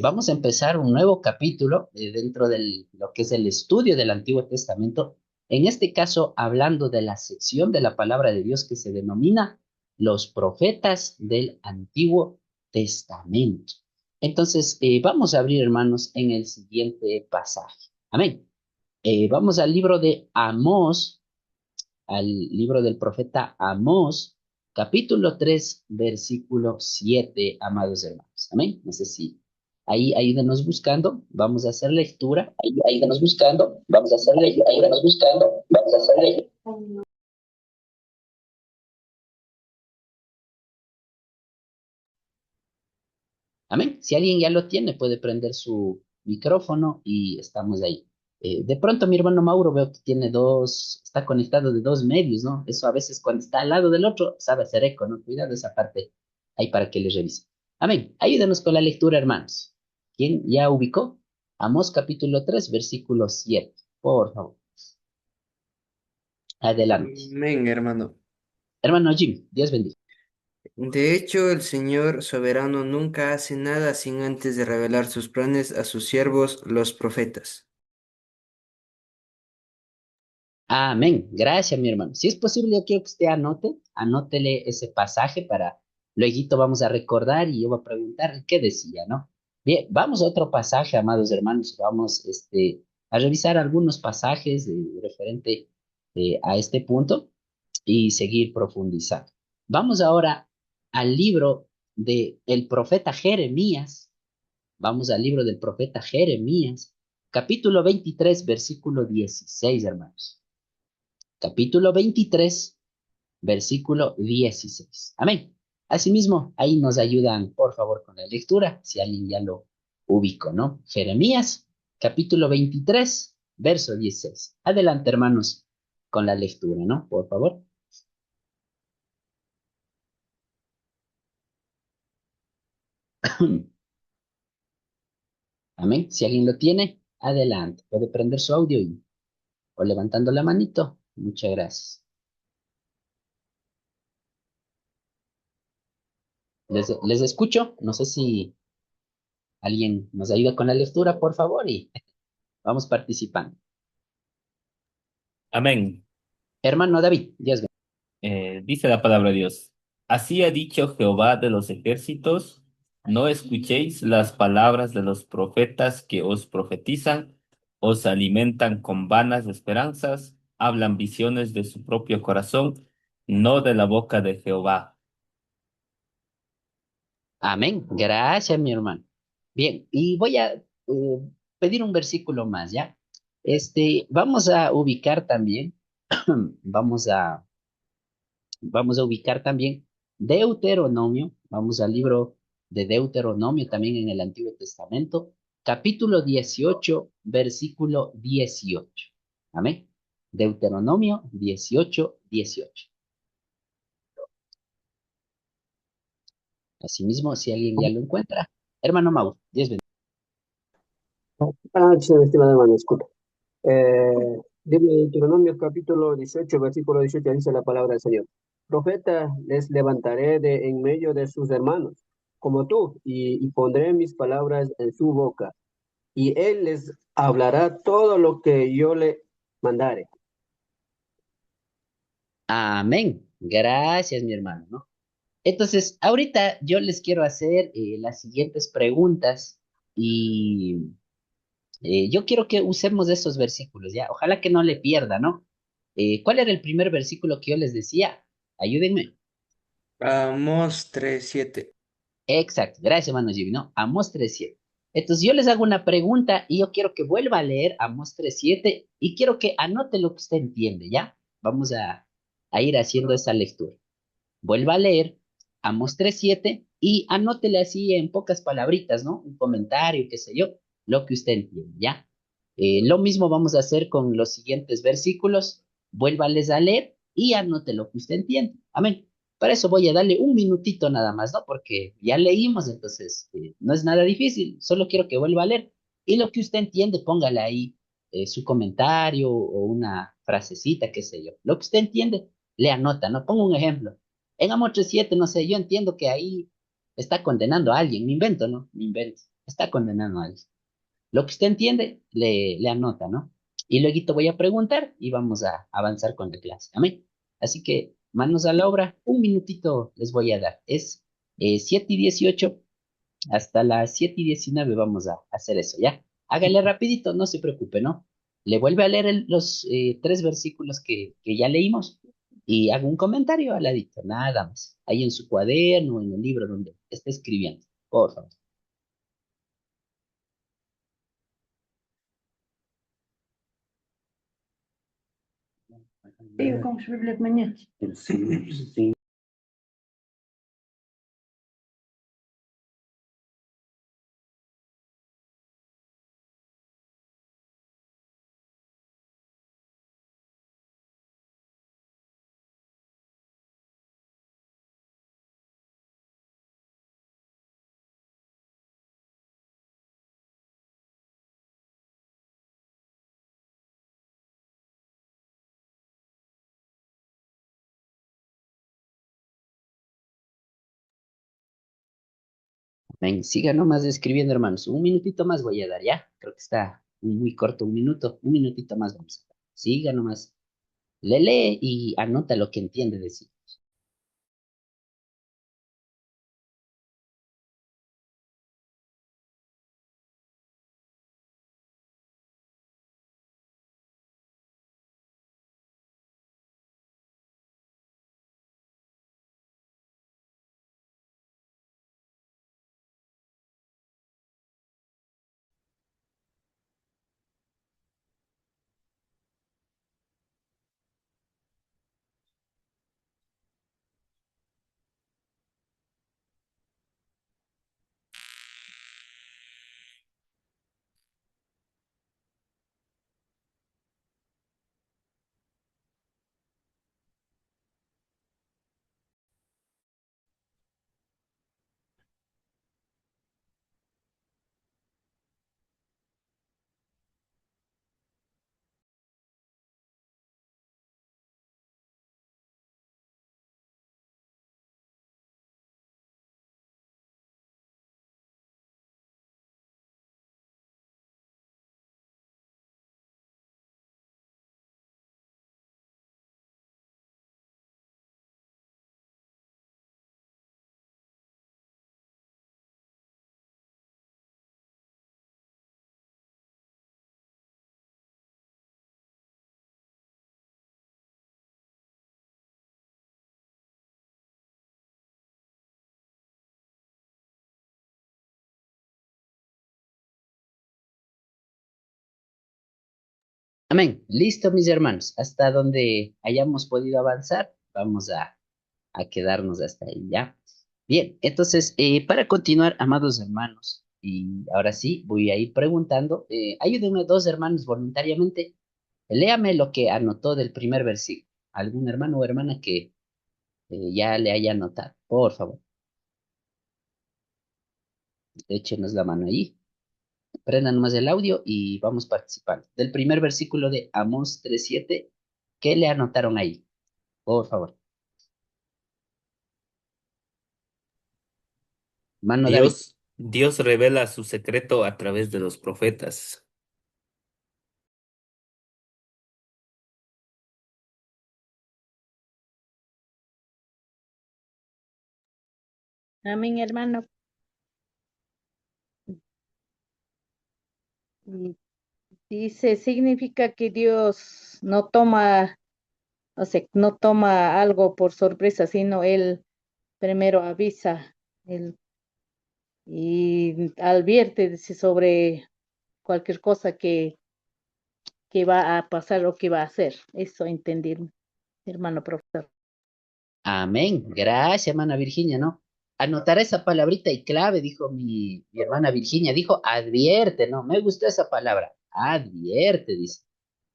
Vamos a empezar un nuevo capítulo dentro de lo que es el estudio del Antiguo Testamento. En este caso, hablando de la sección de la palabra de Dios que se denomina los profetas del Antiguo Testamento. Entonces, vamos a abrir, hermanos, en el siguiente pasaje. Amén. Vamos al libro de Amós, al libro del profeta Amós, capítulo 3 versículo 7, amados hermanos. Amén. No sé si ahí ayúdenos buscando, vamos a hacer lectura. Ahí ayúdenos buscando, vamos a hacer lectura. Ayúdenos buscando, vamos a hacer lectura. Amén. Si alguien ya lo tiene, puede prender su micrófono y estamos ahí. De pronto mi hermano Mauro veo que tiene dos, está conectado de dos medios, ¿no? Eso a veces cuando está al lado del otro sabe hacer eco, ¿no? Cuidado esa parte ahí para que le revise. Amén. Ayúdenos con la lectura, hermanos. ¿Quién ya ubicó? Amós capítulo 3 versículo 7. Por favor, adelante. Amén, hermano. Hermano Jim, Dios bendiga. De hecho, el Señor soberano nunca hace nada sin antes de revelar sus planes a sus siervos, los profetas. Amén. Gracias, mi hermano. Si es posible, yo quiero que usted anótele ese pasaje para luego vamos a recordar y yo voy a preguntar qué decía, ¿no? Bien, vamos a otro pasaje, amados hermanos. Vamos, a revisar algunos pasajes referente a este punto y seguir profundizando. Vamos ahora al libro de el profeta Jeremías. Vamos al libro del profeta Jeremías, capítulo 23, versículo 16, hermanos. Capítulo 23, versículo 16. Amén. Asimismo, ahí nos ayudan, por favor, con la lectura, si alguien ya lo ubicó, ¿no? Jeremías, capítulo 23, verso 16. Adelante, hermanos, con la lectura, ¿no? Por favor. Amén. Si alguien lo tiene, adelante. Puede prender su audio o levantando la manito. Muchas gracias. Les escucho. No sé si alguien nos ayuda con la lectura, por favor, y vamos participando. Amén. Hermano David, Dios. Dice la palabra de Dios. Así ha dicho Jehová de los ejércitos, no escuchéis las palabras de los profetas que os profetizan, os alimentan con vanas esperanzas, hablan visiones de su propio corazón, no de la boca de Jehová. Amén. Gracias, mi hermano. Bien, y voy a pedir un versículo más, ¿ya? Vamos a ubicar también, vamos a, vamos a ubicar también Deuteronomio, vamos al libro de Deuteronomio también en el Antiguo Testamento, capítulo 18, versículo 18. Amén. Deuteronomio 18, 18. Asimismo, si alguien ya lo encuentra, hermano Mauro, 10. Sí, mi estimado hermano, disculpe. De Deuteronomio capítulo 18 versículo 18 dice la palabra del Señor. Profeta les levantaré de en medio de sus hermanos, como tú, y pondré mis palabras en su boca, y él les hablará todo lo que yo le mandare. Amén. Gracias, mi hermano, ¿no? Entonces, ahorita yo les quiero hacer las siguientes preguntas y yo quiero que usemos esos versículos, ¿ya? Ojalá que no le pierda, ¿no? ¿Cuál era el primer versículo que yo les decía? Ayúdenme. Amós 3:7. Exacto. Gracias, hermano Jimmy, ¿no? Amós 3:7. Entonces, yo les hago una pregunta y yo quiero que vuelva a leer Amós 3:7 y quiero que anote lo que usted entiende, ¿ya? Vamos a ir haciendo esa lectura. Vuelva a leer Amos 3:7 y anótele así en pocas palabritas, ¿no? Un comentario, qué sé yo, lo que usted entiende, ¿ya? Lo mismo vamos a hacer con los siguientes versículos. Vuélvales a leer y anote lo que usted entiende. Amén. Para eso voy a darle un minutito nada más, ¿no? Porque ya leímos, entonces no es nada difícil. Solo quiero que vuelva a leer. Y lo que usted entiende, póngale ahí su comentario o una frasecita, qué sé yo. Lo que usted entiende, le anota, ¿no? Pongo un ejemplo. En Amos 3:7, no sé, yo entiendo que ahí está condenando a alguien. Me invento, ¿no? Me invento. está condenado a eso. Lo que usted entiende, le anota, ¿no? Y luego voy a preguntar y vamos a avanzar con la clase. Amén. Así que manos a la obra, un minutito les voy a dar. Es 7:18 hasta las 7:19 vamos a hacer eso, ¿ya? Hágale rapidito, no se preocupe, ¿no? Le vuelve a leer los tres versículos que ya leímos y haga un comentario al ladito, nada más. Ahí en su cuaderno, en el libro donde esté escribiendo, por favor. Eeuw, kom alsjeblieft met niet. Ven, siga nomás escribiendo, hermanos. Un minutito más voy a dar, ¿ya? Creo que está muy corto, un minuto. Un minutito más vamos a dar. Siga nomás. Le lee y anota lo que entiende decir. Amén. Listo, mis hermanos. Hasta donde hayamos podido avanzar, vamos a quedarnos hasta ahí, ¿ya? Bien, entonces, para continuar, amados hermanos, y ahora sí, voy a ir preguntando, ayúdenme dos hermanos voluntariamente, léame lo que anotó del primer versículo. ¿Algún hermano o hermana que ya le haya anotado? Por favor, échenos la mano ahí. Prendan más el audio y vamos participando. Del primer versículo de Amós 3:7, ¿qué le anotaron ahí? Por favor. Mano David. Dios revela su secreto a través de los profetas. Amén, hermano. Y dice, significa que Dios no toma, o sea, no toma algo por sorpresa, sino Él primero avisa él, y advierte dice, sobre cualquier cosa que va a pasar o que va a hacer. Eso entendí, hermano profesor. Amén. Gracias, hermana Virginia, ¿no? Anotar esa palabrita y clave, dijo mi hermana Virginia, dijo advierte, ¿no? Me gustó esa palabra, advierte, dice.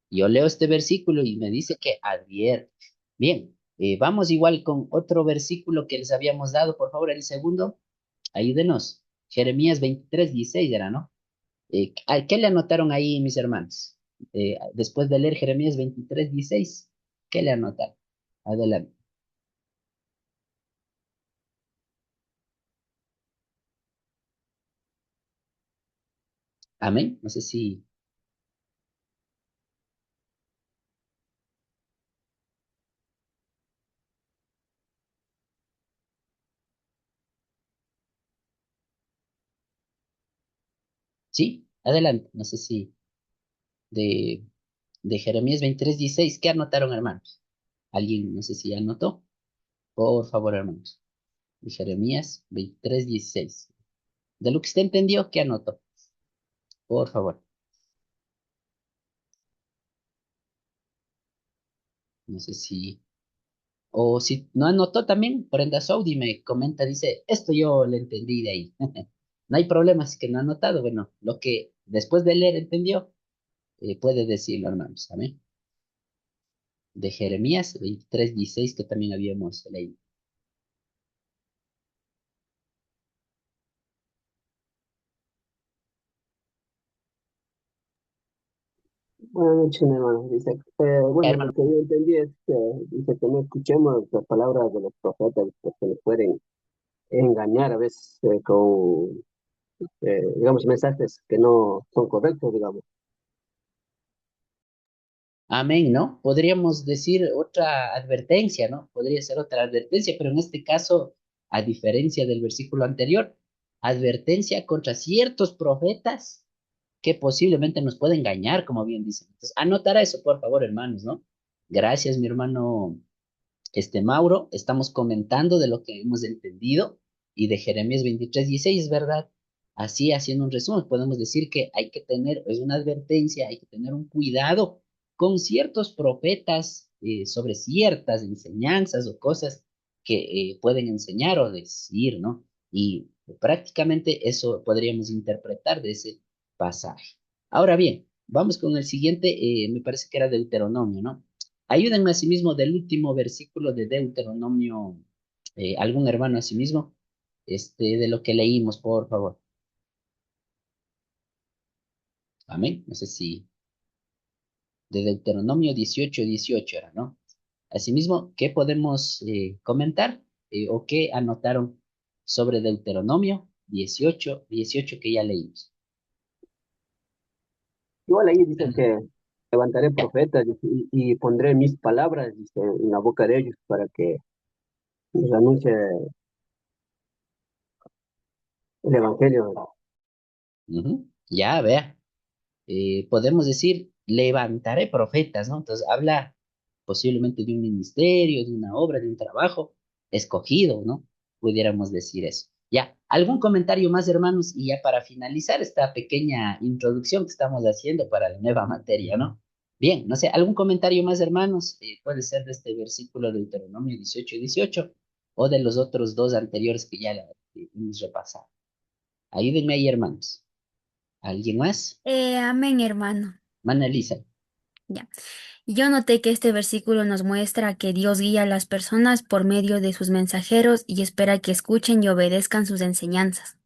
Yo leo este versículo y me dice que advierte. Bien, vamos igual con otro versículo que les habíamos dado, por favor, el segundo, ayúdenos. Jeremías 23:16 era, ¿no? ¿A qué le anotaron ahí, mis hermanos? Después de leer Jeremías 23:16, ¿qué le anotaron? Adelante. Amén. No sé si, sí, adelante. No sé si de, de Jeremías 23:16, ¿qué anotaron, hermanos? ¿Alguien, no sé si ya anotó? Por favor, hermanos. De Jeremías 23:16. De lo que usted entendió, ¿qué anotó? Por favor. No sé si... O si no anotó también, Brenda Saudi me comenta, dice, esto yo le entendí de ahí. No hay problema, si que no ha anotado. Bueno, lo que después de leer entendió, puede decirlo, hermanos. Amén. De Jeremías 23:16, que también habíamos leído. Buenas noches, mi hermano. Dice, bueno, Hermano, lo que yo entendí es que dice que no escuchemos las palabras de los profetas porque nos pueden engañar a veces con, digamos, mensajes que no son correctos, digamos. amén, ¿no? Podríamos decir otra advertencia, ¿no? Podría ser otra advertencia, pero en este caso, a diferencia del versículo anterior, advertencia contra ciertos profetas que posiblemente nos puede engañar, como bien dicen. Entonces, anotará eso, por favor, hermanos, ¿no? Gracias, mi hermano Mauro. Estamos comentando de lo que hemos entendido y de Jeremías 23:16, ¿verdad? Así, haciendo un resumen, podemos decir que hay que tener, es una advertencia, hay que tener un cuidado con ciertos profetas sobre ciertas enseñanzas o cosas que pueden enseñar o decir, ¿no? Y prácticamente eso podríamos interpretar de ese pasaje. Ahora bien, vamos con el siguiente, me parece que era Deuteronomio, ¿no? Ayúdenme asimismo del último versículo de Deuteronomio, algún hermano asimismo, de lo que leímos, por favor. Amén. No sé si de Deuteronomio 18:18 era, ¿no? Asimismo, ¿qué podemos comentar o qué anotaron sobre Deuteronomio 18:18 que ya leímos? Igual ahí dice Ujú. que levantaré profetas y pondré mis palabras, dice, en la boca de ellos para que les anuncie el evangelio. Ujú. Ya, vea. Podemos decir, levantaré profetas, ¿no? Entonces habla posiblemente de un ministerio, de una obra, de un trabajo escogido, ¿no? Pudiéramos decir eso. Ya, ¿algún comentario más, hermanos? Y ya para finalizar esta pequeña introducción que estamos haciendo para la nueva materia, ¿no? Bien, no sé, ¿algún comentario más, hermanos? Puede ser de este versículo de Deuteronomio 18:18 o de los otros dos anteriores que ya hemos repasado. Ayúdenme ahí, hermanos. ¿Alguien más? Amén, hermano. Mana Lisa. Ya. Yo noté que este versículo nos muestra que Dios guía a las personas por medio de sus mensajeros y espera que escuchen y obedezcan sus enseñanzas.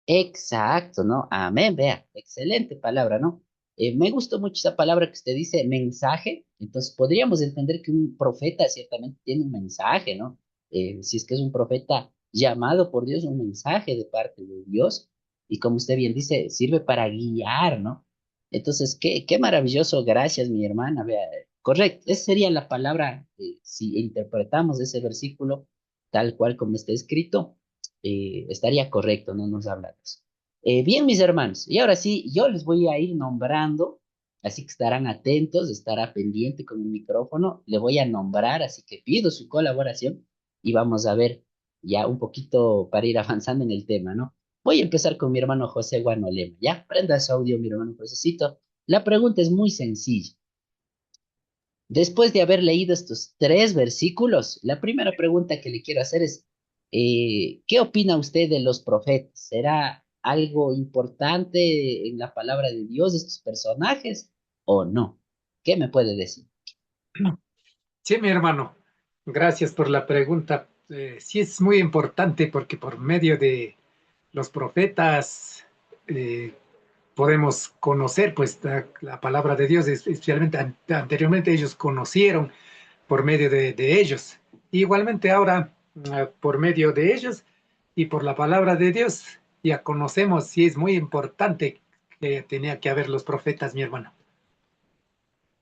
Exacto, ¿no? Amén, vea, excelente palabra, ¿no? Me gustó mucho esa palabra que usted dice, mensaje. Entonces podríamos entender que un profeta ciertamente tiene un mensaje, ¿no? Si es que es un profeta llamado por Dios, un mensaje de parte de Dios. Y como usted bien dice, sirve para guiar, ¿no? Entonces, qué maravilloso, gracias, mi hermana, vea. Correcto, esa sería la palabra, si interpretamos ese versículo tal cual como está escrito estaría correcto, no nos habla de eso. Bien, mis hermanos, y ahora sí, yo les voy a ir nombrando, así que estarán atentos, estará pendiente con mi micrófono, le voy a nombrar, así que pido su colaboración y vamos a ver ya un poquito para ir avanzando en el tema, ¿no? Voy a empezar con mi hermano José Guanolema, ¿ya? Prenda su audio, mi hermano Josécito. La pregunta es muy sencilla. Después de haber leído estos tres versículos, la primera pregunta que le quiero hacer es, ¿qué opina usted de los profetas? ¿Será algo importante en la palabra de Dios estos personajes o no? ¿Qué me puede decir? Sí, mi hermano, gracias por la pregunta. Sí es muy importante porque por medio de los profetas eh, podemos conocer pues la palabra de Dios, especialmente anteriormente ellos conocieron por medio de ellos. Igualmente ahora por medio de ellos y por la palabra de Dios ya conocemos, sí es muy importante tenía que haber los profetas, mi hermano.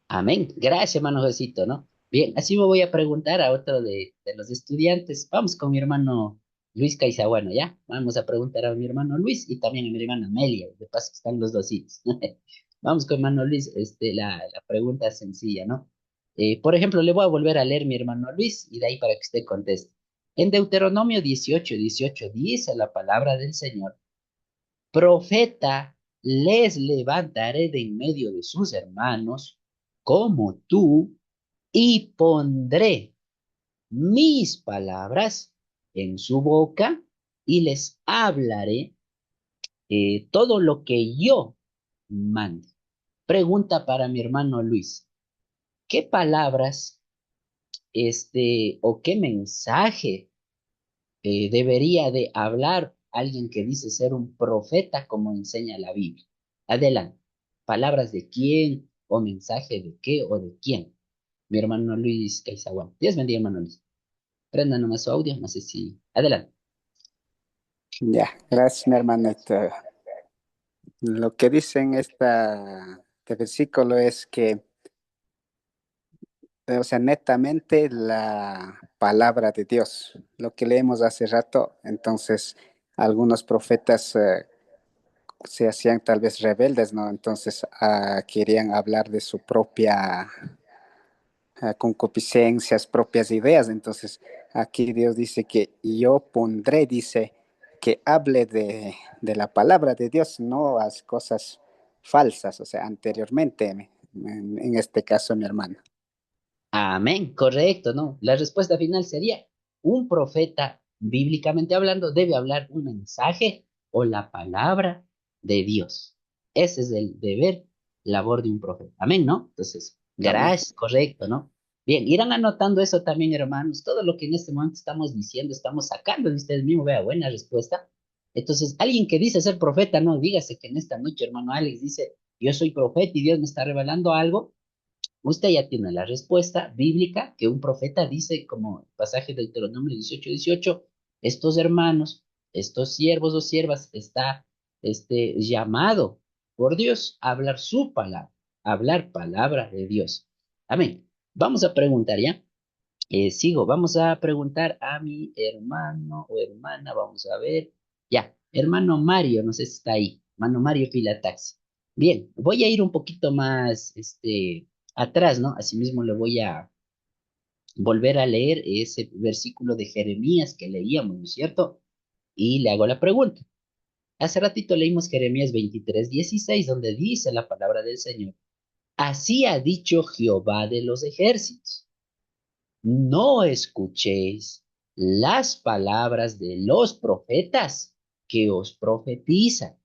Amén. Gracias, hermano Josito, ¿no? Bien, así me voy a preguntar a otro de los estudiantes. Vamos con mi hermano Luis Caizahuano, ¿ya? Vamos a preguntar a mi hermano Luis y también a mi hermana Amelia. De paso que están los dos hijos. Vamos con hermano Luis. La pregunta es sencilla, ¿no? Por ejemplo, le voy a volver a leer mi hermano Luis y de ahí para que usted conteste. En Deuteronomio 18:18 dice la palabra del Señor: profeta les levantaré de en medio de sus hermanos, como tú, y pondré mis palabras en su boca y les hablaré todo lo que yo mande. Pregunta para mi hermano Luis: ¿qué palabras, o qué mensaje debería de hablar alguien que dice ser un profeta como enseña la Biblia? Adelante. ¿Palabras de quién o mensaje de qué o de quién? Mi hermano Luis Caizaguán. Dios bendiga, hermano Luis. Prenda nomás su audio, no sé si... Adelante. Ya, gracias, mi hermanito. Lo que dice en este versículo es que, o sea, netamente la palabra de Dios, lo que leemos hace rato, entonces algunos profetas se hacían tal vez rebeldes, ¿no? Entonces querían hablar de su propia concupiscencias, propias ideas. Entonces, aquí Dios dice que yo pondré, dice, que hable de la palabra de Dios, no las cosas falsas, o sea, anteriormente, en este caso, mi hermano. Amén, correcto, ¿no? La respuesta final sería: un profeta, bíblicamente hablando, debe hablar un mensaje o la palabra de Dios. Ese es el deber, labor de un profeta. Amén, ¿no? Entonces, Amén. gracias, correcto, ¿no? Bien, irán anotando eso también, hermanos. Todo lo que en este momento estamos diciendo, estamos sacando de ustedes mismos. Vea, buena respuesta. Entonces, alguien que dice ser profeta, no, dígase que en esta noche, hermano Alex dice: yo soy profeta y Dios me está revelando algo. Usted ya tiene la respuesta bíblica que un profeta dice, como el pasaje de Deuteronomio 18:18: estos hermanos, estos siervos o siervas, está llamado por Dios a hablar su palabra, a hablar palabra de Dios. Amén. Vamos a preguntar, ¿ya? Sigo, vamos a preguntar a mi hermano o hermana, vamos a ver. Ya, hermano Mario, no sé si está ahí, hermano Mario Pilataxi. Bien, voy a ir un poquito más, atrás, ¿no? Asimismo le voy a volver a leer ese versículo de Jeremías que leíamos, ¿no es cierto? Y le hago la pregunta. Hace ratito leímos Jeremías 23:16, donde dice la palabra del Señor: así ha dicho Jehová de los ejércitos, no escuchéis las palabras de los profetas que os profetizan,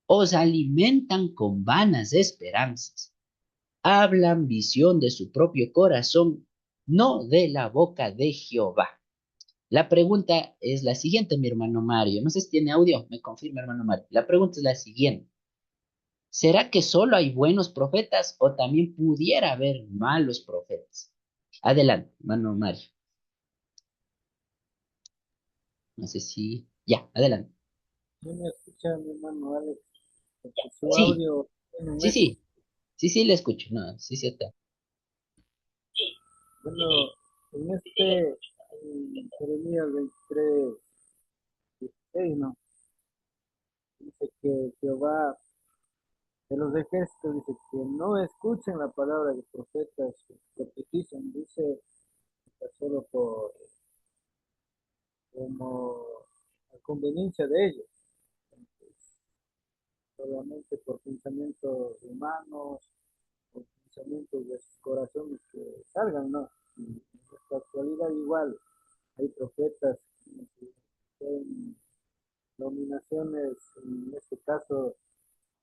os alimentan con vanas esperanzas, hablan visión de su propio corazón, no de la boca de Jehová. La pregunta es la siguiente, mi hermano Mario. No sé si tiene audio, me confirma, hermano Mario. La pregunta es la siguiente: ¿será que solo hay buenos profetas o también pudiera haber malos profetas? Adelante, hermano Mario. No sé si... Ya, adelante. ¿Sí me escucha mi hermano Alex? Porque su Sí, audio tiene un sí, eco. sí, sí, le escucho. No, sí, sí, está. Bueno, en Jeremías 23, 16, ¿no? Dice que Jehová de los ejércitos dice que no escuchen la palabra de profetas que profetizan, dice que solo por como a conveniencia de ellos, solamente por pensamientos humanos, por pensamientos de sus corazones que salgan, ¿no? Y en esta actualidad igual hay profetas que tienen nominaciones, en este caso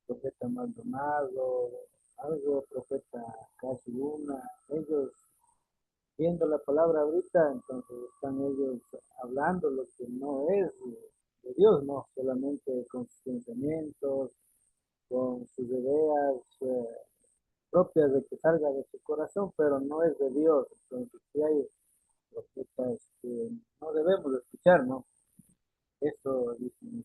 profeta Maldonado, algo profeta casi una, ellos viendo la palabra ahorita, entonces están ellos hablando lo que no es de Dios, no, solamente con sus pensamientos, con sus ideas propias de que salga de su corazón, pero no es de Dios. Entonces, si hay profetas que no debemos escuchar, ¿no? Eso dicen.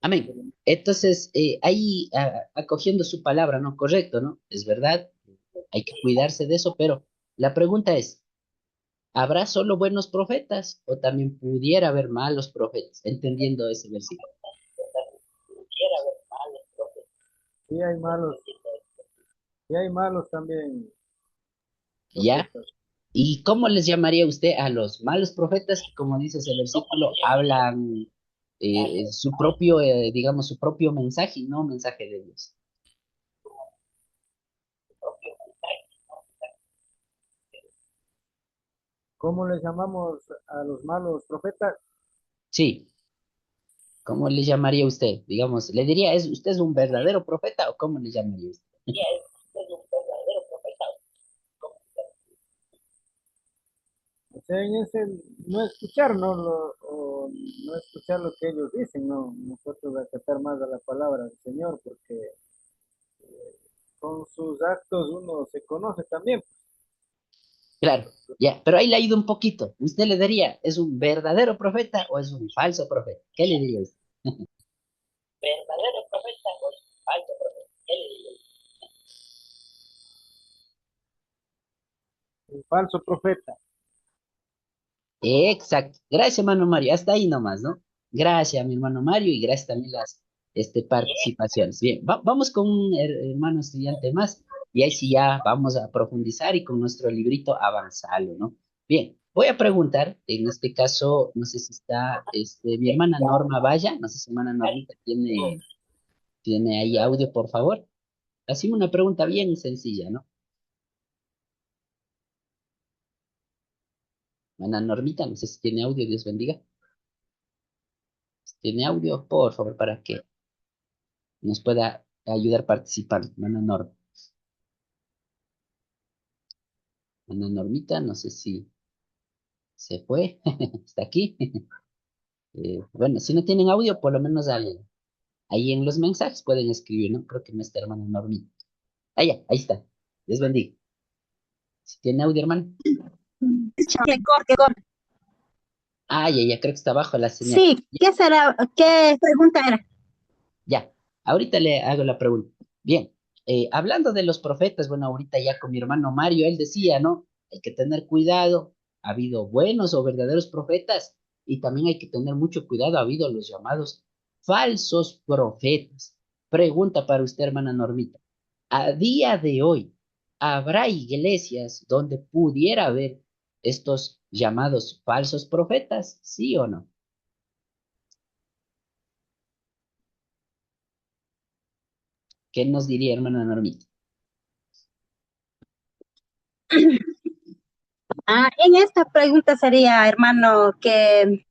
Amén. Entonces, ahí acogiendo su palabra, ¿no? Correcto, ¿no? Es verdad, hay que cuidarse de eso, pero la pregunta es, ¿habrá solo buenos profetas o también pudiera haber malos profetas? Entendiendo ese versículo. Sí hay malos, sí hay malos también ¿Ya? profetas. ¿Y cómo les llamaría usted a los malos profetas que, como dice ese versículo, hablan su propio, digamos, su propio mensaje y no mensaje de Dios? ¿Cómo les llamamos a los malos profetas? Sí, ¿cómo le llamaría usted? Digamos, le diría, ¿usted es un verdadero profeta o cómo le llamaría usted? O sea, en ese no escuchar, ¿no? O no escuchar lo que ellos dicen, ¿no? Nosotros acatar más a la palabra del Señor, porque con sus actos uno se conoce también. Claro, ya, pero ahí le ha ido un poquito. ¿Usted le diría, es un verdadero profeta o es un falso profeta? ¿Qué le diría usted? ¿Verdadero profeta o es un falso profeta? ¿Qué le diría usted? Un falso profeta. Exacto. Gracias, hermano Mario. Hasta ahí nomás, ¿no? Gracias, mi hermano Mario, y gracias también las participaciones. Bien, vamos con un hermano estudiante más, y ahí sí ya vamos a profundizar y con nuestro librito avanzarlo, ¿no? Bien, voy a preguntar, en este caso, no sé si está mi hermana Norma Vaya, no sé si hermana Normita tiene ahí audio, por favor. Hacemos una pregunta bien sencilla, ¿no? Hermana Normita, no sé si tiene audio, Dios bendiga. Si tiene audio, por favor, para que nos pueda ayudar participando. Hermana Norma. Hermana Normita, no sé si se fue, está aquí. Bueno, si no tienen audio, por lo menos ahí en los mensajes pueden escribir, ¿no? Creo que no está hermana Normita. Ah, ya, ahí está. Dios bendiga. Si tiene audio, hermano. Ah, ya, creo que está abajo la señal. Sí, ¿qué será? ¿Qué pregunta era? Ya, ahorita le hago la pregunta. Bien, hablando de los profetas, bueno, ahorita ya con mi hermano Mario, él decía, ¿no? Hay que tener cuidado, ha habido buenos o verdaderos profetas y también hay que tener mucho cuidado, ha habido los llamados falsos profetas. Pregunta para usted, hermana Normita. A día de hoy, ¿habrá iglesias donde pudiera haber estos llamados falsos profetas? ¿Sí o no? ¿Qué nos diría, hermana Normita? En esta pregunta sería, hermano, que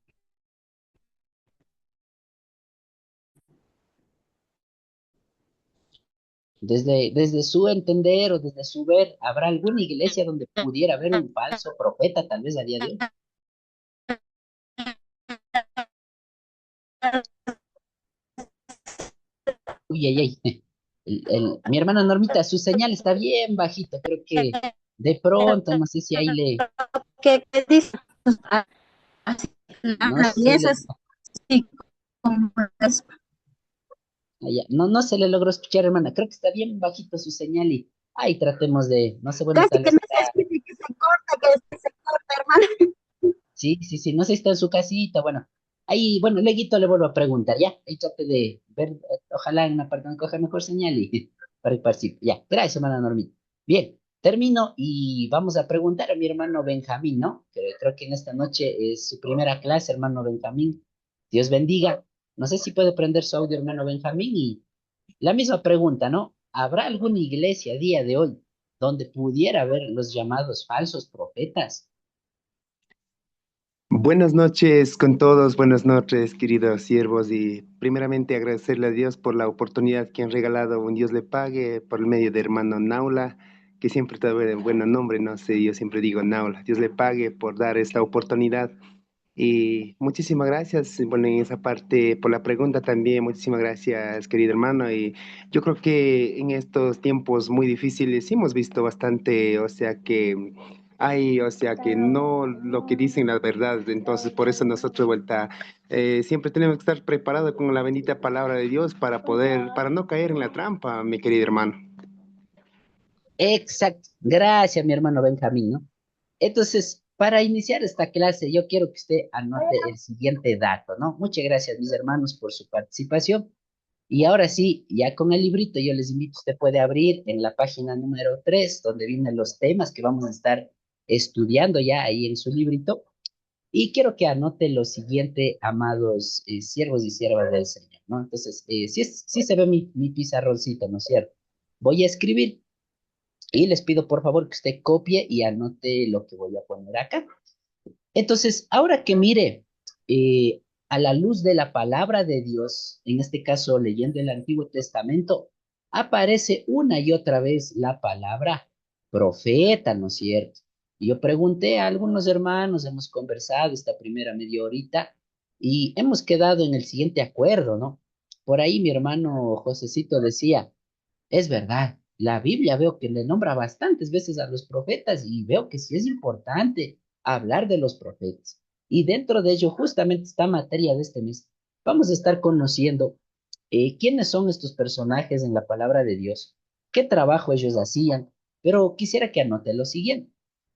Desde su entender o desde su ver, ¿habrá alguna iglesia donde pudiera haber un falso profeta, tal vez a día de hoy? Uy, ay, ay. Mi hermana Normita, su señal está bien bajito. Creo que de pronto, no sé si ahí que dice, ah, así, no y se eso le, es sí, como es. no se le logró escuchar, hermana. Creo que está bien bajito su señal y ahí tratemos de, no sé, bueno, Casi tal que vez no está. se escucha, que se corta, hermano. Sí, no sé si está en su casita, bueno, ahí, bueno, luego le vuelvo a preguntar, ya, ahí trate de ver, ojalá en una parte donde coja mejor señal y para que participe, ya, gracias, hermana Normita. Bien, termino y vamos a preguntar a mi hermano Benjamín, ¿no? Que creo que en esta noche es su primera clase, hermano Benjamín, Dios bendiga, no sé si puede prender su audio, hermano Benjamín, y la misma pregunta, ¿no? ¿Habrá alguna iglesia a día de hoy donde pudiera haber los llamados falsos profetas? Buenas noches con todos, buenas noches queridos siervos y primeramente agradecerle a Dios por la oportunidad que han regalado, un Dios le pague por el medio de hermano Naula, que siempre está de buen nombre, no sé, yo siempre digo Naula, Dios le pague por dar esta oportunidad y muchísimas gracias, bueno, en esa parte por la pregunta también, muchísimas gracias querido hermano y yo creo que en estos tiempos muy difíciles sí hemos visto bastante, o sea que hay, o sea, que no lo que dicen la verdad. Entonces, por eso nosotros de vuelta siempre tenemos que estar preparados con la bendita palabra de Dios para no caer en la trampa, mi querido hermano. Exacto. Gracias, mi hermano Benjamín, ¿no? Entonces, para iniciar esta clase, yo quiero que usted anote el siguiente dato, ¿no? Muchas gracias, mis hermanos, por su participación. Y ahora sí, ya con el librito, yo les invito, usted puede abrir en la página número 3, donde vienen los temas que vamos a estar estudiando ya ahí en su librito. Y quiero que anote lo siguiente, amados siervos y siervas del Señor, ¿no? Entonces, sí se ve mi pizarroncito, ¿no es cierto? Voy a escribir y les pido por favor que usted copie y anote lo que voy a poner acá. Entonces, ahora que mire a la luz de la palabra de Dios, en este caso leyendo el Antiguo Testamento, aparece una y otra vez la palabra profeta, ¿no es cierto? Y yo pregunté a algunos hermanos, hemos conversado esta primera media horita y hemos quedado en el siguiente acuerdo, ¿no? Por ahí mi hermano Josecito decía, es verdad, la Biblia veo que le nombra bastantes veces a los profetas y veo que sí es importante hablar de los profetas. Y dentro de ello, justamente esta materia de este mes, vamos a estar conociendo quiénes son estos personajes en la palabra de Dios, qué trabajo ellos hacían, pero quisiera que anote lo siguiente.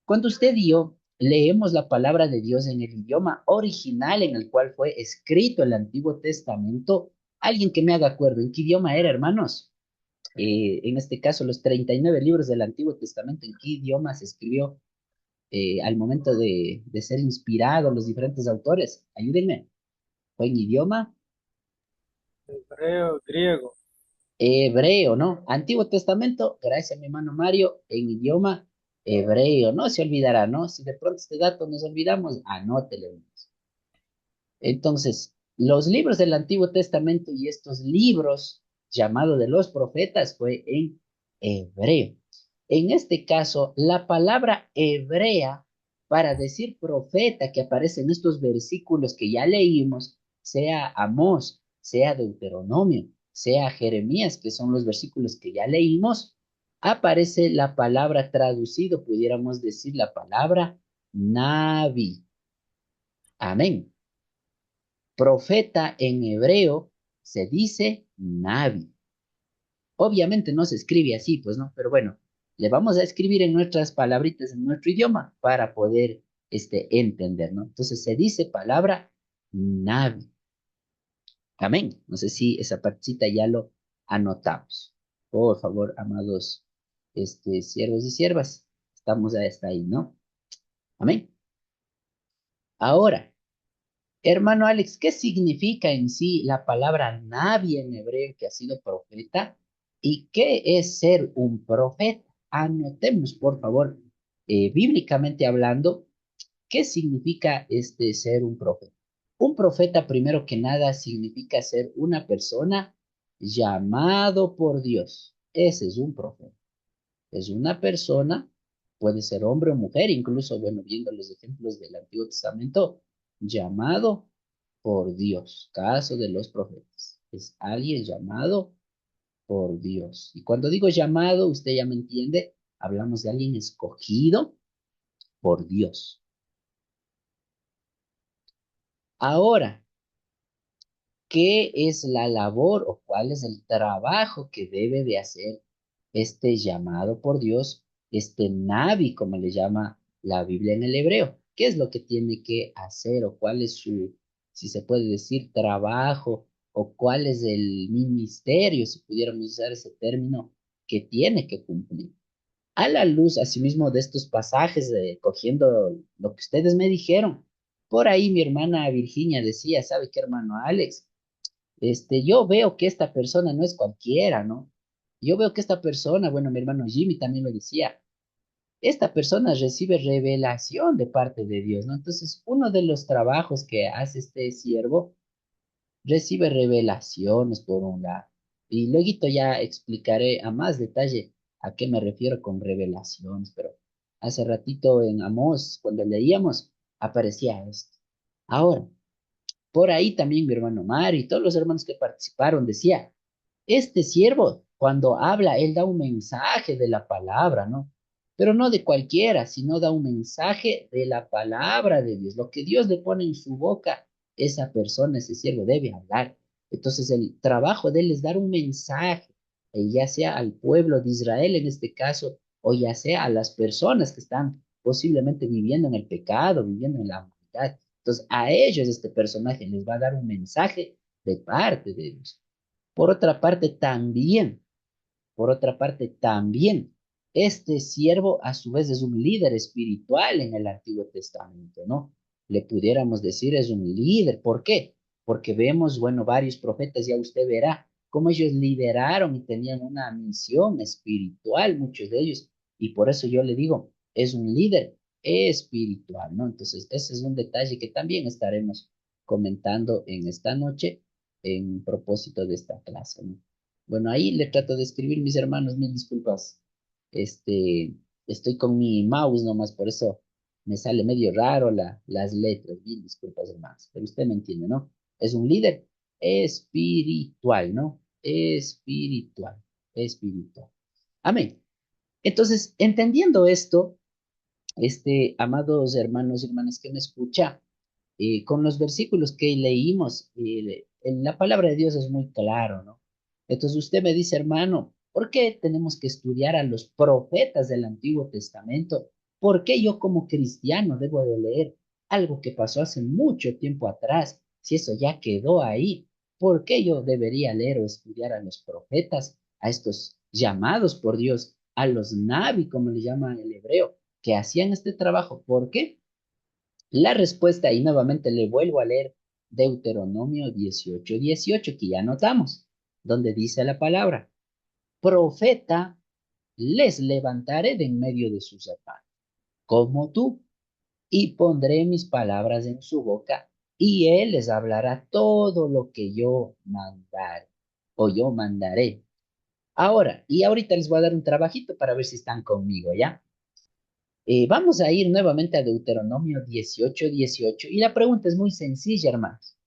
Cuando usted y yo leemos la palabra de Dios en el idioma original en el cual fue escrito el Antiguo Testamento, alguien que me haga acuerdo, ¿en qué idioma era, hermanos? En este caso, los 39 libros del Antiguo Testamento, ¿en qué idioma se escribió al momento de ser inspirado los diferentes autores? Ayúdenme. ¿Fue en idioma? Hebreo, griego. Hebreo, ¿no? Antiguo Testamento, gracias a mi hermano Mario, en idioma hebreo. No se olvidará, ¿no? Si de pronto este dato nos olvidamos, anótelo. Entonces, los libros del Antiguo Testamento y estos libros llamados de los profetas fue en hebreo. En este caso, la palabra hebrea para decir profeta que aparece en estos versículos que ya leímos, sea Amós, sea Deuteronomio, sea Jeremías, que son los versículos que ya leímos, aparece la palabra traducido, pudiéramos decir la palabra Navi. Amén. Profeta en hebreo se dice Navi. Obviamente no se escribe así, pues no, pero bueno, le vamos a escribir en nuestras palabritas, en nuestro idioma, para poder entender, ¿no? Entonces se dice palabra Navi. Amén. No sé si esa partecita ya lo anotamos. Por favor, amados siervos y siervas, estamos hasta ahí, ¿no? Amén. Ahora, hermano Alex, ¿qué significa en sí la palabra Navi en hebreo que ha sido profeta? ¿Y qué es ser un profeta? Anotemos, por favor, bíblicamente hablando, ¿qué significa ser un profeta? Un profeta, primero que nada, significa ser una persona llamado por Dios. Ese es un profeta. Es una persona, puede ser hombre o mujer, incluso, bueno, viendo los ejemplos del Antiguo Testamento, llamado por Dios. Caso de los profetas. Es alguien llamado por Dios. Y cuando digo llamado, usted ya me entiende, hablamos de alguien escogido por Dios. Ahora, ¿qué es la labor o cuál es el trabajo que debe de hacer este llamado por Dios, este Navi, como le llama la Biblia en el hebreo? ¿Qué es lo que tiene que hacer o cuál es su, si se puede decir, trabajo o cuál es el ministerio, si pudiéramos usar ese término, que tiene que cumplir? A la luz, asimismo, de estos pasajes, cogiendo lo que ustedes me dijeron, por ahí mi hermana Virginia decía, ¿sabe qué, hermano Alex? Yo veo que esta persona no es cualquiera, ¿no? Yo veo que esta persona, bueno, mi hermano Jimmy también lo decía, esta persona recibe revelación de parte de Dios, ¿no? Entonces, uno de los trabajos que hace este siervo, recibe revelaciones por un lado. Y luego ya explicaré a más detalle a qué me refiero con revelaciones, pero hace ratito en Amós, cuando leíamos, aparecía esto. Ahora, por ahí también mi hermano Mario y todos los hermanos que participaron decía, este siervo, cuando habla, él da un mensaje de la palabra, ¿no? pero no de cualquiera, sino da un mensaje de la palabra de Dios. Lo que Dios le pone en su boca, esa persona, ese siervo debe hablar. Entonces el trabajo de él es dar un mensaje, ya sea al pueblo de Israel en este caso, o ya sea a las personas que están posiblemente viviendo en el pecado, viviendo en la maldad. Entonces a ellos este personaje les va a dar un mensaje de parte de Dios. Por otra parte, también por otra parte, también este siervo a su vez es un líder espiritual en el Antiguo Testamento, ¿no? Le pudiéramos decir es un líder. ¿Por qué? Porque vemos, bueno, varios profetas, ya usted verá, cómo ellos lideraron y tenían una misión espiritual, muchos de ellos. Y por eso yo le digo, es un líder espiritual, ¿no? Entonces, ese es un detalle que también estaremos comentando en esta noche en propósito de esta clase, ¿no? Bueno, ahí le trato de escribir, mis hermanos, mil disculpas. Este, estoy con mi mouse nomás, por eso me sale medio raro las letras. Mil disculpas, hermanos. Pero usted me entiende, ¿no? Es un líder espiritual, ¿no? Espiritual, espiritual. Amén. Entonces, entendiendo esto, amados hermanos y hermanas que me escucha, con los versículos que leímos, en la palabra de Dios es muy claro, ¿no? Entonces usted me dice, hermano, ¿por qué tenemos que estudiar a los profetas del Antiguo Testamento? ¿Por qué yo como cristiano debo de leer algo que pasó hace mucho tiempo atrás, si eso ya quedó ahí? ¿Por qué yo debería leer o estudiar a los profetas, a estos llamados por Dios, a los navi, como le llama el hebreo, que hacían este trabajo? ¿Por qué? La respuesta, y nuevamente le vuelvo a leer Deuteronomio 18:18, que ya notamos, donde dice la palabra, profeta les levantaré de en medio de sus hermanos, como tú, y pondré mis palabras en su boca, y él les hablará todo lo que yo mandare, o yo mandaré. Ahora, y ahorita les voy a dar un trabajito para ver si están conmigo, ¿ya? Vamos a ir nuevamente a Deuteronomio 18:18 y la pregunta es muy sencilla, hermanos.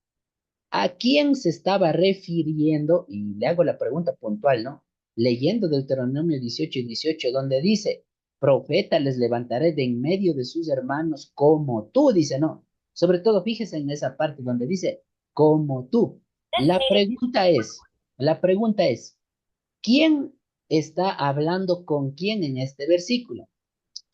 ¿A quién se estaba refiriendo? Y le hago la pregunta puntual, ¿no? Leyendo Deuteronomio 18:18, donde dice, profeta les levantaré de en medio de sus hermanos como tú, dice, ¿no? Sobre todo, fíjese en esa parte donde dice, como tú. La pregunta es, ¿quién está hablando con quién en este versículo?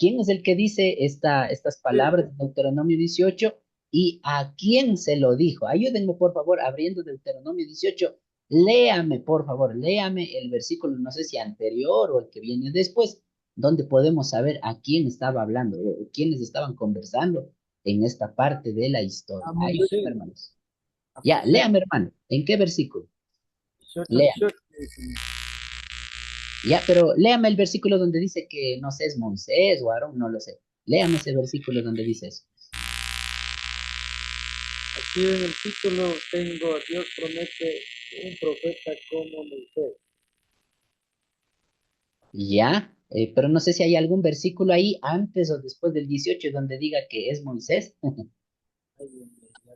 ¿Quién es el que dice estas palabras de Deuteronomio 18 y a quién se lo dijo? Ayúdenme, por favor, abriendo Deuteronomio 18. Léame, por favor, léame el versículo, no sé si anterior o el que viene después, donde podemos saber a quién estaba hablando o quiénes estaban conversando en esta parte de la historia. A Ayúdenme, Moisés, hermanos. a Ya, Moisés, léame, hermano. ¿En qué versículo? 18, Léame. 18. Ya, pero léame el versículo donde dice que no sé, es Moisés o Aarón, no lo sé. Léame ese versículo donde dice eso. Aquí en el título tengo, Dios promete un profeta como Moisés. Ya, pero no sé si hay algún versículo ahí antes o después del 18 donde diga que es Moisés. Ahí viene, ya.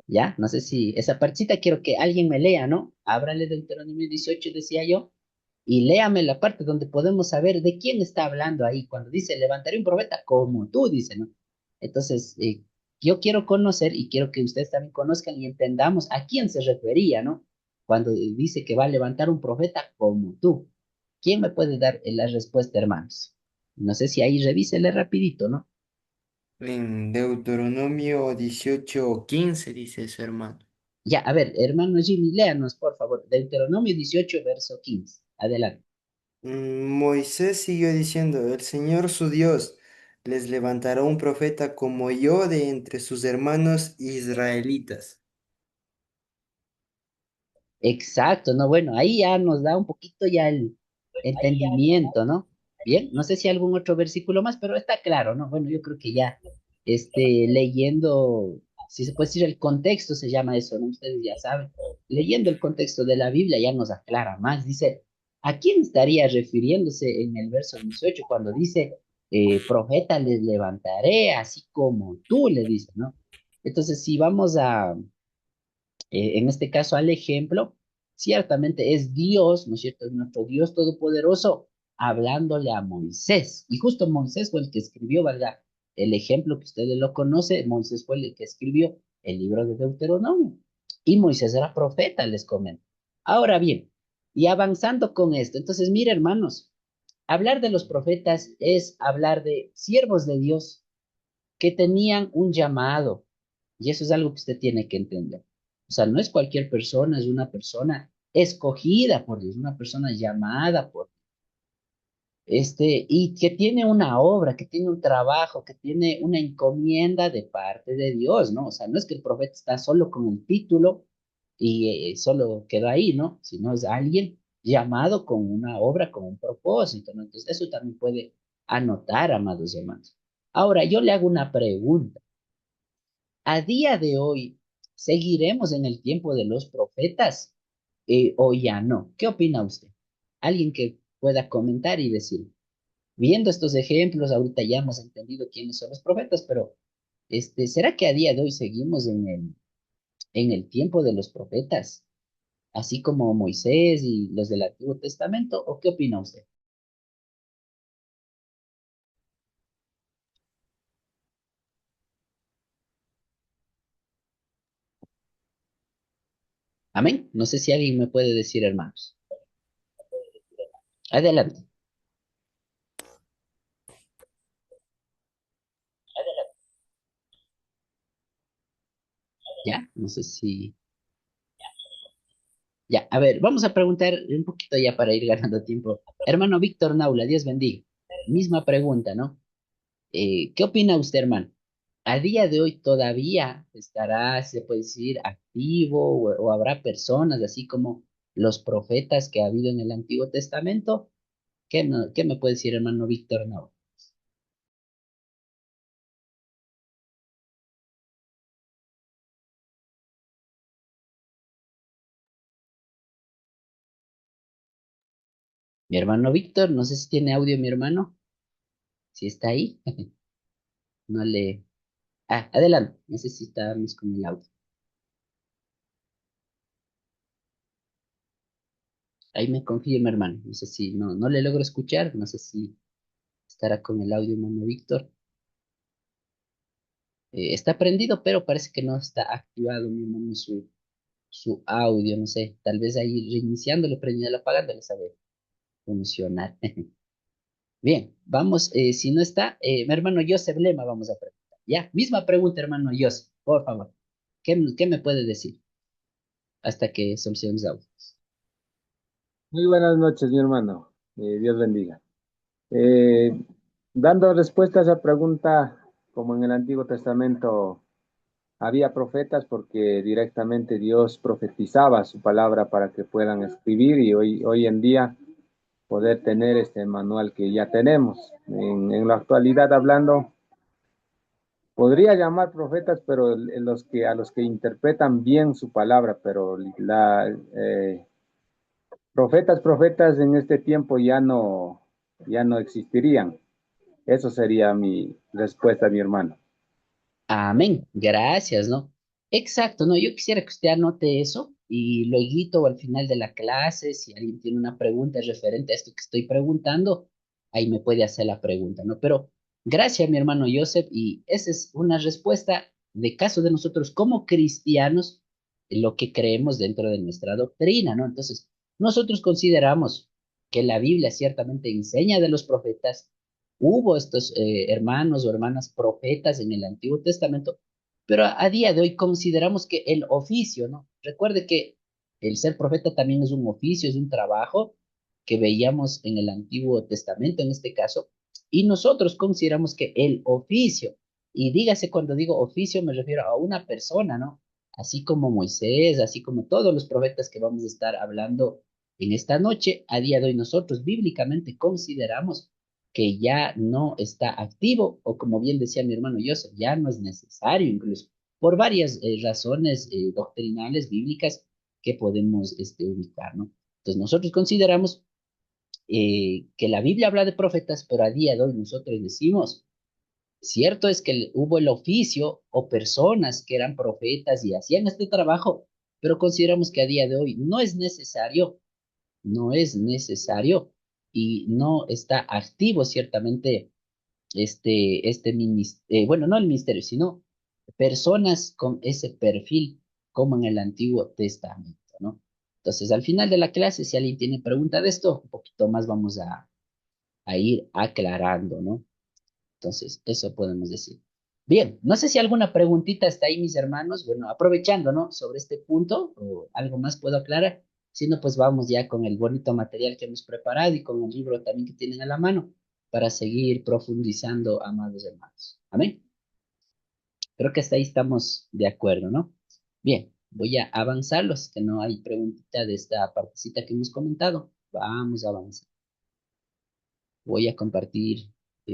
Ya, no sé si esa partecita quiero que alguien me lea, ¿no? Ábrale Deuteronomio 18, decía yo, y léame la parte donde podemos saber de quién está hablando ahí, cuando dice, levantaré un profeta como tú, dice, ¿no? Entonces, yo quiero conocer y quiero que ustedes también conozcan y entendamos a quién se refería, ¿no? Cuando dice que va a levantar un profeta como tú. ¿Quién me puede dar la respuesta, hermanos? No sé si ahí revísele rapidito, ¿no? En Deuteronomio 18:15 dice su hermano. Ya, a ver, hermano Jimmy, léanos, por favor, Deuteronomio 18, verso 15. Adelante. Moisés siguió diciendo, el Señor su Dios les levantará un profeta como yo de entre sus hermanos israelitas. Exacto, no, bueno, ahí ya nos da un poquito ya el entendimiento, ¿no? Bien, no sé si hay algún otro versículo más, pero está claro, ¿no? Bueno, yo creo que ya, leyendo, si se puede decir el contexto, se llama eso, ¿no? Ustedes ya saben, leyendo el contexto de la Biblia ya nos aclara más, dice, ¿a quién estaría refiriéndose en el verso 18 cuando dice, profeta les levantaré, así como tú le dices, ¿no? Entonces, si vamos en este caso al ejemplo, ciertamente es Dios, ¿no es cierto? Es nuestro Dios todopoderoso hablándole a Moisés. Y justo Moisés fue el que escribió, ¿verdad? El ejemplo que ustedes lo conocen, Moisés fue el que escribió el libro de Deuteronomio. Y Moisés era profeta, les comento. Ahora bien, y avanzando con esto, entonces, mire, hermanos, hablar de los profetas es hablar de siervos de Dios que tenían un llamado. Y eso es algo que usted tiene que entender. O sea, no es cualquier persona, es una persona escogida por Dios, una persona llamada por y que tiene una obra, que tiene un trabajo, que tiene una encomienda de parte de Dios, ¿no? O sea, no es que el profeta está solo con un título y solo quedó ahí, ¿no? Sino es alguien llamado con una obra, con un propósito, ¿no? Entonces, eso también puede anotar, amados hermanos. Ahora, yo le hago una pregunta. A día de hoy, ¿seguiremos en el tiempo de los profetas o ya no? ¿Qué opina usted? Alguien que pueda comentar y decir, viendo estos ejemplos, ahorita ya hemos entendido quiénes son los profetas, pero ¿será que a día de hoy seguimos en el tiempo de los profetas, así como Moisés y los del Antiguo Testamento? ¿O qué opina usted? Amén. No sé si alguien me puede decir, hermanos. Adelante. Ya, no sé si... Ya, a ver, vamos a preguntar un poquito ya para ir ganando tiempo. Hermano Víctor Naula, Dios bendiga. Misma pregunta, ¿no? ¿Qué opina usted, hermano? ¿A día de hoy todavía estará, se puede decir, activo o habrá personas así como los profetas que ha habido en el Antiguo Testamento? ¿Qué me puede decir, hermano Víctor Naula? Mi hermano Víctor, no sé si tiene audio mi hermano, si está ahí. No le... Ah, adelante, necesitamos con el audio. Ahí me confirma, hermano. No sé si no le logro escuchar. No sé si estará con el audio, hermano Víctor. Está prendido, pero parece que no está activado, mi hermano, su audio. No sé. Tal vez ahí reiniciándolo, prendiéndolo, apagándolo, sabe funcionar. Bien, vamos. Si no está, mi hermano Joseph Lema, vamos a preguntar. Ya, misma pregunta, hermano Joseph, por favor. ¿Qué me puede decir hasta que solucionemos audio? Muy buenas noches, mi hermano. Dios bendiga. Eh, Dando respuesta a esa pregunta, como en el Antiguo Testamento había profetas porque directamente Dios profetizaba su palabra para que puedan escribir y hoy en día poder tener este manual que ya tenemos. En la actualidad hablando, podría llamar profetas, pero a los que interpretan bien su palabra, pero profetas en este tiempo ya no existirían. Eso sería mi respuesta, mi hermano. Amén. Gracias, ¿no? Exacto, ¿no? Yo quisiera que usted anote eso y luego al final de la clase, si alguien tiene una pregunta referente a esto que estoy preguntando, ahí me puede hacer la pregunta, ¿no? Pero gracias, mi hermano Joseph, y esa es una respuesta de caso de nosotros como cristianos, en lo que creemos dentro de nuestra doctrina, ¿no? Entonces, nosotros consideramos que la Biblia ciertamente enseña de los profetas. Hubo estos hermanos o hermanas profetas en el Antiguo Testamento, pero a día de hoy consideramos que el oficio, ¿no? Recuerde que el ser profeta también es un oficio, es un trabajo que veíamos en el Antiguo Testamento en este caso, y nosotros consideramos que el oficio, y dígase cuando digo oficio me refiero a una persona, ¿no? Así como Moisés, así como todos los profetas que vamos a estar hablando en esta noche, a día de hoy nosotros bíblicamente consideramos que ya no está activo o como bien decía mi hermano Joseph, ya no es necesario incluso por varias razones doctrinales bíblicas que podemos ubicar, ¿no? Entonces nosotros consideramos que la Biblia habla de profetas, pero a día de hoy nosotros decimos, cierto es que hubo el oficio o personas que eran profetas y hacían este trabajo, pero consideramos que a día de hoy no es necesario y no está activo ciertamente este ministerio, bueno, no el ministerio, sino personas con ese perfil como en el Antiguo Testamento, ¿no? Entonces, al final de la clase, si alguien tiene pregunta de esto, un poquito más vamos a ir aclarando, ¿no? Entonces, eso podemos decir. Bien, no sé si alguna preguntita está ahí, mis hermanos. Bueno, aprovechando, ¿no? Sobre este punto, o algo más puedo aclarar. Si no, pues vamos ya con el bonito material que hemos preparado y con el libro también que tienen a la mano para seguir profundizando, amados hermanos. Amén. Creo que hasta ahí estamos de acuerdo, ¿no? Bien, voy a avanzarlos, que no hay preguntita de esta partecita que hemos comentado. Vamos a avanzar. Voy a compartir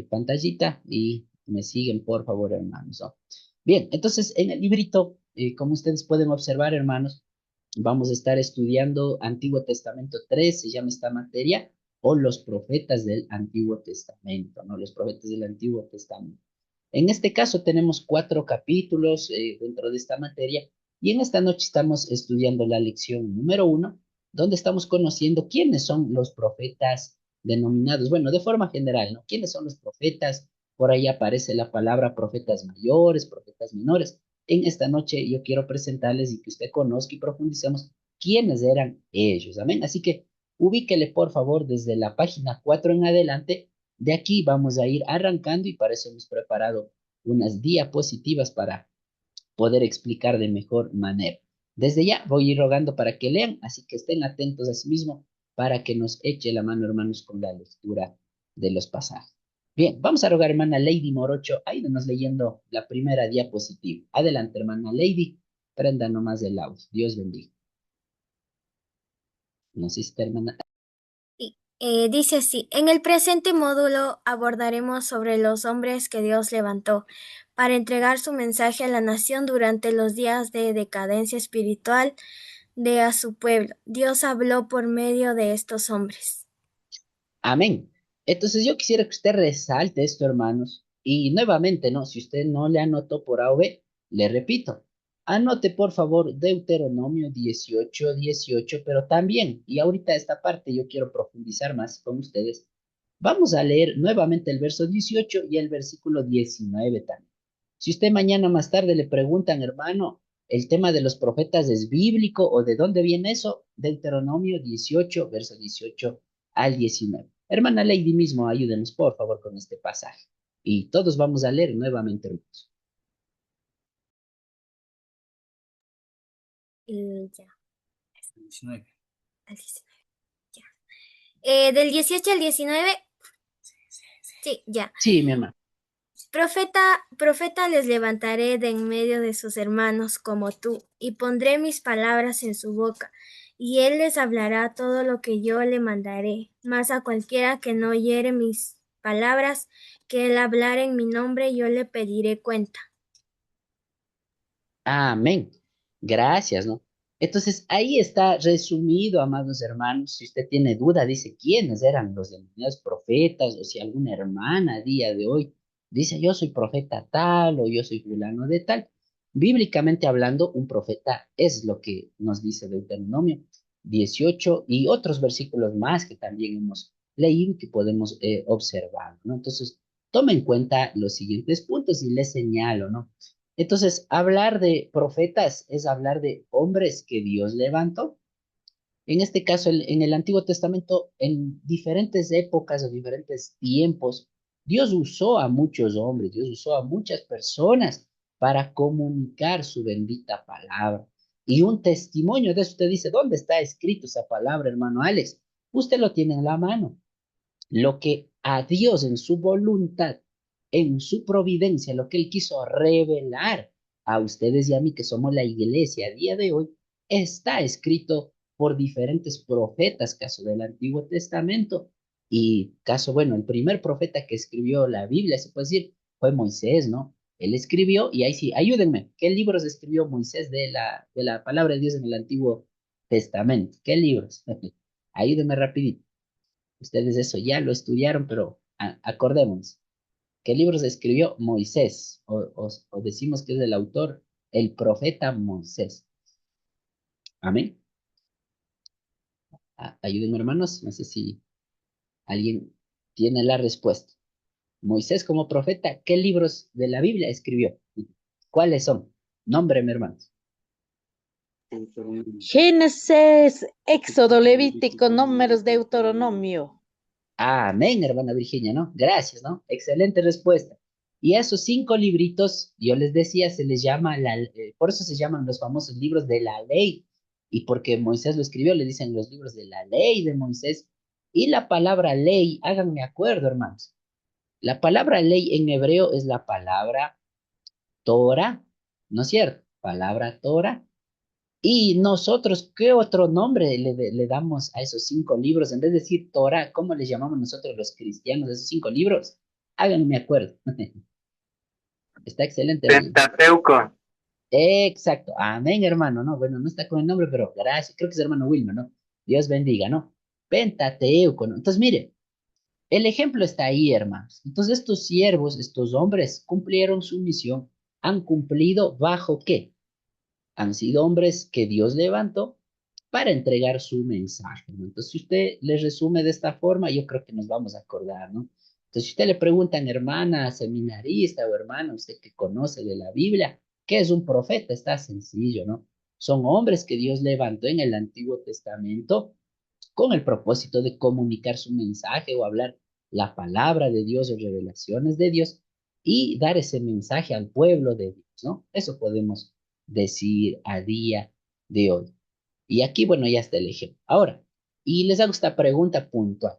pantallita y me siguen, por favor, hermanos, ¿no? Bien, entonces en el librito, como ustedes pueden observar, hermanos, vamos a estar estudiando Antiguo Testamento 3, se llama esta materia, o los profetas del Antiguo Testamento, ¿no? Los profetas del Antiguo Testamento. En este caso tenemos 4 capítulos dentro de esta materia y en esta noche estamos estudiando la lección número 1, donde estamos conociendo quiénes son los profetas denominados, bueno, de forma general, ¿no? ¿Quiénes son los profetas? Por ahí aparece la palabra profetas mayores, profetas menores. En esta noche yo quiero presentarles y que usted conozca y profundicemos quiénes eran ellos. Amén. Así que ubíquele, por favor, desde la página 4 en adelante. De aquí vamos a ir arrancando y para eso hemos preparado unas diapositivas para poder explicar de mejor manera. Desde ya voy a ir rogando para que lean, así que estén atentos a sí mismo para que nos eche la mano, hermanos, con la lectura de los pasajes. Bien, vamos a rogar, hermana Lady Morocho, ayúdenos leyendo la primera diapositiva. Adelante, hermana Lady, prenda nomás el audio. Dios bendiga. No sé si está, hermana. Sí, dice así, en el presente módulo abordaremos sobre los hombres que Dios levantó para entregar su mensaje a la nación durante los días de decadencia espiritual de a su pueblo. Dios habló por medio de estos hombres. Amén. Entonces yo quisiera que usted resalte esto, hermanos. Y nuevamente, ¿no? Si usted no le anotó por A o B, le repito, anote por favor Deuteronomio 18:18, pero también, y ahorita esta parte yo quiero profundizar más con ustedes, vamos a leer nuevamente el verso 18 y el versículo 19 también. Si usted mañana más tarde le preguntan, hermano, el tema de los profetas es bíblico o de dónde viene eso, Deuteronomio 18, verso 18 al 19. Hermana Lady mismo, ayúdenos por favor con este pasaje. Y todos vamos a leer nuevamente, hermanos. Ya. 19. Ya. Del 18 al 19. Sí, ya. Sí, mi hermano. Profeta les levantaré de en medio de sus hermanos como tú, y pondré mis palabras en su boca, y él les hablará todo lo que yo le mandaré. Mas a cualquiera que no oyere mis palabras, que él hablar en mi nombre, yo le pediré cuenta. Amén. Gracias, ¿no? Entonces, ahí está resumido, amados hermanos. Si usted tiene duda, dice quiénes eran los denominados profetas, o si alguna hermana a día de hoy dice yo soy profeta tal o yo soy fulano de tal. Bíblicamente hablando, un profeta es lo que nos dice Deuteronomio 18 y otros versículos más que también hemos leído y que podemos observar, ¿no? Entonces, tome en cuenta los siguientes puntos y les señalo, ¿no? Entonces, hablar de profetas es hablar de hombres que Dios levantó. En este caso, en el Antiguo Testamento, en diferentes épocas o diferentes tiempos, Dios usó a muchos hombres, Dios usó a muchas personas para comunicar su bendita palabra. Y un testimonio de eso, usted dice, ¿dónde está escrito esa palabra, hermano Alex? Usted lo tiene en la mano. Lo que a Dios en su voluntad, en su providencia, lo que Él quiso revelar a ustedes y a mí, que somos la iglesia a día de hoy, está escrito por diferentes profetas, caso del Antiguo Testamento, y caso, bueno, el primer profeta que escribió la Biblia, se puede decir, fue Moisés, ¿no? Él escribió, y ahí sí, ayúdenme, ¿qué libros escribió Moisés de la palabra de Dios en el Antiguo Testamento? ¿Qué libros? Ayúdenme rapidito. Ustedes eso ya lo estudiaron, pero acordémonos. ¿Qué libros escribió Moisés? O decimos que es el autor, el profeta Moisés. Amén. Ayúdenme, hermanos. No sé si ¿Alguien tiene la respuesta? Moisés como profeta, ¿qué libros de la Biblia escribió? ¿Cuáles son? Nómbreme, hermanos. Génesis, Éxodo, Levítico, Números, Deuteronomio. Amén, hermana Virginia, ¿no? Gracias, ¿no? Excelente respuesta. Y a esos 5 libritos, yo les decía, se les llama, por eso se llaman los famosos libros de la ley. Y porque Moisés lo escribió, le dicen los libros de la ley de Moisés. Y la palabra ley, háganme acuerdo, hermanos. La palabra ley en hebreo es la palabra Torah, ¿no es cierto? Palabra Torah. Y nosotros, ¿qué otro nombre le damos a esos 5 libros? En vez de decir Torah, ¿cómo les llamamos nosotros los cristianos a esos 5 libros? Háganme acuerdo. Está excelente, hermano. Pentateuco. Exacto. Amén, hermano, ¿no? Bueno, no está con el nombre, pero gracias. Creo que es hermano Wilmer, ¿no? Dios bendiga, ¿no? Pentateuco, ¿no? Entonces, mire, el ejemplo está ahí, hermanos. Entonces, estos siervos, estos hombres, cumplieron su misión. ¿Han cumplido bajo qué? Han sido hombres que Dios levantó para entregar su mensaje, ¿no? Entonces, si usted le resume de esta forma, yo creo que nos vamos a acordar, ¿no? Entonces, si usted le preguntan, hermana seminarista o hermana, usted que conoce de la Biblia, ¿qué es un profeta? Está sencillo, ¿no? Son hombres que Dios levantó en el Antiguo Testamento con el propósito de comunicar su mensaje o hablar la palabra de Dios o revelaciones de Dios y dar ese mensaje al pueblo de Dios, ¿no? Eso podemos decir a día de hoy. Y aquí, bueno, ya está el ejemplo. Ahora, y les hago esta pregunta puntual.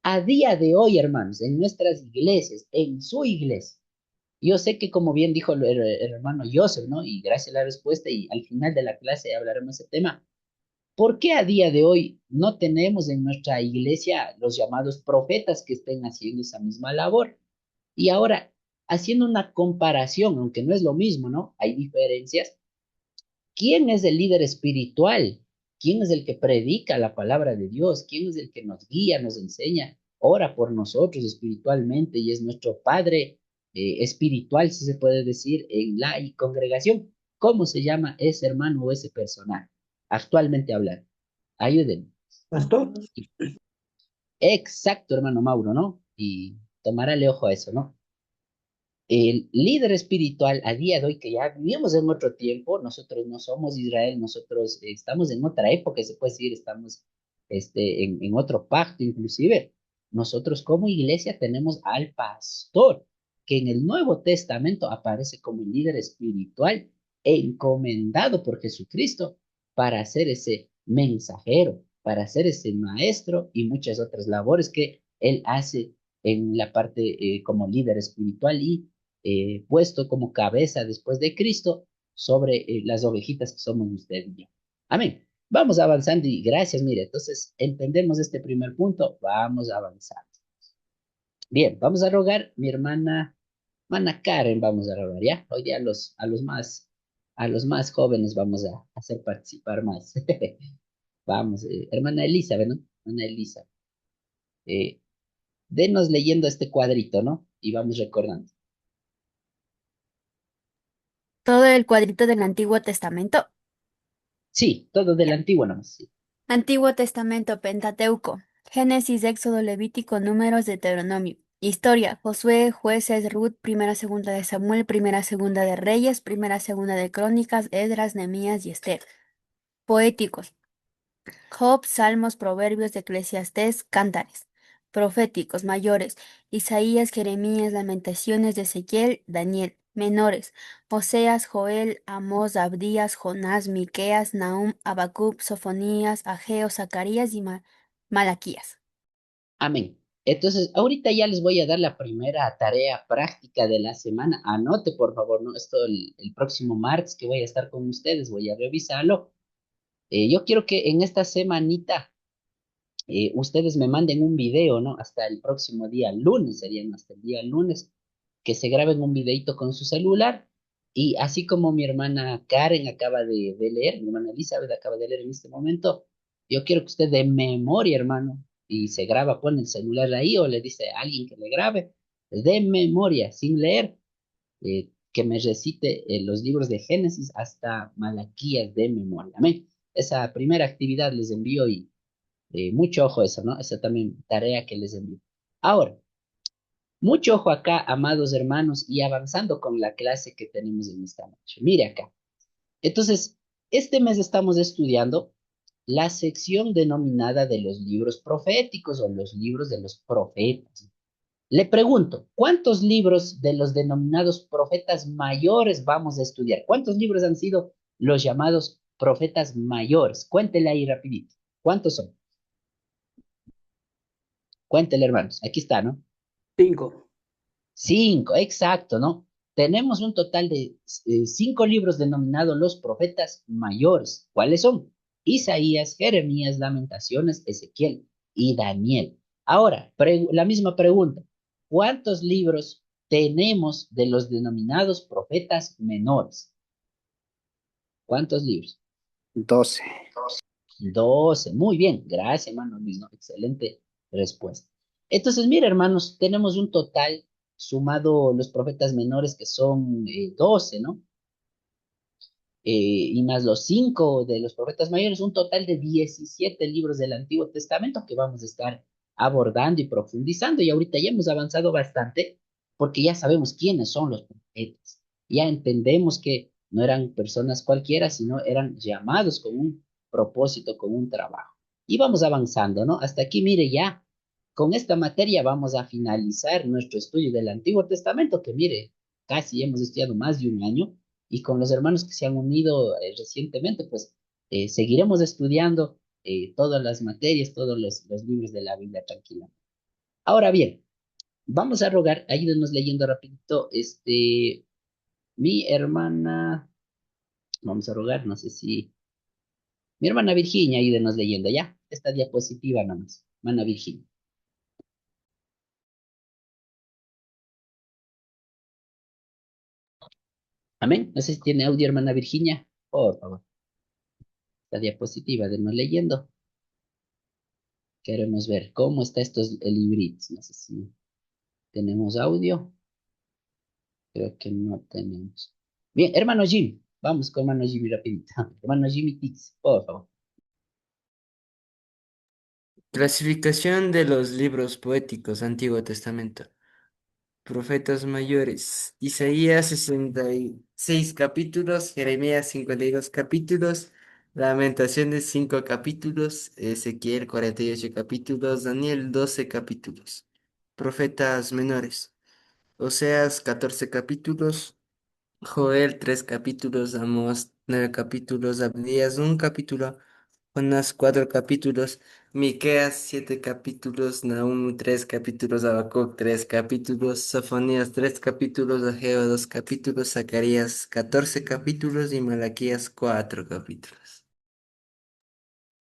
A día de hoy, hermanos, en nuestras iglesias, en su iglesia, yo sé que como bien dijo el hermano Joseph, ¿no? Y gracias a la respuesta y al final de la clase hablaremos de ese tema. ¿Por qué a día de hoy no tenemos en nuestra iglesia los llamados profetas que estén haciendo esa misma labor? Y ahora, haciendo una comparación, aunque no es lo mismo, ¿no? Hay diferencias. ¿Quién es el líder espiritual? ¿Quién es el que predica la palabra de Dios? ¿Quién es el que nos guía, nos enseña, ora por nosotros espiritualmente y es nuestro Padre espiritual, si se puede decir, en la congregación? ¿Cómo se llama ese hermano o ese personaje? Actualmente hablando. Ayúdenme. Pastor. Exacto, hermano Mauro, ¿no? Y tomarle ojo a eso, ¿no? El líder espiritual a día de hoy, que ya vivimos en otro tiempo, nosotros no somos Israel, nosotros estamos en otra época, se puede decir, estamos en otro pacto inclusive. Nosotros como iglesia tenemos al pastor, que en el Nuevo Testamento aparece como el líder espiritual encomendado por Jesucristo para ser ese mensajero, para ser ese maestro y muchas otras labores que él hace en la parte como líder espiritual y puesto como cabeza después de Cristo sobre las ovejitas que somos usted y yo. Amén. Vamos avanzando y gracias, mire, entonces entendemos este primer punto, vamos avanzando. Bien, vamos a rogar, mi hermana Karen, vamos a rogar, ¿ya? Hoy día a los más jóvenes vamos a hacer participar más. Vamos, hermana Elizabeth, ¿no? Hermana Elizabeth, eh, denos leyendo este cuadrito, ¿no? Y vamos recordando. Todo el cuadrito del Antiguo Testamento. Sí, todo del antiguo nomás, sí. Antiguo Testamento, Pentateuco. Génesis, Éxodo, Levítico, Números, Deuteronomio. Historia, Josué, Jueces, Ruth, Primera, Segunda de Samuel, Primera, Segunda de Reyes, Primera, Segunda de Crónicas, Esdras, Nehemías y Esther. Poéticos, Job, Salmos, Proverbios, Eclesiastés, Cántares. Proféticos, mayores, Isaías, Jeremías, Lamentaciones de Ezequiel, Daniel. Menores, Oseas, Joel, Amós, Abdías, Jonás, Miqueas, Nahum, Habacuc, Sofonías, Ageo, Zacarías y Malaquías. Amén. Entonces, ahorita ya les voy a dar la primera tarea práctica de la semana. Anote, por favor, ¿no? Esto el próximo martes que voy a estar con ustedes, voy a revisarlo. Yo quiero que en esta semanita ustedes me manden un video, ¿no? Hasta el próximo día, lunes, serían hasta el día lunes, que se graben un videito con su celular. Y así como mi hermana Karen acaba de leer, mi hermana Elizabeth acaba de leer en este momento, yo quiero que usted de memoria, hermano, y se graba, pone el celular ahí o le dice a alguien que le grabe, de memoria, sin leer, que me recite los libros de Génesis hasta Malaquías de memoria. Amén. Esa primera actividad les envío y Mucho ojo eso, ¿no? Esa también tarea que les envío. Ahora, mucho ojo acá, amados hermanos, y avanzando con la clase que tenemos en esta noche. Mire acá. Entonces, este mes estamos estudiando la sección denominada de los libros proféticos o los libros de los profetas. Le pregunto, ¿cuántos libros de los denominados profetas mayores vamos a estudiar? ¿Cuántos libros han sido los llamados profetas mayores? Cuéntele ahí rapidito. ¿Cuántos son? Cuéntele, hermanos. Aquí está, ¿no? 5. Cinco, exacto, ¿no? Tenemos un total de cinco libros denominados los profetas mayores. ¿Cuáles son? Isaías, Jeremías, Lamentaciones, Ezequiel y Daniel. Ahora, la misma pregunta. ¿Cuántos libros tenemos de los denominados profetas menores? ¿Cuántos libros? 12. 12. Muy bien. Gracias, hermano Luis, ¿no? Excelente respuesta. Entonces, mira, hermanos, tenemos un total sumado los profetas menores que son 12, ¿no? Y más los 5 de los profetas mayores, un total de 17 libros del Antiguo Testamento que vamos a estar abordando y profundizando. Y ahorita ya hemos avanzado bastante porque ya sabemos quiénes son los profetas. Ya entendemos que no eran personas cualquiera, sino eran llamados con un propósito, con un trabajo. Y vamos avanzando, ¿no? Hasta aquí, mire, ya con esta materia vamos a finalizar nuestro estudio del Antiguo Testamento, que mire, casi hemos estudiado más de un año y con los hermanos que se han unido recientemente, pues seguiremos estudiando todas las materias, todos los libros de la Biblia tranquila. Ahora bien, vamos a rogar, ayúdenos leyendo rapidito, mi hermana, vamos a rogar, no sé si, mi hermana Virginia, ayúdenos leyendo ya, esta diapositiva nomás, hermana Virginia. Amén. No sé si tiene audio, hermana Virginia, por favor, esta diapositiva, denos leyendo. Queremos ver cómo está estos libritos, no sé si tenemos audio. Creo que no tenemos. Bien, hermano Jim. Vamos con hermano Jimmy rapidito. Hermano Jimmy Tix, por favor. Clasificación de los libros poéticos, Antiguo Testamento. Profetas mayores. Isaías 66 capítulos, Jeremías 52 capítulos, Lamentaciones 5 capítulos, Ezequiel 48 capítulos, Daniel 12 capítulos. Profetas menores. Oseas 14 capítulos, Joel 3 capítulos, Amós 9 capítulos, Abdías 1 capítulo, Jonás 4 capítulos, Miqueas 7 capítulos, Nahum 3 capítulos, Habacuc 3 capítulos, Sofonías 3 capítulos, Ageo 2 capítulos, Zacarías 14 capítulos y Malaquías 4 capítulos.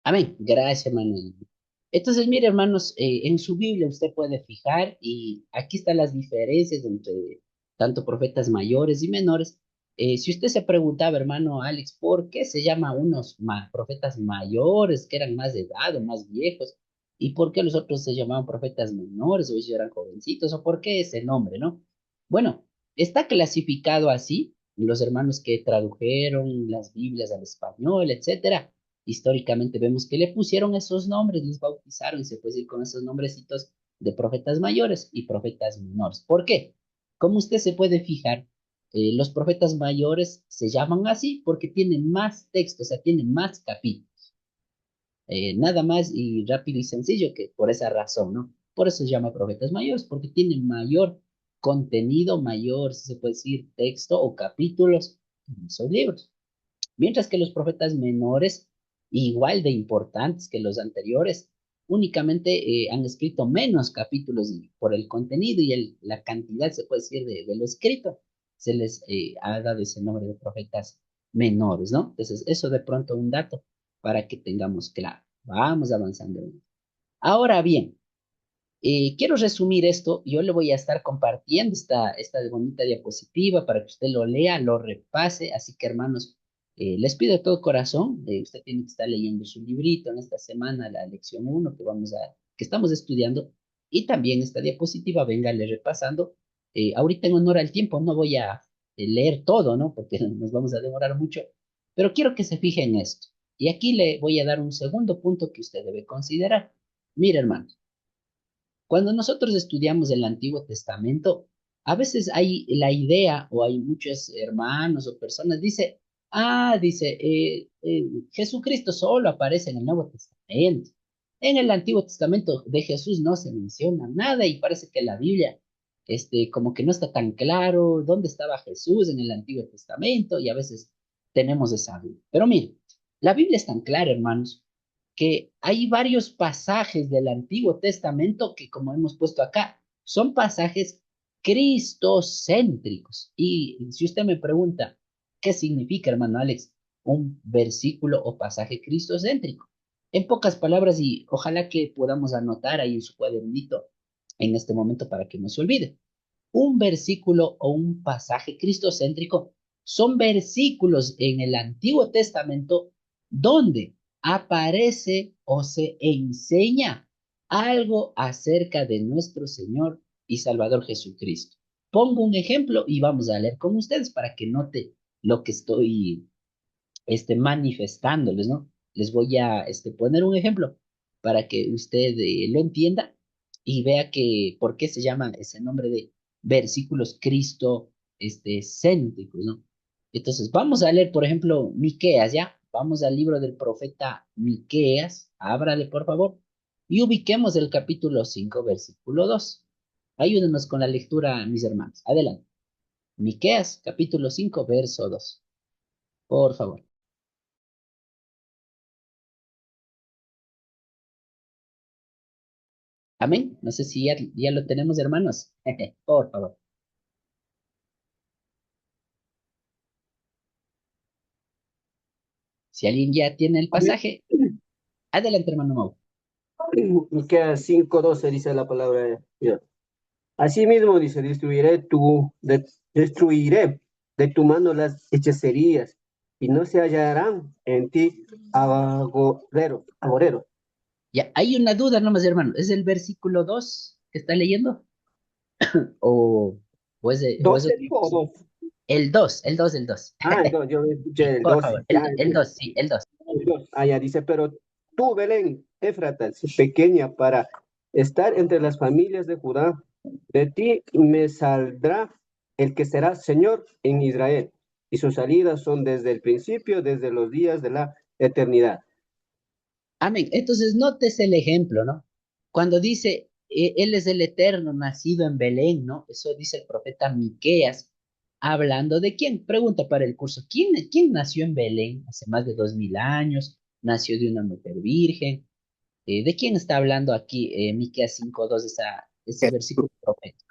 Amén. Gracias, hermano Jimmy. Entonces, mire, hermanos, en su Biblia usted puede fijar, y aquí están las diferencias entre tanto profetas mayores y menores. Si usted se preguntaba, hermano Alex, ¿por qué se llama unos profetas mayores que eran más de edad o más viejos? ¿Y por qué los otros se llamaban profetas menores o ellos eran jovencitos? ¿O por qué ese nombre, no? Bueno, está clasificado así, los hermanos que tradujeron las Biblias al español, etcétera. Históricamente vemos que le pusieron esos nombres, les bautizaron y se puede decir con esos nombrecitos de profetas mayores y profetas menores. ¿Por qué? Como usted se puede fijar, los profetas mayores se llaman así porque tienen más texto, o sea, tienen más capítulos. Nada más y rápido y sencillo que por esa razón, ¿no? Por eso se llama profetas mayores, porque tienen mayor contenido, mayor, si se puede decir, texto o capítulos en esos libros. Mientras que los profetas menores, igual de importantes que los anteriores, únicamente han escrito menos capítulos y por el contenido y la cantidad, se puede decir, de lo escrito, se les ha dado ese nombre de profetas menores, ¿no? Entonces, eso de pronto un dato para que tengamos claro. Vamos avanzando. Ahora bien, quiero resumir esto. Yo le voy a estar compartiendo esta bonita diapositiva para que usted lo lea, lo repase. Así que, hermanos, les pido de todo corazón, usted tiene que estar leyendo su librito en esta semana, la lección uno que estamos estudiando, y también esta diapositiva, véngale repasando. Ahorita en honor al tiempo no voy a leer todo, ¿no? Porque nos vamos a demorar mucho, pero quiero que se fije en esto. Y aquí le voy a dar un segundo punto que usted debe considerar. Mira, hermanos, cuando nosotros estudiamos el Antiguo Testamento, a veces hay la idea o hay muchos hermanos o personas, Jesucristo solo aparece en el Nuevo Testamento. En el Antiguo Testamento de Jesús no se menciona nada y parece que la Biblia, como que no está tan claro dónde estaba Jesús en el Antiguo Testamento y a veces tenemos esa duda. Pero mire, la Biblia es tan clara, hermanos, que hay varios pasajes del Antiguo Testamento que, como hemos puesto acá, son pasajes cristocéntricos. Y si usted me pregunta, ¿qué significa, hermano Alex, un versículo o pasaje cristocéntrico? En pocas palabras, y ojalá que podamos anotar ahí en su cuadernito en este momento para que no se olvide. Un versículo o un pasaje cristocéntrico son versículos en el Antiguo Testamento donde aparece o se enseña algo acerca de nuestro Señor y Salvador Jesucristo. Pongo un ejemplo y vamos a leer con ustedes para que note lo que estoy manifestándoles, ¿no? Les voy a poner un ejemplo para que usted lo entienda y vea que por qué se llama ese nombre de versículos Cristo céntricos, ¿no? Entonces, vamos a leer, por ejemplo, Miqueas, ¿ya? Vamos al libro del profeta Miqueas, ábrale, por favor, y ubiquemos el capítulo 5, versículo 2. Ayúdenos con la lectura, mis hermanos. Adelante. Miqueas, capítulo 5, verso 2. Por favor. Amén. No sé si ya lo tenemos, hermanos. Por favor. Si alguien ya tiene el Amén. pasaje, adelante, hermano Mau. Miqueas 5:12 dice la palabra de Dios. Asimismo dice, destruiré de tu mano las hechicerías y no se hallarán en ti agoreros. Ya, hay una duda nomás, hermano. ¿Es el versículo 2 que está leyendo? ¿O, o es ¿12 otro dijo o versículo? 2? El 2. Entonces yo Sí, escuché el por 12. favor. Ya, El 2, sí, el 2. el 2. Ya dice, pero tú, Belén, Éfrata, pequeña para estar entre las familias de Judá, de ti me saldrá el que será Señor en Israel, y sus salidas son desde el principio, desde los días de la eternidad. Amén. Entonces, notes el ejemplo, ¿no? Cuando dice, Él es el eterno, nacido en Belén, ¿no? Eso dice el profeta Miqueas, hablando de quién. Pregunta para el curso, ¿quién nació en Belén hace más de 2000 años? ¿Nació de una mujer virgen? ¿De quién está hablando aquí Miqueas 5:2, ese versículo profético?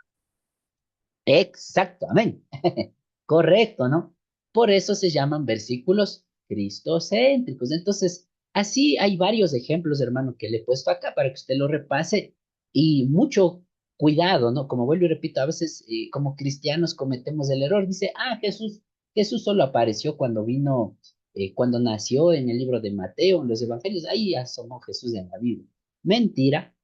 Exacto, amén. Correcto, ¿no? Por eso se llaman versículos cristocéntricos. Entonces, así hay varios ejemplos, hermano, que le he puesto acá para que usted lo repase y mucho cuidado, ¿no? Como vuelvo y repito, a veces como cristianos cometemos el error. Dice, Jesús solo apareció cuando vino, cuando nació en el libro de Mateo, en los evangelios. Ahí asomó Jesús en la Biblia. Mentira.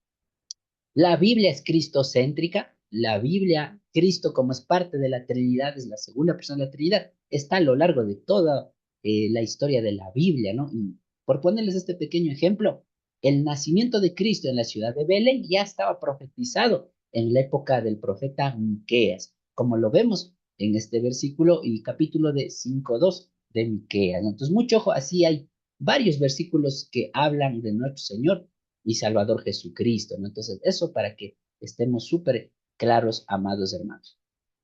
La Biblia es cristocéntrica. La Biblia, Cristo como es parte de la Trinidad, es la segunda persona de la Trinidad, está a lo largo de toda la historia de la Biblia, ¿no? Y por ponerles este pequeño ejemplo, el nacimiento de Cristo en la ciudad de Belén ya estaba profetizado en la época del profeta Miqueas, como lo vemos en este versículo y capítulo de 5:2 de Miqueas, ¿no? Entonces, mucho ojo, así hay varios versículos que hablan de nuestro Señor y Salvador Jesucristo, ¿no? Entonces, eso para que estemos súper claros, amados hermanos.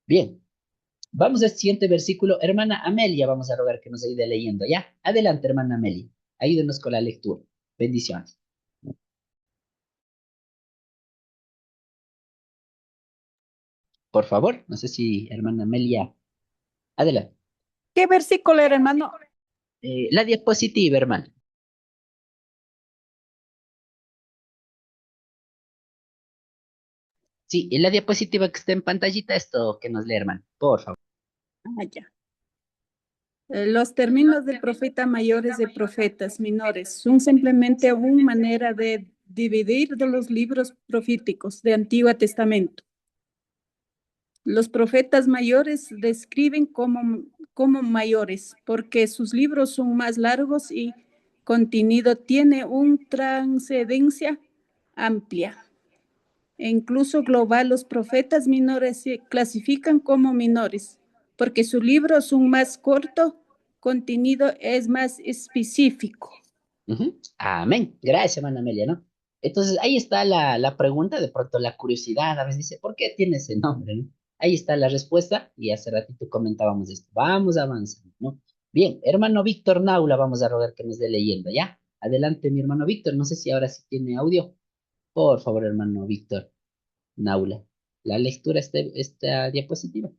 Bien, vamos al siguiente versículo. Hermana Amelia, vamos a rogar que nos ayude leyendo, ¿ya? Adelante, hermana Amelia. Ayúdenos con la lectura. Bendiciones. Por favor, no sé si hermana Amelia. Adelante. ¿Qué versículo era, hermano? La diapositiva, hermano. Sí, y la diapositiva que está en pantallita, esto que nos lee, hermano. Por favor. Ah, ya. Los términos del profeta mayores de profetas menores son simplemente una manera de dividir de los libros proféticos de Antiguo Testamento. Los profetas mayores describen como mayores porque sus libros son más largos y contenido tiene una trascendencia amplia e incluso global. Los profetas menores se clasifican como menores porque su libro es un más corto, contenido es más específico. Amén. Gracias, hermana Amelia, ¿no? Entonces, ahí está la pregunta, de pronto la curiosidad, a veces dice, ¿por qué tiene ese nombre, no? Ahí está la respuesta, y hace ratito comentábamos esto. Vamos avanzando, ¿no? Bien, hermano Víctor Naula, vamos a rogar que nos dé leyendo, ¿ya? Adelante, mi hermano Víctor, no sé si ahora sí tiene audio. Por favor, hermano Víctor Naula. La lectura, esta diapositiva.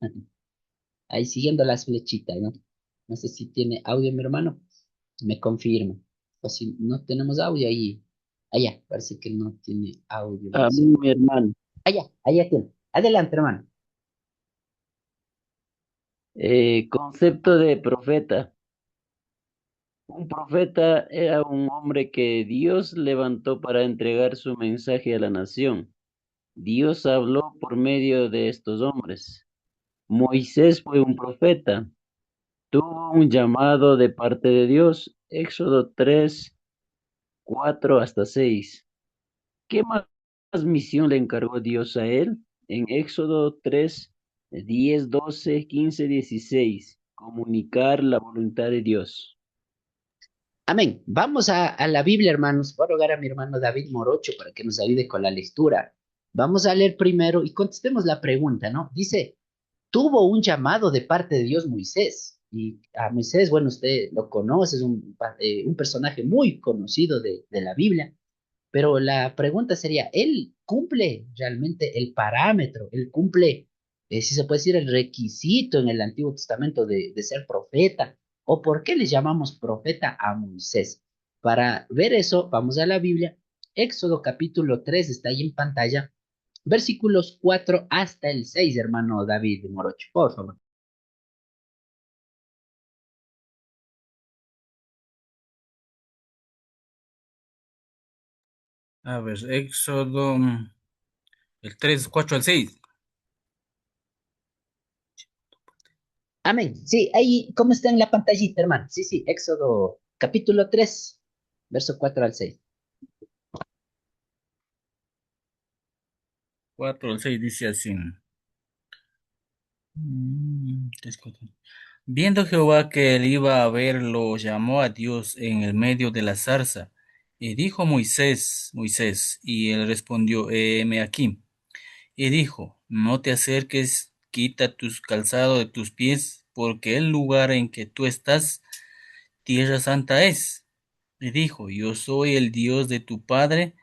Ahí siguiendo las flechitas, ¿no? No sé si tiene audio, mi hermano. Me confirma. O si no tenemos audio ahí. Allá, parece que no tiene audio. A mí, mi hermano. Allá tiene. Adelante, hermano. Concepto de profeta. Un profeta era un hombre que Dios levantó para entregar su mensaje a la nación. Dios habló por medio de estos hombres. Moisés fue un profeta. Tuvo un llamado de parte de Dios. Éxodo 3, 4 hasta 6. ¿Qué más misión le encargó Dios a él? En Éxodo 3, 10, 12, 15, 16. Comunicar la voluntad de Dios. Amén. Vamos a la Biblia, hermanos. Voy a rogar a mi hermano David Morocho para que nos ayude con la lectura. Vamos a leer primero y contestemos la pregunta, ¿no? Dice, tuvo un llamado de parte de Dios Moisés. Y a Moisés, bueno, usted lo conoce, es un personaje muy conocido de la Biblia. Pero la pregunta sería, ¿él cumple realmente el parámetro? ¿Él cumple, si se puede decir, el requisito en el Antiguo Testamento de ser profeta? ¿O por qué le llamamos profeta a Moisés? Para ver eso, vamos a la Biblia. Éxodo capítulo 3 está ahí en pantalla. Versículos 4 hasta el 6, hermano David Morocho, por favor. A ver, Éxodo, el 3, 4 al 6. Amén. Sí, ahí, ¿cómo está en la pantallita, hermano? Sí, sí, Éxodo capítulo 3, verso 4 al 6. 4 al 6 dice así. Viendo Jehová que él iba a verlo, llamó a Dios en el medio de la zarza, y dijo Moisés, Moisés, y él respondió, heme aquí. Y dijo, no te acerques, quita tus calzados de tus pies, porque el lugar en que tú estás, tierra santa es. Y dijo, yo soy el Dios de tu padre,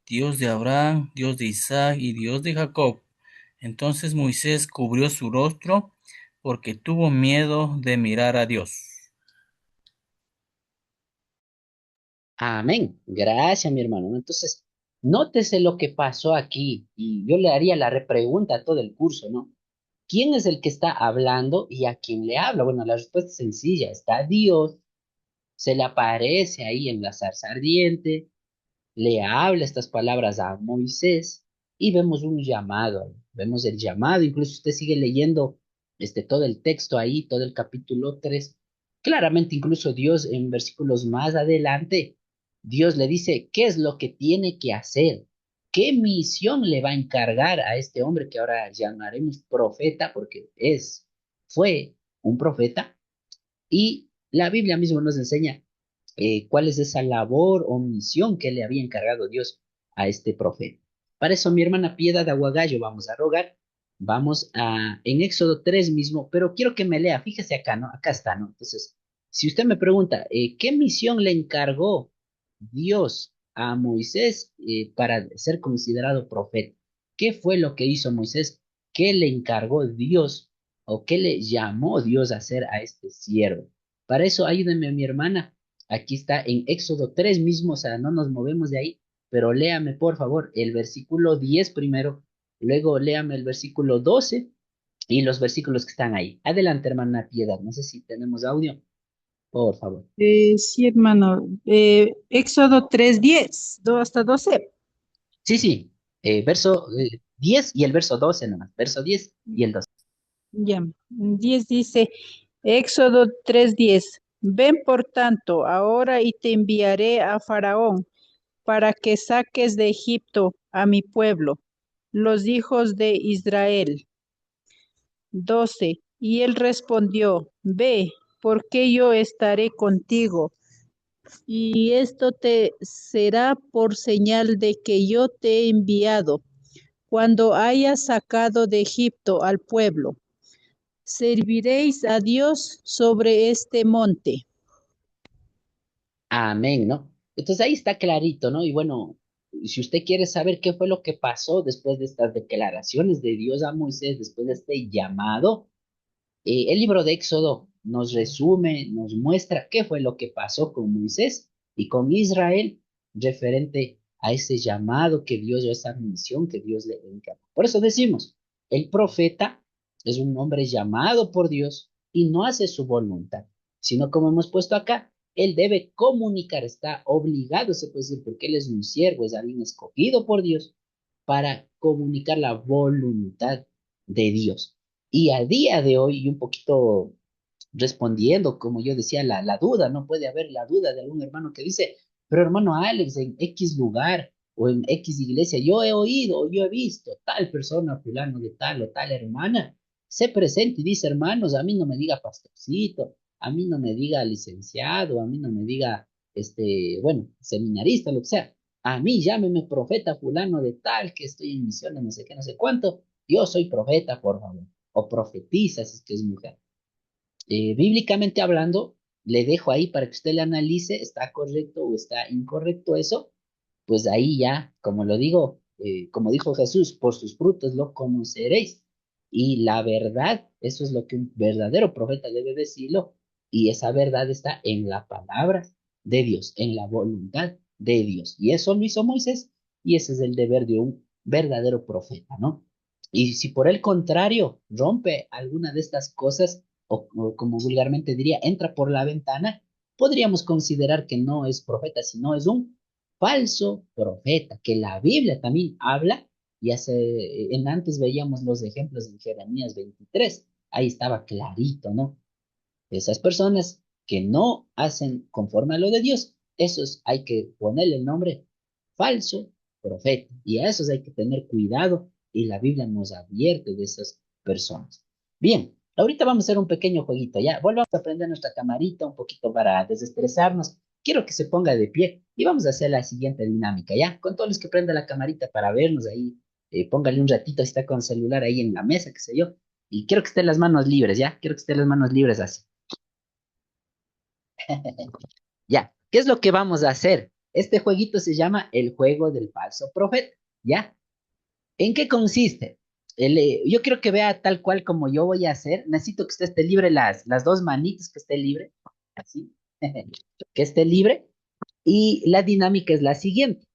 Dios de Abraham, Dios de Isaac y Dios de Jacob. Entonces Moisés cubrió su rostro porque tuvo miedo de mirar a Dios. Amén. Gracias, mi hermano. Entonces, nótese lo que pasó aquí y yo le haría la repregunta a todo el curso, ¿no? ¿Quién es el que está hablando y a quién le habla? Bueno, la respuesta es sencilla. Está Dios, se le aparece ahí en la zarza ardiente, le habla estas palabras a Moisés y vemos un llamado ahí. Vemos el llamado, incluso usted sigue leyendo todo el texto ahí, todo el capítulo 3. Claramente, incluso Dios en versículos más adelante, Dios le dice qué es lo que tiene que hacer, qué misión le va a encargar a este hombre que ahora llamaremos profeta, porque fue un profeta, y la Biblia mismo nos enseña cuál es esa labor o misión que le había encargado Dios a este profeta. Para eso, mi hermana Piedad de Aguagallo, vamos a rogar. En Éxodo 3 mismo, pero quiero que me lea, fíjese acá, ¿no? Acá está, ¿no? Entonces, si usted me pregunta, ¿qué misión le encargó Dios a Moisés para ser considerado profeta? ¿Qué fue lo que hizo Moisés? ¿Qué le encargó Dios o qué le llamó Dios a hacer a este siervo? Para eso, ayúdenme, mi hermana. Aquí está en Éxodo 3 mismo, o sea, no nos movemos de ahí, pero léame por favor el versículo 10 primero, luego léame el versículo 12 y los versículos que están ahí. Adelante, hermana Piedad, no sé si tenemos audio, por favor. Sí, hermano. Éxodo 3:10, 2 hasta 12. Sí, sí, verso 10 y el verso 12 nomás, verso 10 y el 12. Ya, 10 dice, Éxodo 3:10. Ven por tanto ahora y te enviaré a Faraón para que saques de Egipto a mi pueblo, los hijos de Israel. 12. Y él respondió, ve, porque yo estaré contigo, y esto te será por señal de que yo te he enviado. Cuando hayas sacado de Egipto al pueblo, serviréis a Dios sobre este monte. Amén, ¿no? Entonces ahí está clarito, ¿no? Y bueno, si usted quiere saber qué fue lo que pasó después de estas declaraciones de Dios a Moisés, después de este llamado, el libro de Éxodo nos resume, nos muestra qué fue lo que pasó con Moisés y con Israel referente a ese llamado que Dios dio, esa misión que Dios le encargó. Por eso decimos, el profeta es un hombre llamado por Dios y no hace su voluntad, sino como hemos puesto acá, él debe comunicar, está obligado, se puede decir, porque él es un siervo, es alguien escogido por Dios para comunicar la voluntad de Dios. Y a día de hoy, y un poquito respondiendo, como yo decía, la duda, no puede haber la duda de algún hermano que dice, pero hermano Alex, en X lugar o en X iglesia, yo he oído o yo he visto tal persona, fulano de tal o tal hermana, se presenta y dice, hermanos, a mí no me diga pastorcito, a mí no me diga licenciado, a mí no me diga, bueno, seminarista, lo que sea. A mí llámeme profeta fulano de tal, que estoy en misiones, no sé qué, no sé cuánto. Yo soy profeta, por favor. O profetiza, si es que es mujer. Bíblicamente hablando, le dejo ahí para que usted le analice, ¿está correcto o está incorrecto eso? Pues ahí ya, como lo digo, como dijo Jesús, por sus frutos lo conoceréis. Y la verdad, eso es lo que un verdadero profeta debe decirlo, y esa verdad está en la palabra de Dios, en la voluntad de Dios. Y eso lo hizo Moisés, y ese es el deber de un verdadero profeta, ¿no? Y si por el contrario rompe alguna de estas cosas, o como vulgarmente diría, entra por la ventana, podríamos considerar que no es profeta, sino es un falso profeta, que la Biblia también habla, y en antes veíamos los ejemplos en Jeremías 23, ahí estaba clarito, ¿no? Esas personas que no hacen conforme a lo de Dios, esos hay que ponerle el nombre falso profeta, y a esos hay que tener cuidado, y la Biblia nos advierte de esas personas. Bien, ahorita vamos a hacer un pequeño jueguito, ya, volvamos a prender nuestra camarita un poquito para desestresarnos. Quiero que se ponga de pie y vamos a hacer la siguiente dinámica, ¿ya? Con todos los que prenda la camarita para vernos ahí, póngale un ratito, si está con el celular ahí en la mesa, qué sé yo, y quiero que estén las manos libres, ¿ya? Quiero que estén las manos libres así. Ya, ¿qué es lo que vamos a hacer? Este jueguito se llama el juego del falso profeta, ¿ya? ¿En qué consiste? Yo quiero que vea tal cual como yo voy a hacer. Necesito que usted esté libre, las dos manitas, que esté libre, así, que esté libre. Y la dinámica es la siguiente.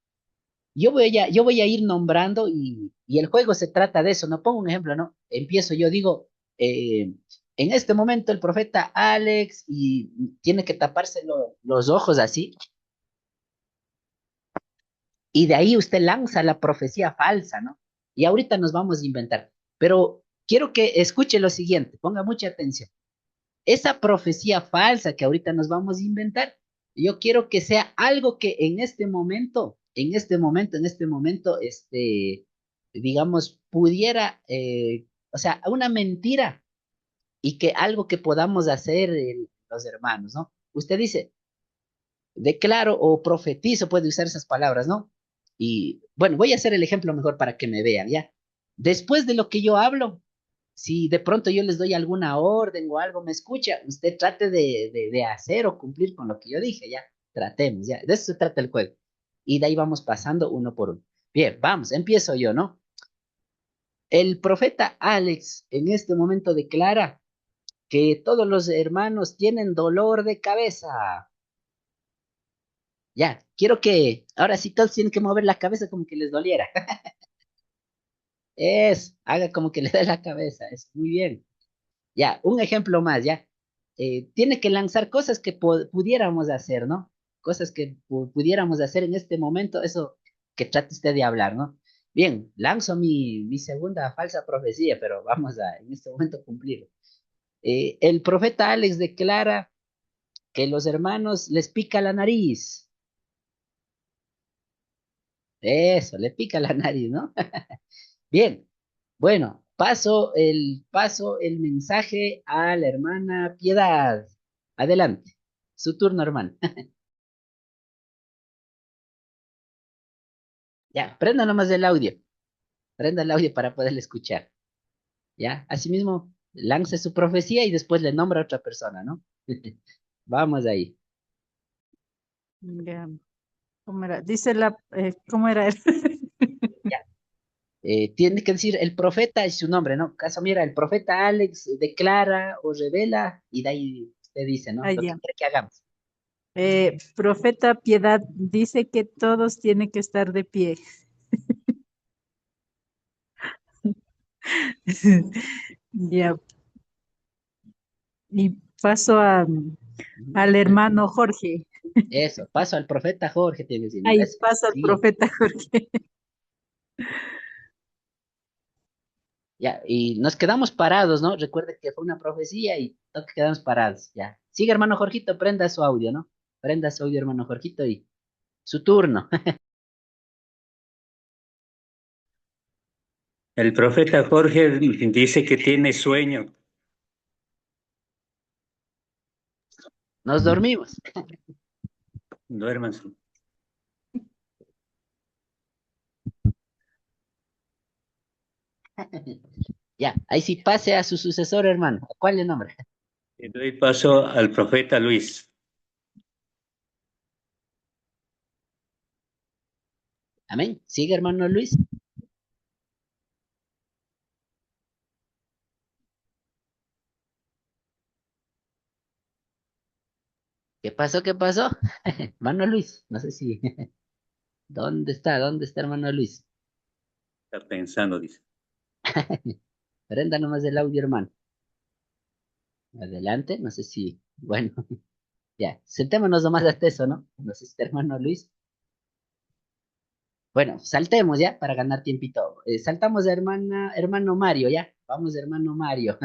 Yo voy a ir nombrando, y el juego se trata de eso. No pongo un ejemplo, ¿no? Empiezo, yo digo, en este momento el profeta Alex, y tiene que taparse los ojos así, y de ahí usted lanza la profecía falsa, ¿no? Y ahorita nos vamos a inventar. Pero quiero que escuche lo siguiente, ponga mucha atención. Esa profecía falsa que ahorita nos vamos a inventar, yo quiero que sea algo que en este momento, digamos, pudiera, o sea, una mentira, y que algo que podamos hacer los hermanos, ¿no? Usted dice, declaro o profetizo, puede usar esas palabras, ¿no? Y bueno, voy a hacer el ejemplo mejor para que me vean, ¿ya? Después de lo que yo hablo, si de pronto yo les doy alguna orden o algo, me escucha, usted trate de hacer o cumplir con lo que yo dije, ya, tratemos, ya, de eso se trata el juego. Y de ahí vamos pasando uno por uno. Bien, vamos, empiezo yo, ¿no? El profeta Alex en este momento declara que todos los hermanos tienen dolor de cabeza. Ya, quiero que ahora sí todos tienen que mover la cabeza como que les doliera. Haga como que le da la cabeza, es muy bien. Ya, un ejemplo más, ya. Tiene que lanzar cosas que pudiéramos hacer, ¿no? Cosas que pudiéramos hacer en este momento, eso que trate usted de hablar, ¿no? Bien, lanzo mi segunda falsa profecía, pero vamos a en este momento cumplir. El profeta Alex declara que los hermanos les pica la nariz. Eso, le pica la nariz, ¿no? Bien, bueno, paso el mensaje a la hermana Piedad. Adelante, su turno, hermana. Ya, prenda nomás el audio. Prenda el audio para poderle escuchar. Ya, asimismo, lance su profecía y después le nombra a otra persona, ¿no? Vamos ahí. Ya, ¿cómo era? Dice ¿cómo era? Ya. Tiene que decir el profeta y su nombre, ¿no? Caso, mira, el profeta Alex declara o revela y de ahí usted dice, ¿no? Ah, Lo que ya. quiere que hagamos. Profeta Piedad dice que todos tienen que estar de pie. Ya, y paso al hermano Jorge. Eso, paso al profeta Jorge, tiene que decir, ¿no? Ahí Eso, paso al sigue. profeta Jorge. Ya, y nos quedamos parados, ¿no? Recuerde que fue una profecía y toca quedamos parados, ya. Sigue, hermano Jorgito, prenda su audio, ¿no? Prenda su audio, hermano Jorgito, y su turno. El profeta Jorge dice que tiene sueño. Nos dormimos. Duérmanse. Ya, ahí sí pase a su sucesor, hermano. ¿A cuál le nombra? Le doy paso al profeta Luis. Amén. Sigue, hermano Luis. ¿Qué pasó? ¿Qué pasó? Hermano Luis, no sé si. ¿Dónde está? ¿Dónde está, hermano Luis? Está pensando, dice. Prenda nomás el audio, hermano. Adelante, no sé si. Bueno, ya. Sentémonos nomás hasta eso, ¿no? No sé si está, hermano Luis. Bueno, saltemos ya para ganar tiempito. Saltamos a hermano Mario, ya. Vamos, hermano Mario.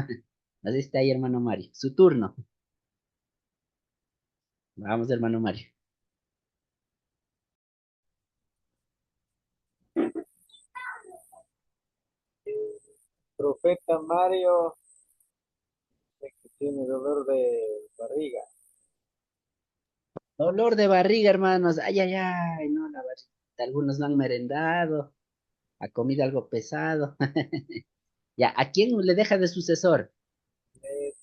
No sé si está ahí, hermano Mario. Su turno. Vamos, hermano Mario. Profeta Mario, que tiene dolor de barriga. Dolor de barriga, hermanos. Ay, ay, ay. No, la barriga. Algunos no han merendado, ha comido algo pesado. Ya, ¿a quién le deja de sucesor?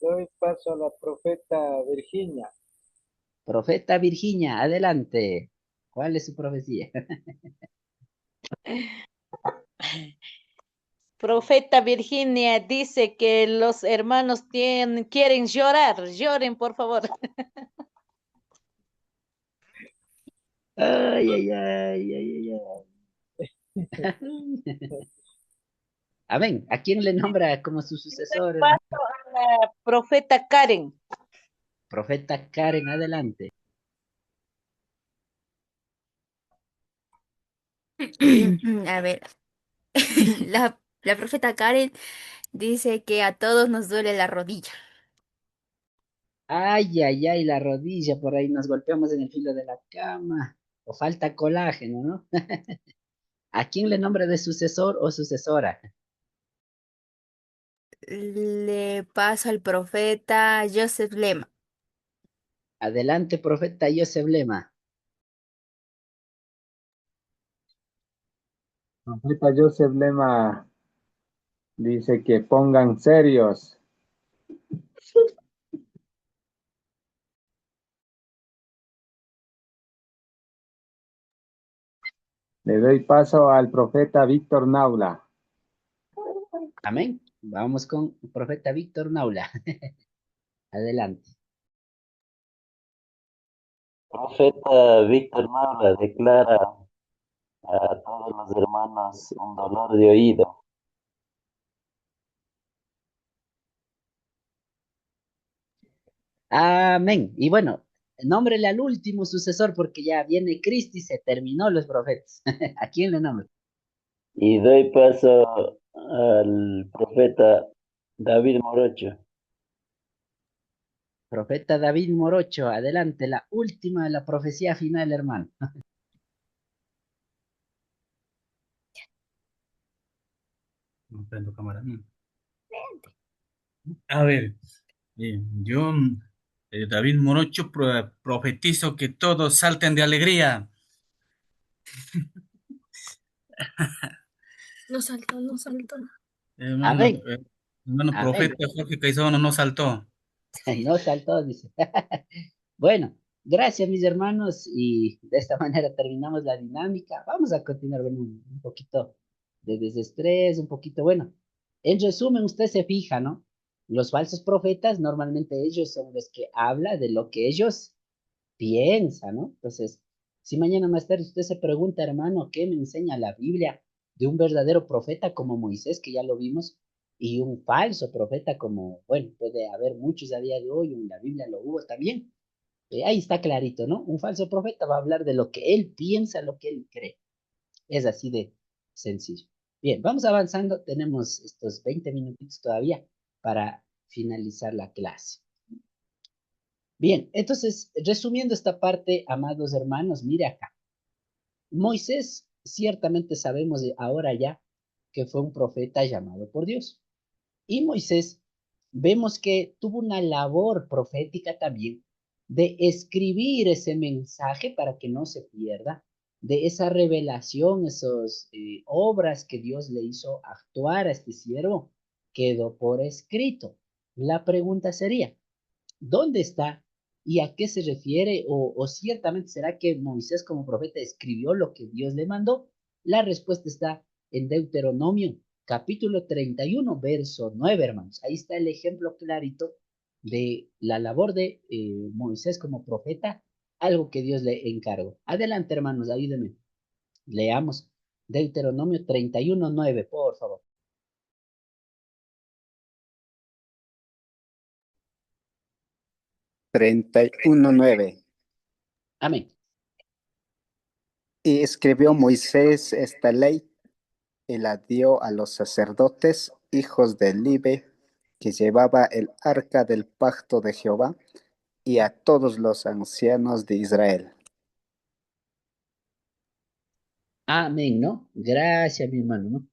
Doy paso a la profeta Virginia. Profeta Virginia, adelante. ¿Cuál es su profecía? Profeta Virginia dice que los hermanos quieren llorar. Lloren, por favor. Ay, ay, ay, ay, ay, ay. Amén. ¿A quién le nombra como su sucesor, hermano? Paso a la profeta Karen. Profeta Karen, adelante. A ver, la profeta Karen dice que a todos nos duele la rodilla. Ay, ay, ay, la rodilla, por ahí nos golpeamos en el filo de la cama. O falta colágeno, ¿no? ¿A quién le nombra de sucesor o sucesora? Le paso al profeta Joseph Lema. Adelante, profeta Joseph Lema. Profeta Joseph Lema dice que pongan serios. Le doy paso al profeta Víctor Naula. Amén. Vamos con el profeta Víctor Naula. Adelante. Profeta Víctor Maura declara a todos los hermanos un dolor de oído. Amén. Y bueno, nómbrele al último sucesor porque ya viene Cristo y se terminó los profetas. ¿A quién le nombra? Y doy paso al profeta David Morocho. Profeta David Morocho, adelante, la última, la profecía final, hermano. No prendo cámara. A ver, yo, David Morocho, profetizo que todos salten de alegría. No saltó, no saltó. Hermano, Amén, hermano amén. profeta Jorge Caizono no saltó. No saltó, dice. Bueno, gracias, mis hermanos, y de esta manera terminamos la dinámica. Vamos a continuar con un poquito de desestrés, un poquito, bueno. En resumen, usted se fija, ¿no? Los falsos profetas, normalmente ellos son los que hablan de lo que ellos piensan, ¿no? Entonces, si mañana más tarde usted se pregunta, hermano, ¿qué me enseña la Biblia de un verdadero profeta como Moisés, que ya lo vimos, y un falso profeta como, bueno, puede haber muchos a día de hoy, en la Biblia lo hubo también? Ahí está clarito, ¿no? Un falso profeta va a hablar de lo que él piensa, lo que él cree. Es así de sencillo. Bien, vamos avanzando. Tenemos estos 20 minutitos todavía para finalizar la clase. Bien, entonces, resumiendo esta parte, amados hermanos, mire acá. Moisés, ciertamente sabemos ahora ya que fue un profeta llamado por Dios. Y Moisés, vemos que tuvo una labor profética también de escribir ese mensaje para que no se pierda, de esa revelación, esas obras que Dios le hizo actuar a este siervo, quedó por escrito. La pregunta sería, ¿dónde está y a qué se refiere? O ciertamente será que Moisés como profeta escribió lo que Dios le mandó. La respuesta está en Deuteronomio capítulo 31 verso 9, hermanos. Ahí está el ejemplo clarito de la labor de Moisés como profeta, algo que Dios le encargó. Adelante, hermanos, ayúdenme. Leamos Deuteronomio 31 9, por favor. 31:9. Amén. Y escribió Moisés esta ley y la dio a los sacerdotes, hijos de Libe, que llevaba el arca del pacto de Jehová, y a todos los ancianos de Israel. Amén, ¿no? Gracias, mi hermano, ¿no?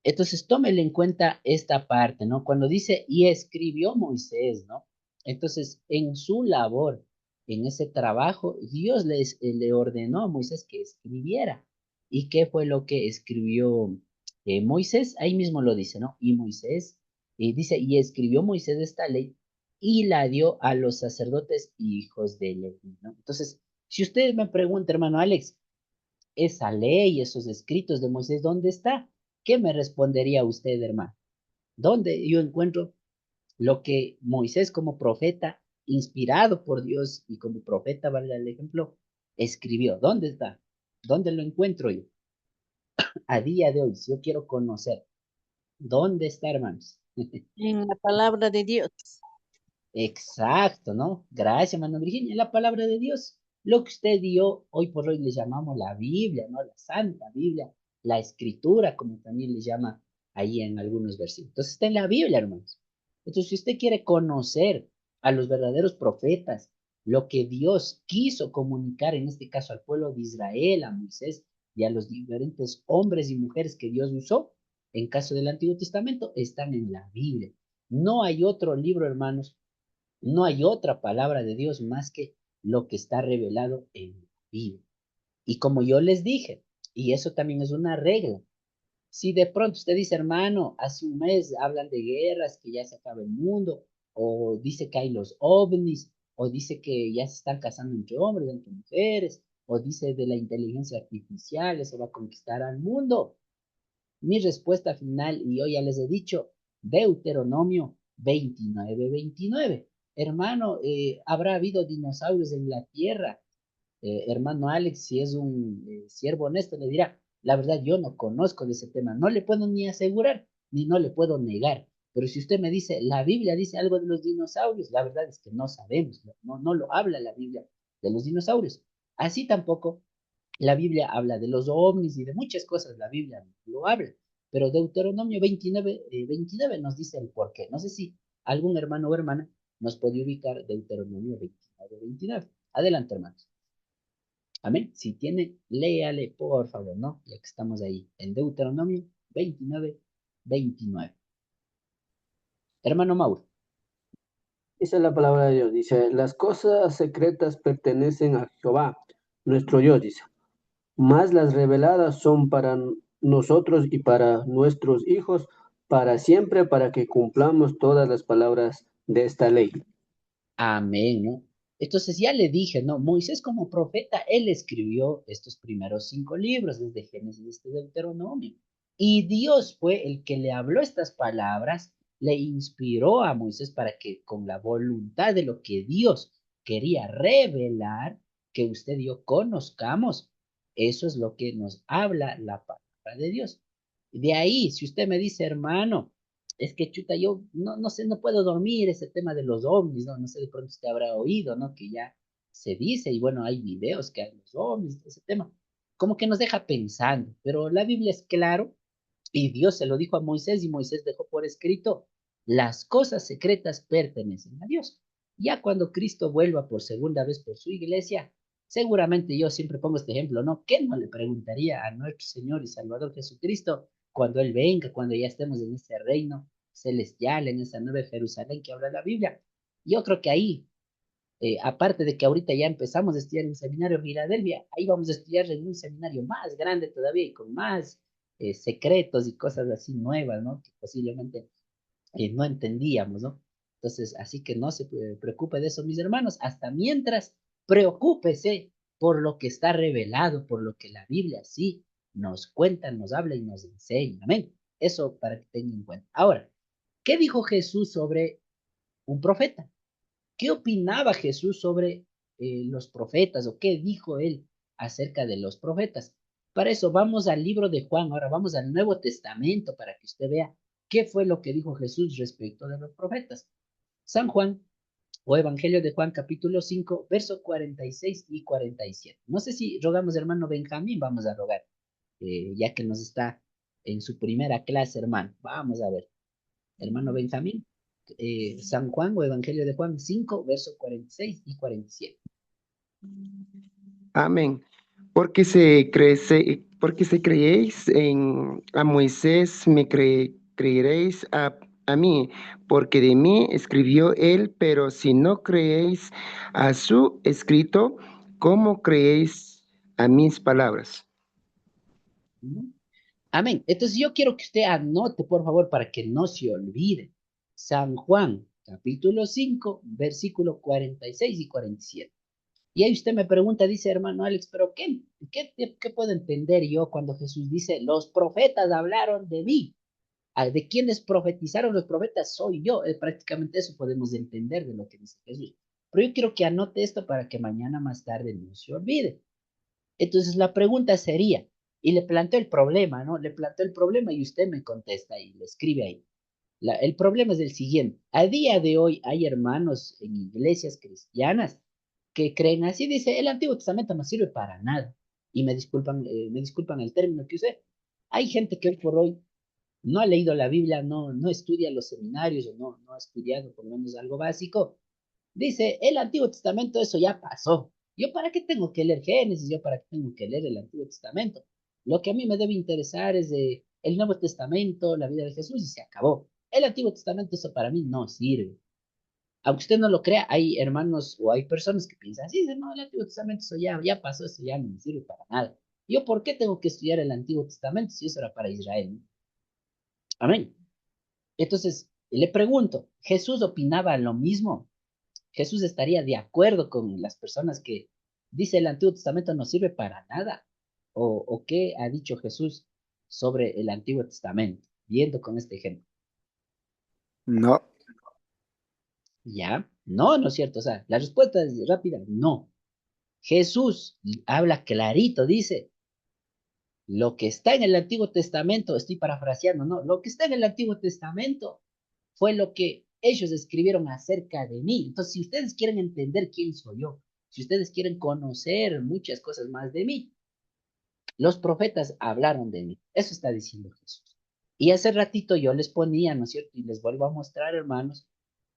Entonces, tómele en cuenta esta parte, ¿no? Cuando dice, y escribió Moisés, ¿no? Entonces, en su labor, en ese trabajo, Dios le ordenó a Moisés que escribiera. ¿Y qué fue lo que escribió Moisés? Ahí mismo lo dice, ¿no? Y Moisés, dice, y escribió Moisés esta ley y la dio a los sacerdotes hijos de Leví, ¿no? Entonces, si usted me pregunta, hermano Alex, esa ley, esos escritos de Moisés, ¿dónde está? ¿Qué me respondería usted, hermano? ¿Dónde yo encuentro lo que Moisés como profeta, inspirado por Dios y como profeta, vale el ejemplo, escribió? ¿Dónde está? ¿Dónde lo encuentro yo? A día de hoy, si yo quiero conocer, ¿dónde está, hermanos? En la palabra de Dios. Exacto, ¿no? Gracias, hermano Virginia. La palabra de Dios, lo que usted dio, hoy por hoy le llamamos la Biblia, ¿no? La Santa Biblia, la Escritura, como también le llama ahí en algunos versículos. Entonces está en la Biblia, hermanos. Entonces, si usted quiere conocer a los verdaderos profetas, lo que Dios quiso comunicar, en este caso al pueblo de Israel, a Moisés y a los diferentes hombres y mujeres que Dios usó, en caso del Antiguo Testamento, están en la Biblia. No hay otro libro, hermanos, no hay otra palabra de Dios más que lo que está revelado en la Biblia. Y como yo les dije, y eso también es una regla, si de pronto usted dice, hermano, hace un mes hablan de guerras, que ya se acaba el mundo, o dice que hay los ovnis, o dice que ya se están casando entre hombres, entre mujeres, o dice de la inteligencia artificial, eso va a conquistar al mundo. Mi respuesta final, y yo ya les he dicho, Deuteronomio 29:29. Hermano, ¿habrá habido dinosaurios en la tierra? Hermano Alex, si es un siervo honesto, le dirá, la verdad yo no conozco de ese tema, no le puedo ni asegurar, ni no le puedo negar. Pero si usted me dice, la Biblia dice algo de los dinosaurios, la verdad es que no sabemos, no lo habla la Biblia de los dinosaurios. Así tampoco la Biblia habla de los ovnis y de muchas cosas, la Biblia lo habla, pero Deuteronomio 29 nos dice el por qué. No sé si algún hermano o hermana nos puede ubicar Deuteronomio 29. Adelante, hermanos. Amén. Si tiene, léale, por favor, ¿no? Ya que estamos ahí, en Deuteronomio 29. Hermano Mauro. Dice la palabra de Dios, dice, las cosas secretas pertenecen a Jehová, nuestro Dios, dice, mas las reveladas son para nosotros y para nuestros hijos, para siempre, para que cumplamos todas las palabras de esta ley. Amén, ¿no? Entonces ya le dije, ¿no? Moisés como profeta, él escribió estos primeros 5 libros, desde Génesis hasta Deuteronomio. Y Dios fue el que le habló estas palabras, le inspiró a Moisés para que con la voluntad de lo que Dios quería revelar, que usted y yo conozcamos. Eso es lo que nos habla la palabra de Dios. De ahí, si usted me dice, hermano, es que chuta, yo no sé, no puedo dormir ese tema de los ovnis, ¿no? No sé de pronto usted habrá oído, ¿no? Que ya se dice, y bueno, hay videos que hay los ovnis, ese tema, como que nos deja pensando, pero la Biblia es claro, y Dios se lo dijo a Moisés, y Moisés dejó por escrito, las cosas secretas pertenecen a Dios. Ya cuando Cristo vuelva por segunda vez por su iglesia, seguramente yo siempre pongo este ejemplo, ¿no? ¿Qué no le preguntaría a nuestro Señor y Salvador Jesucristo cuando Él venga, cuando ya estemos en ese reino celestial, en esa nueva Jerusalén que habla la Biblia? Yo creo que ahí, aparte de que ahorita ya empezamos a estudiar en un seminario en Filadelfia, ahí vamos a estudiar en un seminario más grande todavía y con más secretos y cosas así nuevas, ¿no? Que posiblemente no entendíamos, ¿no? Entonces, así que no se preocupe de eso, mis hermanos, hasta mientras preocúpese por lo que está revelado, por lo que la Biblia sí nos cuenta, nos habla y nos enseña. Amén. Eso para que tengan en cuenta. Ahora, ¿qué dijo Jesús sobre un profeta? ¿Qué opinaba Jesús sobre los profetas o qué dijo él acerca de los profetas? Para eso vamos al libro de Juan, ahora vamos al Nuevo Testamento para que usted vea qué fue lo que dijo Jesús respecto de los profetas. San Juan o Evangelio de Juan capítulo 5, verso 46 y 47. No sé si rogamos, hermano Benjamín, vamos a rogar, ya que nos está en su primera clase, hermano. Vamos a ver, hermano Benjamín, San Juan o Evangelio de Juan 5, verso 46 y 47. Amén. Porque se creéis a Moisés, creeréis a mí, porque de mí escribió él, pero si no creéis a su escrito, ¿cómo creéis a mis palabras? Amén. Entonces yo quiero que usted anote, por favor, para que no se olvide. San Juan, capítulo 5, versículo 46 y 47. Y ahí usted me pregunta, dice hermano Alex, pero ¿qué puedo entender yo cuando Jesús dice, los profetas hablaron de mí? ¿De quienes profetizaron los profetas? Soy yo. Prácticamente eso podemos entender de lo que dice Jesús. Pero yo quiero que anote esto para que mañana más tarde no se olvide. Entonces la pregunta sería, y le planteo el problema, ¿no? Le planteo el problema y usted me contesta y le escribe ahí. El problema es el siguiente. A día de hoy hay hermanos en iglesias cristianas que creen así, dice, el Antiguo Testamento no sirve para nada. Y me disculpan el término que usé. Hay gente que hoy por hoy no ha leído la Biblia, no estudia los seminarios o no ha estudiado por lo menos algo básico. Dice, el Antiguo Testamento, eso ya pasó. ¿Yo para qué tengo que leer Génesis? ¿Yo para qué tengo que leer el Antiguo Testamento? Lo que a mí me debe interesar es el Nuevo Testamento, la vida de Jesús y se acabó. El Antiguo Testamento, eso para mí no sirve. Aunque usted no lo crea, hay hermanos o hay personas que piensan, sí, no, el Antiguo Testamento, eso ya pasó, eso ya no me sirve para nada. ¿Yo por qué tengo que estudiar el Antiguo Testamento si eso era para Israel? ¿No? Amén. Entonces, le pregunto, ¿Jesús opinaba lo mismo? ¿Jesús estaría de acuerdo con las personas que dice el Antiguo Testamento no sirve para nada? ¿O qué ha dicho Jesús sobre el Antiguo Testamento? Viendo con este ejemplo. No, ¿Ya? No, no es cierto. O sea, la respuesta es rápida, no. Jesús habla clarito, dice, lo que está en el Antiguo Testamento, estoy parafraseando, no, lo que está en el Antiguo Testamento fue lo que ellos escribieron acerca de mí. Entonces, si ustedes quieren entender quién soy yo, si ustedes quieren conocer muchas cosas más de mí, los profetas hablaron de mí. Eso está diciendo Jesús. Y hace ratito yo les ponía, ¿no es cierto? Y les vuelvo a mostrar, hermanos,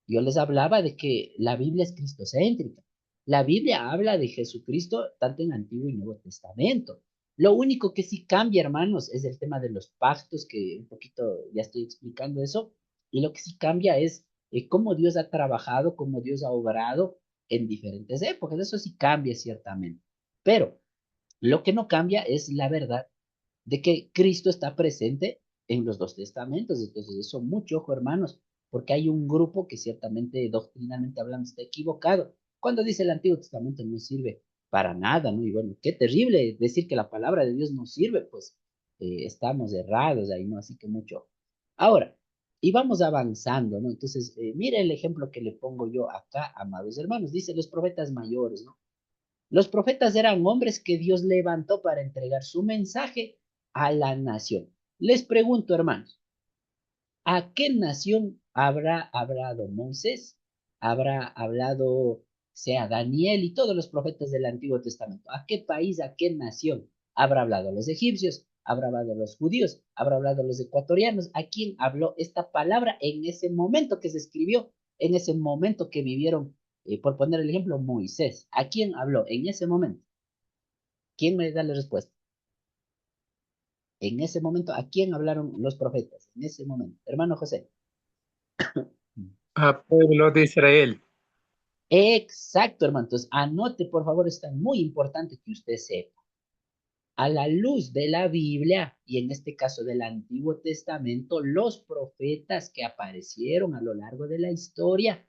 Yo les hablaba de que la Biblia es cristocéntrica. La Biblia habla de Jesucristo tanto en Antiguo y Nuevo Testamento. Lo único que sí cambia, hermanos, es el tema de los pactos, que un poquito ya estoy explicando eso. Y lo que sí cambia es cómo Dios ha trabajado, cómo Dios ha obrado en diferentes épocas. Eso sí cambia ciertamente. Pero lo que no cambia es la verdad de que Cristo está presente en los dos testamentos. Entonces, eso mucho ojo, hermanos, porque hay un grupo que ciertamente doctrinalmente hablando está equivocado. Cuando dice el Antiguo Testamento no sirve para nada, ¿no? Y bueno, qué terrible decir que la palabra de Dios no sirve, pues estamos errados ahí, ¿no? Así que mucho ojo. Ahora, y vamos avanzando, ¿no? Entonces, mire el ejemplo que le pongo yo acá, amados hermanos. Dice los profetas mayores, ¿no? Los profetas eran hombres que Dios levantó para entregar su mensaje a la nación. Les pregunto, hermanos, ¿a qué nación habrá hablado Moisés? ¿Habrá hablado, sea Daniel y todos los profetas del Antiguo Testamento? ¿A qué país, a qué nación habrá hablado? ¿Los egipcios? ¿Habrá hablado los judíos? ¿Habrá hablado los ecuatorianos? ¿A quién habló esta palabra en ese momento que se escribió, en ese momento que vivieron, por poner el ejemplo, Moisés? ¿A quién habló en ese momento? ¿Quién me da la respuesta? En ese momento, ¿a quién hablaron los profetas? En ese momento. Hermano José. A pueblo de Israel. Exacto, hermano. Entonces, anote, por favor, está muy importante que usted sepa. A la luz de la Biblia, y en este caso del Antiguo Testamento, los profetas que aparecieron a lo largo de la historia,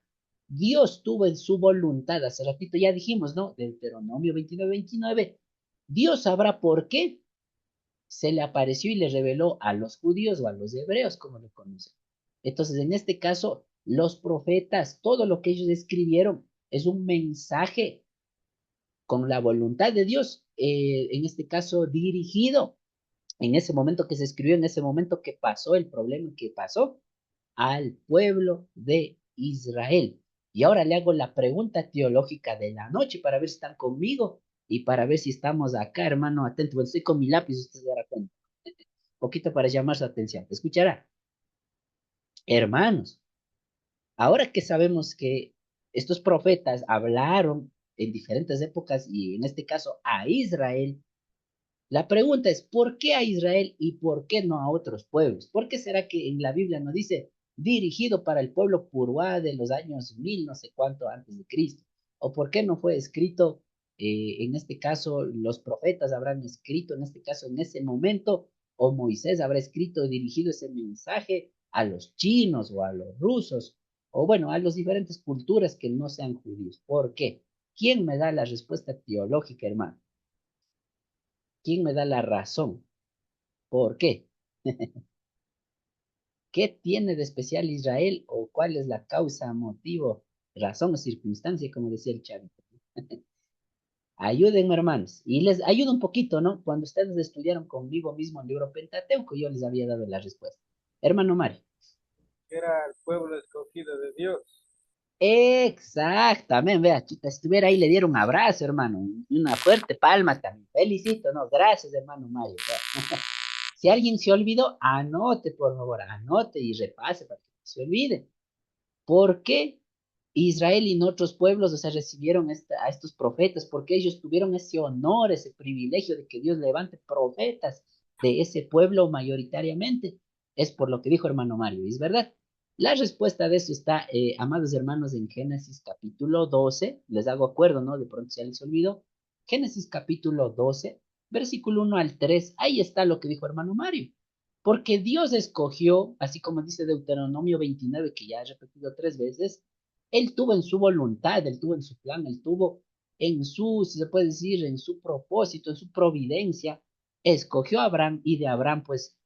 Dios tuvo en su voluntad, hace ratito ya dijimos, ¿no? Deuteronomio 29:29, Dios sabrá por qué se le apareció y le reveló a los judíos o a los hebreos, como lo conocen. Entonces, en este caso, los profetas, todo lo que ellos escribieron es un mensaje con la voluntad de Dios, en este caso dirigido en ese momento que se escribió, en ese momento que pasó el problema que pasó al pueblo de Israel. Y ahora le hago la pregunta teológica de la noche para ver si están conmigo y para ver si estamos acá, hermano, atento. Bueno, estoy con mi lápiz, usted se dará cuenta. Un poquito para llamar su atención. Escuchará. Hermanos, ahora que sabemos que estos profetas hablaron en diferentes épocas y en este caso a Israel, la pregunta es, ¿por qué a Israel y por qué no a otros pueblos? ¿Por qué será que en la Biblia no dice dirigido para el pueblo Purúa de los años 1000 no sé cuánto antes de Cristo? ¿O por qué no fue escrito, en este caso, los profetas habrán escrito, en este caso, en ese momento, o Moisés habrá escrito, dirigido ese mensaje a los chinos o a los rusos, o bueno, a las diferentes culturas que no sean judíos? ¿Por qué? ¿Quién me da la respuesta teológica, hermano? ¿Quién me da la razón? ¿Por qué? ¿Qué tiene de especial Israel o cuál es la causa, motivo, razón o circunstancia, como decía el chavito? Ayúdenme, hermanos. Y les ayudo un poquito, ¿no? Cuando ustedes estudiaron conmigo mismo el libro Pentateuco, yo les había dado la respuesta. Hermano Mario. Era el pueblo escogido de Dios. Exactamente, vea, chica, si estuviera ahí le dieron un abrazo, hermano, y una fuerte palma también. Felicito, ¿no? Gracias, hermano Mario. Si alguien se olvidó, anote, por favor, anote y repase para que no se olvide. ¿Por qué Israel y no otros pueblos, o sea, recibieron a estos profetas? Porque ellos tuvieron ese honor, ese privilegio de que Dios levante profetas de ese pueblo mayoritariamente. Es por lo que dijo hermano Mario, ¿es verdad? La respuesta de eso está, amados hermanos, en Génesis capítulo 12. Les hago acuerdo, ¿no? De pronto se les olvidó. Génesis capítulo 12, versículo 1 al 3. Ahí está lo que dijo hermano Mario. Porque Dios escogió, así como dice Deuteronomio 29, que ya he repetido 3 veces, Él tuvo en su voluntad, Él tuvo en su plan, Él tuvo en su, si se puede decir, en su propósito, en su providencia, escogió a Abraham y de Abraham, pues,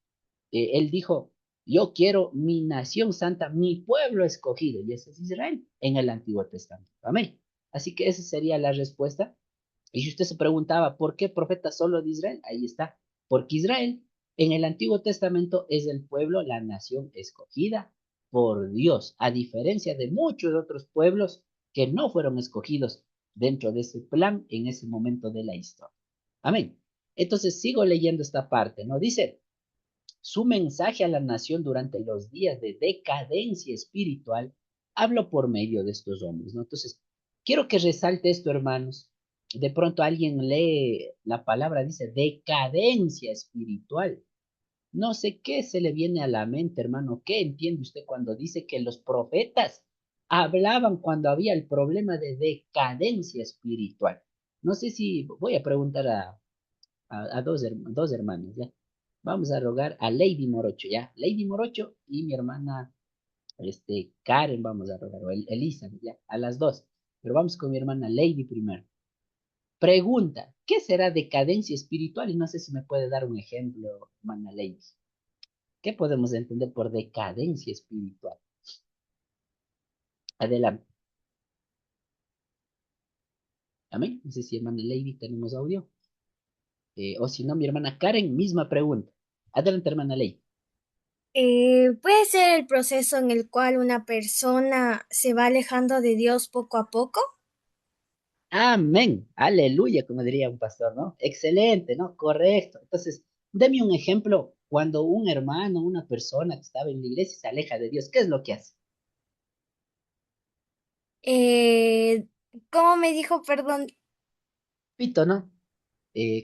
Él dijo, yo quiero mi nación santa, mi pueblo escogido, y ese es Israel en el Antiguo Testamento. Amén. Así que esa sería la respuesta. Y si usted se preguntaba, ¿por qué profeta solo de Israel? Ahí está. Porque Israel en el Antiguo Testamento es el pueblo, la nación escogida por Dios, a diferencia de muchos otros pueblos que no fueron escogidos dentro de ese plan en ese momento de la historia. Amén. Entonces sigo leyendo esta parte, ¿no? Dice, su mensaje a la nación durante los días de decadencia espiritual hablo por medio de estos hombres, ¿no? Entonces, quiero que resalte esto, hermanos. De pronto alguien lee la palabra, dice decadencia espiritual. No sé qué se le viene a la mente, hermano. ¿Qué entiende usted cuando dice que los profetas hablaban cuando había el problema de decadencia espiritual? No sé si voy a preguntar a dos hermanos, ¿ya? Vamos a rogar a Lady Morocho, ¿ya? Lady Morocho y mi hermana, Karen, vamos a rogar, o Elizabeth, ¿ya? A las dos. Pero vamos con mi hermana Lady primero. Pregunta, ¿qué será decadencia espiritual? Y no sé si me puede dar un ejemplo, hermana Lady. ¿Qué podemos entender por decadencia espiritual? Adelante. Amén. No sé si hermana Lady tenemos audio. O si no, mi hermana Karen, misma pregunta. Adelante, hermana Lady. Puede ser el proceso en el cual una persona se va alejando de Dios poco a poco. Amén. Aleluya, como diría un pastor, ¿no? Excelente, ¿no? Correcto. Entonces, deme un ejemplo cuando un hermano, una persona que estaba en la iglesia se aleja de Dios. ¿Qué es lo que hace? Eh, ¿Cómo me dijo, perdón? Pito, ¿no?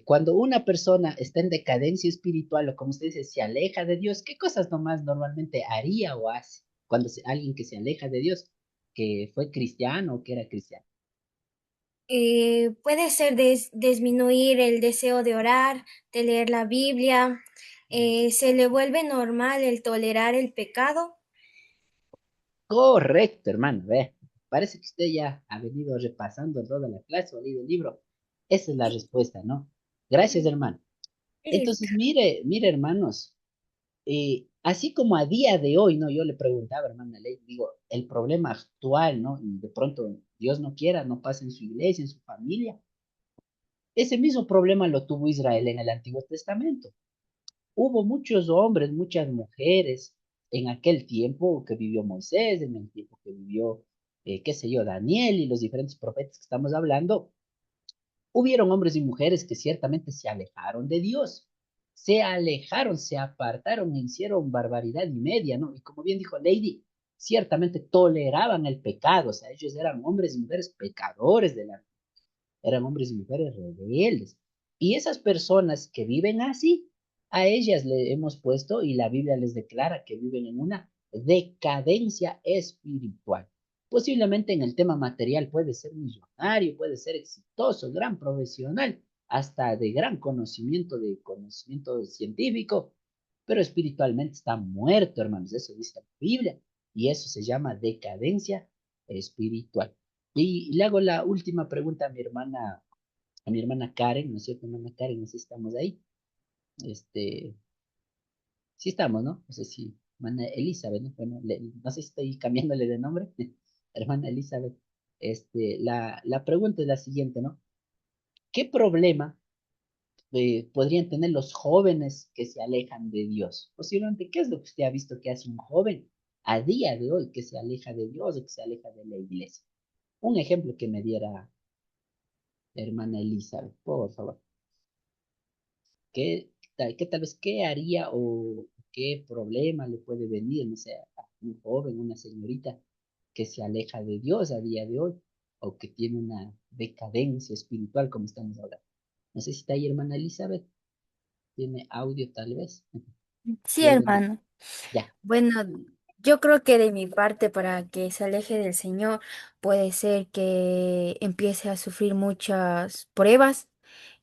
Cuando una persona está en decadencia espiritual o como usted dice, se aleja de Dios, ¿qué cosas nomás normalmente haría o hace cuando alguien que se aleja de Dios, que fue cristiano o que era cristiano? Puede ser disminuir el deseo de orar, de leer la Biblia. Se le vuelve normal el tolerar el pecado. Correcto, hermano. Ve, parece que usted ya ha venido repasando toda la clase o ha leído el libro. Esa es la respuesta, ¿no? Gracias, hermano. Listo. Entonces, mire, hermanos, así como a día de hoy, ¿no? Yo le preguntaba, hermana Ley, digo, el problema actual, ¿no? Y de pronto, Dios no quiera, no pasa en su iglesia, en su familia. Ese mismo problema lo tuvo Israel en el Antiguo Testamento. Hubo muchos hombres, muchas mujeres en aquel tiempo que vivió Moisés, en el tiempo que vivió, qué sé yo, Daniel y los diferentes profetas que estamos hablando. Hubieron hombres y mujeres que ciertamente se alejaron de Dios, se alejaron, se apartaron e hicieron barbaridad y media, ¿no? Y como bien dijo Lady, ciertamente toleraban el pecado, o sea, ellos eran hombres y mujeres pecadores eran hombres y mujeres rebeldes. Y esas personas que viven así, a ellas le hemos puesto, y la Biblia les declara que viven en una decadencia espiritual. Posiblemente en el tema material puede ser millonario, puede ser exitoso, gran profesional, hasta de conocimiento científico, pero espiritualmente está muerto, hermanos. Eso dice la Biblia. Y eso se llama decadencia espiritual. Y le hago la última pregunta a mi hermana Karen, ¿no es cierto, hermana Karen? No sé si estamos ahí. Este, sí estamos, ¿no? No sé si, hermana Elizabeth, ¿no? Bueno, no sé si estoy cambiándole de nombre. Hermana Elizabeth. La pregunta es la siguiente, ¿no? ¿Qué problema podrían tener los jóvenes que se alejan de Dios? Posiblemente, ¿qué es lo que usted ha visto que hace un joven a día de hoy que se aleja de Dios o que se aleja de la iglesia? Un ejemplo que me diera hermana Elizabeth, por favor. ¿Qué tal vez qué haría o qué problema le puede venir, no sé, a un joven, una señorita que se aleja de Dios a día de hoy o que tiene una decadencia espiritual como estamos hablando? No sé si está ahí hermana Elizabeth, tiene audio tal vez. Sí, Luego, hermano. ya, Bueno, yo creo que de mi parte, para que se aleje del Señor, puede ser que empiece a sufrir muchas pruebas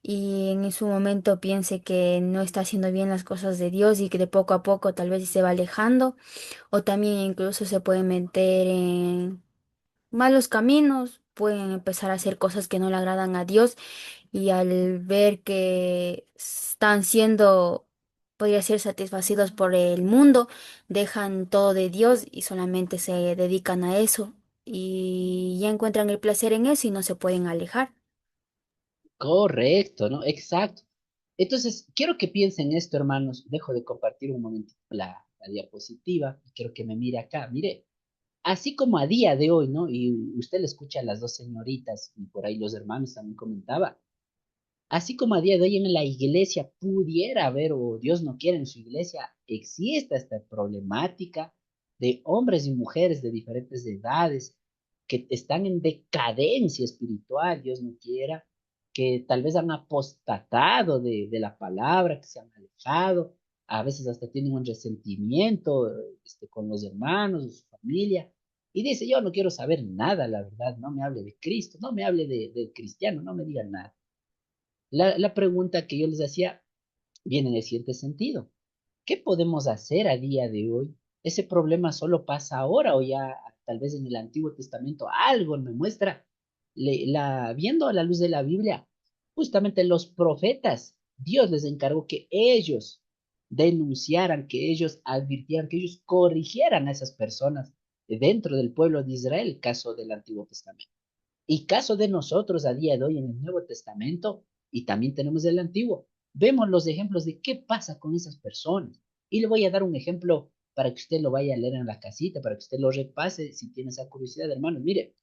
y en su momento piense que no está haciendo bien las cosas de Dios y que de poco a poco tal vez se va alejando, o también incluso se puede meter en malos caminos, pueden empezar a hacer cosas que no le agradan a Dios y al ver que están siendo, podría ser satisfacidos por el mundo, dejan todo de Dios y solamente se dedican a eso y ya encuentran el placer en eso y no se pueden alejar. correcto, ¿no? Exacto. Entonces, quiero que piensen esto, hermanos. Dejo de compartir un momentito la diapositiva y quiero que me mire acá. Mire, así como a día de hoy, ¿no? Y usted le escucha a las dos señoritas y por ahí los hermanos también comentaba, así como a día de hoy en la iglesia pudiera haber, o Dios no quiere en su iglesia, exista esta problemática, de hombres y mujeres de diferentes edades que están en decadencia espiritual, Dios no quiera, que tal vez han apostatado de la palabra, que se han alejado, a veces hasta tienen un resentimiento con los hermanos, de su familia, y dice, yo no quiero saber nada, la verdad, no me hable de Cristo, no me hable del cristiano, no me digan nada. La pregunta que yo les hacía viene en el siguiente sentido. ¿Qué podemos hacer a día de hoy? ¿Ese problema solo pasa ahora o ya tal vez en el Antiguo Testamento algo me muestra? Viendo a la luz de la Biblia, justamente los profetas, Dios les encargó que ellos denunciaran, que ellos advirtieran, que ellos corrigieran a esas personas dentro del pueblo de Israel, caso del Antiguo Testamento. Y caso de nosotros a día de hoy en el Nuevo Testamento, y también tenemos el Antiguo, vemos los ejemplos de qué pasa con esas personas. Y le voy a dar un ejemplo para que usted lo vaya a leer en la casita, para que usted lo repase si tiene esa curiosidad, hermanos. Mire,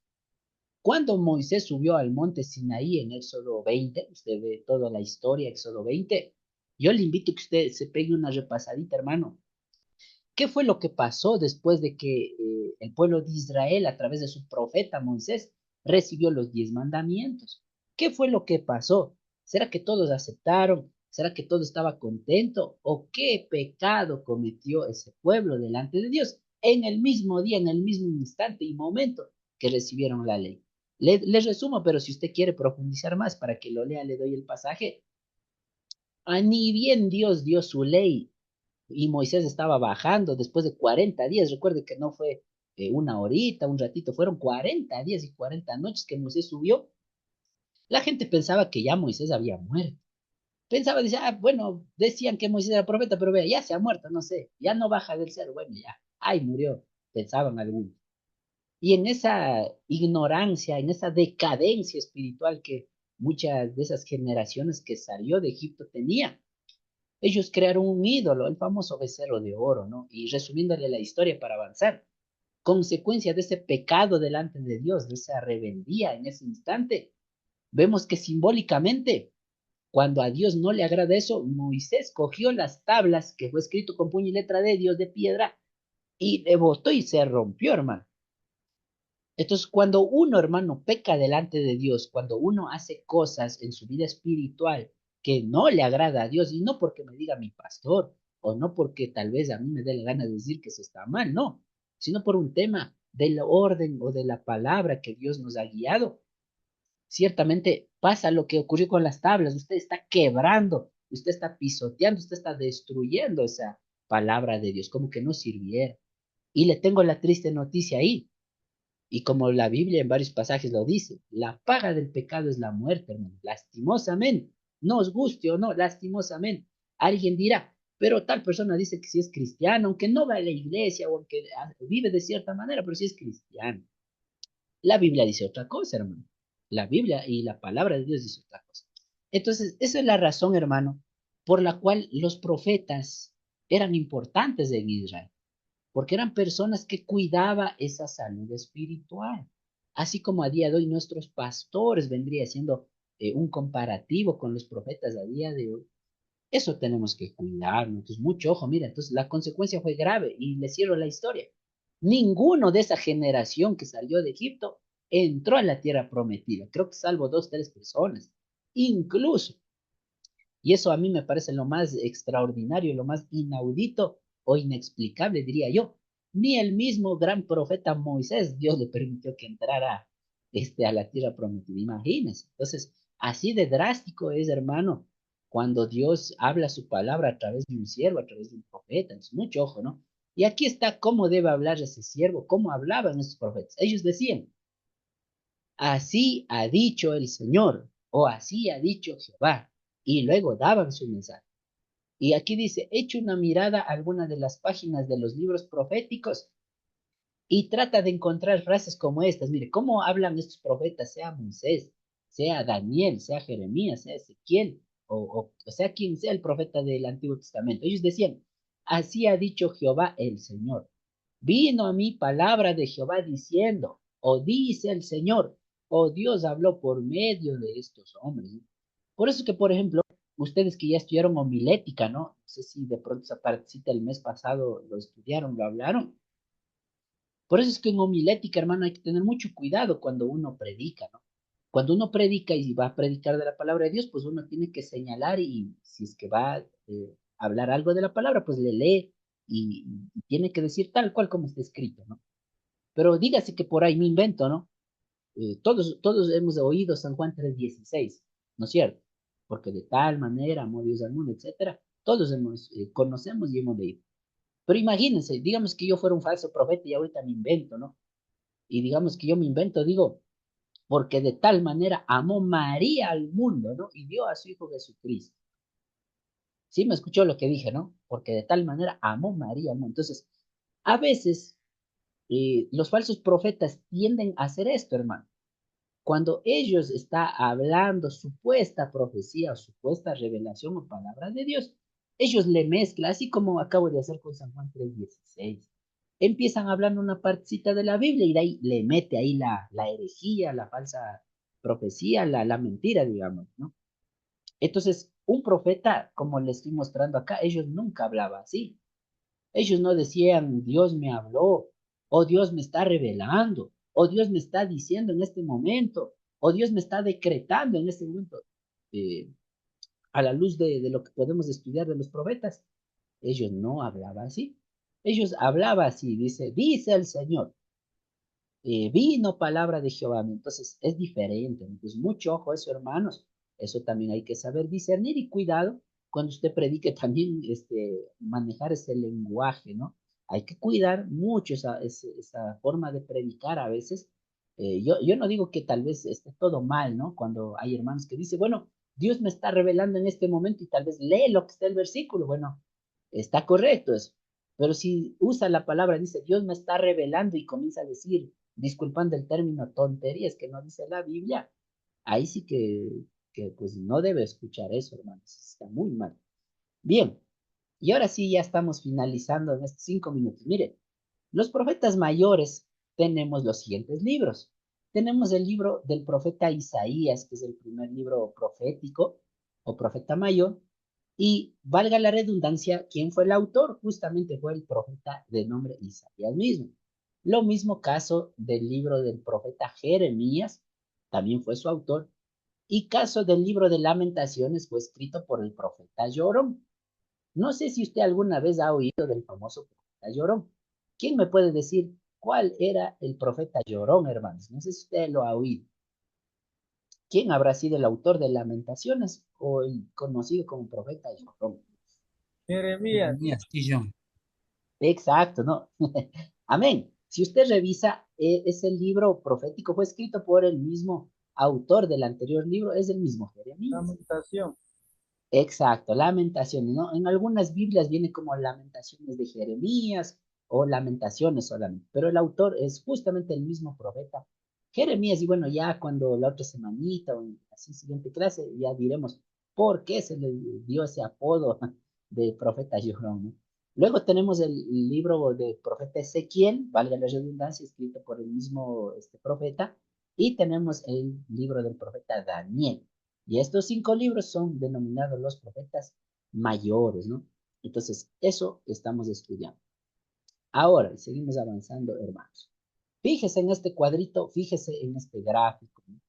cuando Moisés subió al monte Sinaí en Éxodo 20, usted ve toda la historia, Éxodo 20, yo le invito a que usted se pegue una repasadita, hermano. ¿Qué fue lo que pasó después de que el pueblo de Israel, a través de su profeta Moisés, recibió los 10 mandamientos? ¿Qué fue lo que pasó? ¿Será que todos aceptaron? ¿Será que todo estaba contento? ¿O qué pecado cometió ese pueblo delante de Dios en el mismo día, en el mismo instante y momento que recibieron la ley? Les resumo, pero si usted quiere profundizar más para que lo lea, le doy el pasaje. Ni bien Dios dio su ley y Moisés estaba bajando después de 40 días. Recuerde que no fue una horita, un ratito, fueron 40 días y 40 noches que Moisés subió. La gente pensaba que ya Moisés había muerto. Pensaba, decía, bueno, decían que Moisés era profeta, pero vea, ya se ha muerto, no sé, ya no baja del cielo, bueno, ya, ay, murió, pensaban algunos. Y en esa ignorancia, en esa decadencia espiritual que muchas de esas generaciones que salió de Egipto tenían, ellos crearon un ídolo, el famoso becerro de oro, ¿no? Y resumiéndole la historia para avanzar, consecuencia de ese pecado delante de Dios, de esa rebeldía en ese instante, vemos que simbólicamente, cuando a Dios no le agrada eso, Moisés cogió las tablas que fue escrito con puño y letra de Dios de piedra y le botó y se rompió, hermano. Entonces, cuando uno, hermano, peca delante de Dios, cuando uno hace cosas en su vida espiritual que no le agrada a Dios, y no porque me diga mi pastor, o no porque tal vez a mí me dé la gana de decir que eso está mal, no, sino por un tema del orden o de la palabra que Dios nos ha guiado. Ciertamente pasa lo que ocurrió con las tablas, usted está quebrando, usted está pisoteando, usted está destruyendo esa palabra de Dios, como que no sirviera. Y le tengo la triste noticia ahí, y como la Biblia en varios pasajes lo dice, la paga del pecado es la muerte, hermano. Lastimosamente, no os guste o no, lastimosamente. Alguien dirá, pero tal persona dice que si es cristiano, aunque no va a la iglesia o aunque vive de cierta manera, pero si es cristiano. La Biblia dice otra cosa, hermano. La Biblia y la palabra de Dios dice otra cosa. Entonces, esa es la razón, hermano, por la cual los profetas eran importantes en Israel porque eran personas que cuidaba esa salud espiritual. Así como a día de hoy nuestros pastores vendría siendo un comparativo con los profetas a día de hoy. Eso tenemos que cuidarnos. Entonces, mucho ojo, mira, entonces la consecuencia fue grave y le cierro la historia. Ninguno de esa generación que salió de Egipto entró a la tierra prometida. Creo que salvo 2, 3 personas. Incluso y eso a mí me parece lo más extraordinario, lo más inaudito o inexplicable, diría yo. Ni el mismo gran profeta Moisés, Dios le permitió que entrara a la tierra prometida. Imagínense. Entonces, así de drástico es, hermano, cuando Dios habla su palabra a través de un siervo, a través de un profeta. Entonces, mucho ojo, ¿no? Y aquí está cómo debe hablar ese siervo, cómo hablaban esos profetas. Ellos decían, así ha dicho el Señor, o así ha dicho Jehová, y luego daban su mensaje. Y aquí dice, echa una mirada a alguna de las páginas de los libros proféticos y trata de encontrar frases como estas. Mire, ¿cómo hablan estos profetas? Sea Moisés, sea Daniel, sea Jeremías, sea Ezequiel, o sea quien sea el profeta del Antiguo Testamento. Ellos decían, así ha dicho Jehová el Señor. Vino a mí palabra de Jehová diciendo, o dice el Señor, o Dios habló por medio de estos hombres. ¿No? Por eso que, por ejemplo, ustedes que ya estudiaron homilética, ¿no? No sé si de pronto esa partecita el mes pasado lo estudiaron, lo hablaron. Por eso es que en homilética, hermano, hay que tener mucho cuidado cuando uno predica, ¿no? Cuando uno predica y va a predicar de la palabra de Dios, pues uno tiene que señalar y si es que va a hablar algo de la palabra, pues le lee y tiene que decir tal cual como está escrito, ¿no? Pero dígase que por ahí me invento, ¿no? Todos hemos oído San Juan 3:16, ¿no es cierto? Porque de tal manera amó Dios al mundo, etcétera. Todos conocemos y hemos leído. Pero imagínense, digamos que yo fuera un falso profeta y ahorita me invento, ¿no? Y digamos que yo me invento, digo, porque de tal manera amó María al mundo, ¿no? Y dio a su Hijo Jesucristo. Sí, me escuchó lo que dije, ¿no? Porque de tal manera amó María al mundo. Entonces, a veces los falsos profetas tienden a hacer esto, hermano. Cuando ellos están hablando supuesta profecía o supuesta revelación o palabra de Dios, ellos le mezclan, así como acabo de hacer con San Juan 3:16. Empiezan hablando una partecita de la Biblia y de ahí le mete ahí la herejía, la falsa profecía, la mentira, digamos, ¿no? Entonces, un profeta, como le estoy mostrando acá, ellos nunca hablaban así. Ellos no decían, Dios me habló, o Dios me está revelando, o Dios me está diciendo en este momento, o Dios me está decretando en este momento. Eh, a la luz de lo que podemos estudiar de los profetas, ellos no hablaban así. Ellos hablaban así, dice el Señor, vino palabra de Jehová. Entonces es diferente. Entonces, mucho ojo eso, hermanos. Eso también hay que saber discernir y cuidado cuando usted predique también manejar ese lenguaje, ¿no? Hay que cuidar mucho esa forma de predicar a veces. Yo no digo que tal vez esté todo mal, ¿no? Cuando hay hermanos que dicen, bueno, Dios me está revelando en este momento y tal vez lee lo que está el versículo. Bueno, está correcto eso. Pero si usa la palabra, dice, Dios me está revelando y comienza a decir, disculpando el término, tonterías que no dice la Biblia, ahí sí que pues no debe escuchar eso, hermanos, está muy mal. Bien, y ahora sí ya estamos finalizando en estos 5 minutos. Mire, los profetas mayores tenemos los siguientes libros. Tenemos el libro del profeta Isaías, que es el primer libro profético o profeta mayor, y valga la redundancia, ¿quién fue el autor? Justamente fue el profeta de nombre Isaías mismo. Lo mismo caso del libro del profeta Jeremías, también fue su autor. Y caso del libro de Lamentaciones fue escrito por el profeta Llorón. No sé si usted alguna vez ha oído del famoso profeta Llorón. ¿Quién me puede decir cuál era el profeta Llorón, hermanos? No sé si usted lo ha oído. ¿Quién habrá sido el autor de Lamentaciones o el conocido como profeta Llorón? Jeremías. Jeremías, sí, John. Exacto, ¿no? Amén. Si usted revisa, ese libro profético fue escrito por el mismo autor del anterior libro, es el mismo Jeremías. Lamentación. Exacto, lamentaciones, ¿no? En algunas Biblias viene como lamentaciones de Jeremías o lamentaciones solamente, pero el autor es justamente el mismo profeta Jeremías. Y bueno, ya cuando la otra semanita o en la siguiente clase ya diremos por qué se le dio ese apodo de profeta Llorón, ¿no? Luego tenemos el libro de profeta Ezequiel, valga la redundancia, escrito por el mismo profeta, y tenemos el libro del profeta Daniel. Y estos 5 libros son denominados los profetas mayores, ¿no? Entonces, eso estamos estudiando. Ahora, seguimos avanzando, hermanos. Fíjese en este cuadrito, fíjese en este gráfico, ¿no?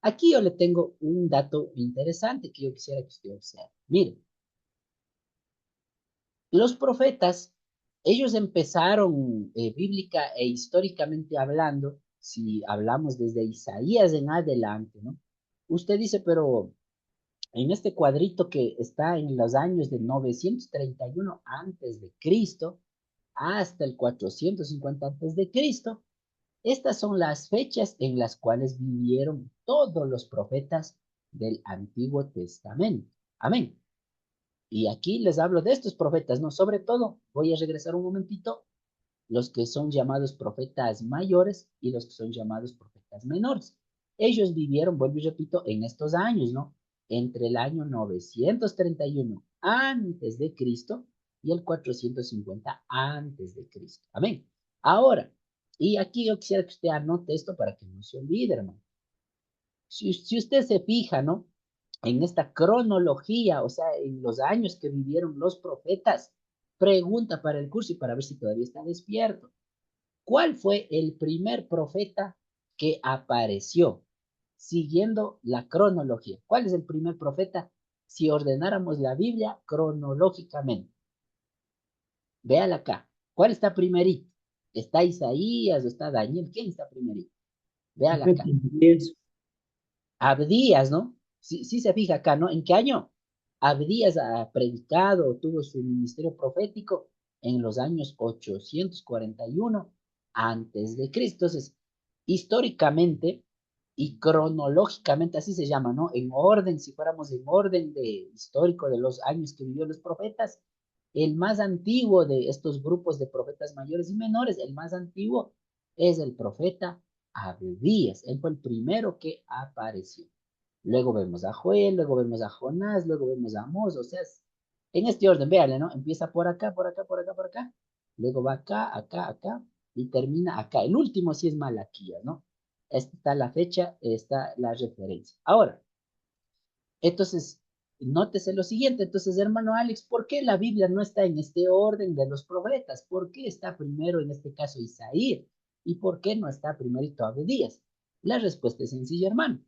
Aquí yo le tengo un dato interesante que yo quisiera que usted observe. Mire, los profetas, ellos empezaron bíblica e históricamente hablando, si hablamos desde Isaías en adelante, ¿no? Usted dice, pero en este cuadrito que está en los años de 931 antes de Cristo hasta el 450 antes de Cristo, estas son las fechas en las cuales vivieron todos los profetas del Antiguo Testamento. Amén. Y aquí les hablo de estos profetas, ¿no? Sobre todo, voy a regresar un momentito, los que son llamados profetas mayores y los que son llamados profetas menores. Ellos vivieron, vuelvo y repito, en estos años, ¿no? Entre el año 931 antes de Cristo y el 450 antes de Cristo. Amén. Ahora, y aquí yo quisiera que usted anote esto para que no se olvide, hermano. Si usted se fija, ¿no? En esta cronología, o sea, en los años que vivieron los profetas, pregunta para el curso y para ver si todavía está despierto. ¿Cuál fue el primer profeta que apareció siguiendo la cronología? ¿Cuál es el primer profeta si ordenáramos la Biblia cronológicamente? Véala acá. ¿Cuál está primerito? ¿Está Isaías o está Daniel? ¿Quién está primerito? Véala acá. Abdías, ¿no? Sí, sí se fija acá, ¿no? ¿En qué año? Abdías ha predicado, tuvo su ministerio profético en los años 841 antes de Cristo. Entonces, históricamente y cronológicamente, así se llama, ¿no? En orden, si fuéramos en orden de histórico de los años que vivió los profetas, el más antiguo de estos grupos de profetas mayores y menores, el más antiguo es el profeta Abdías. Él fue el primero que apareció. Luego vemos a Joel, luego vemos a Jonás, luego vemos a Amós, o sea, en este orden, véanle, ¿no? Empieza por acá, por acá, por acá, por acá, luego va acá, acá, acá, y termina acá. El último sí es Malaquías, ¿no? Esta está la fecha, está la referencia. Ahora, entonces, nótese lo siguiente, entonces, hermano Alex, ¿por qué la Biblia no está en este orden de los profetas? ¿Por qué está primero, en este caso, Isaías? ¿Y por qué no está primerito Abdías? La respuesta es sencilla, hermano.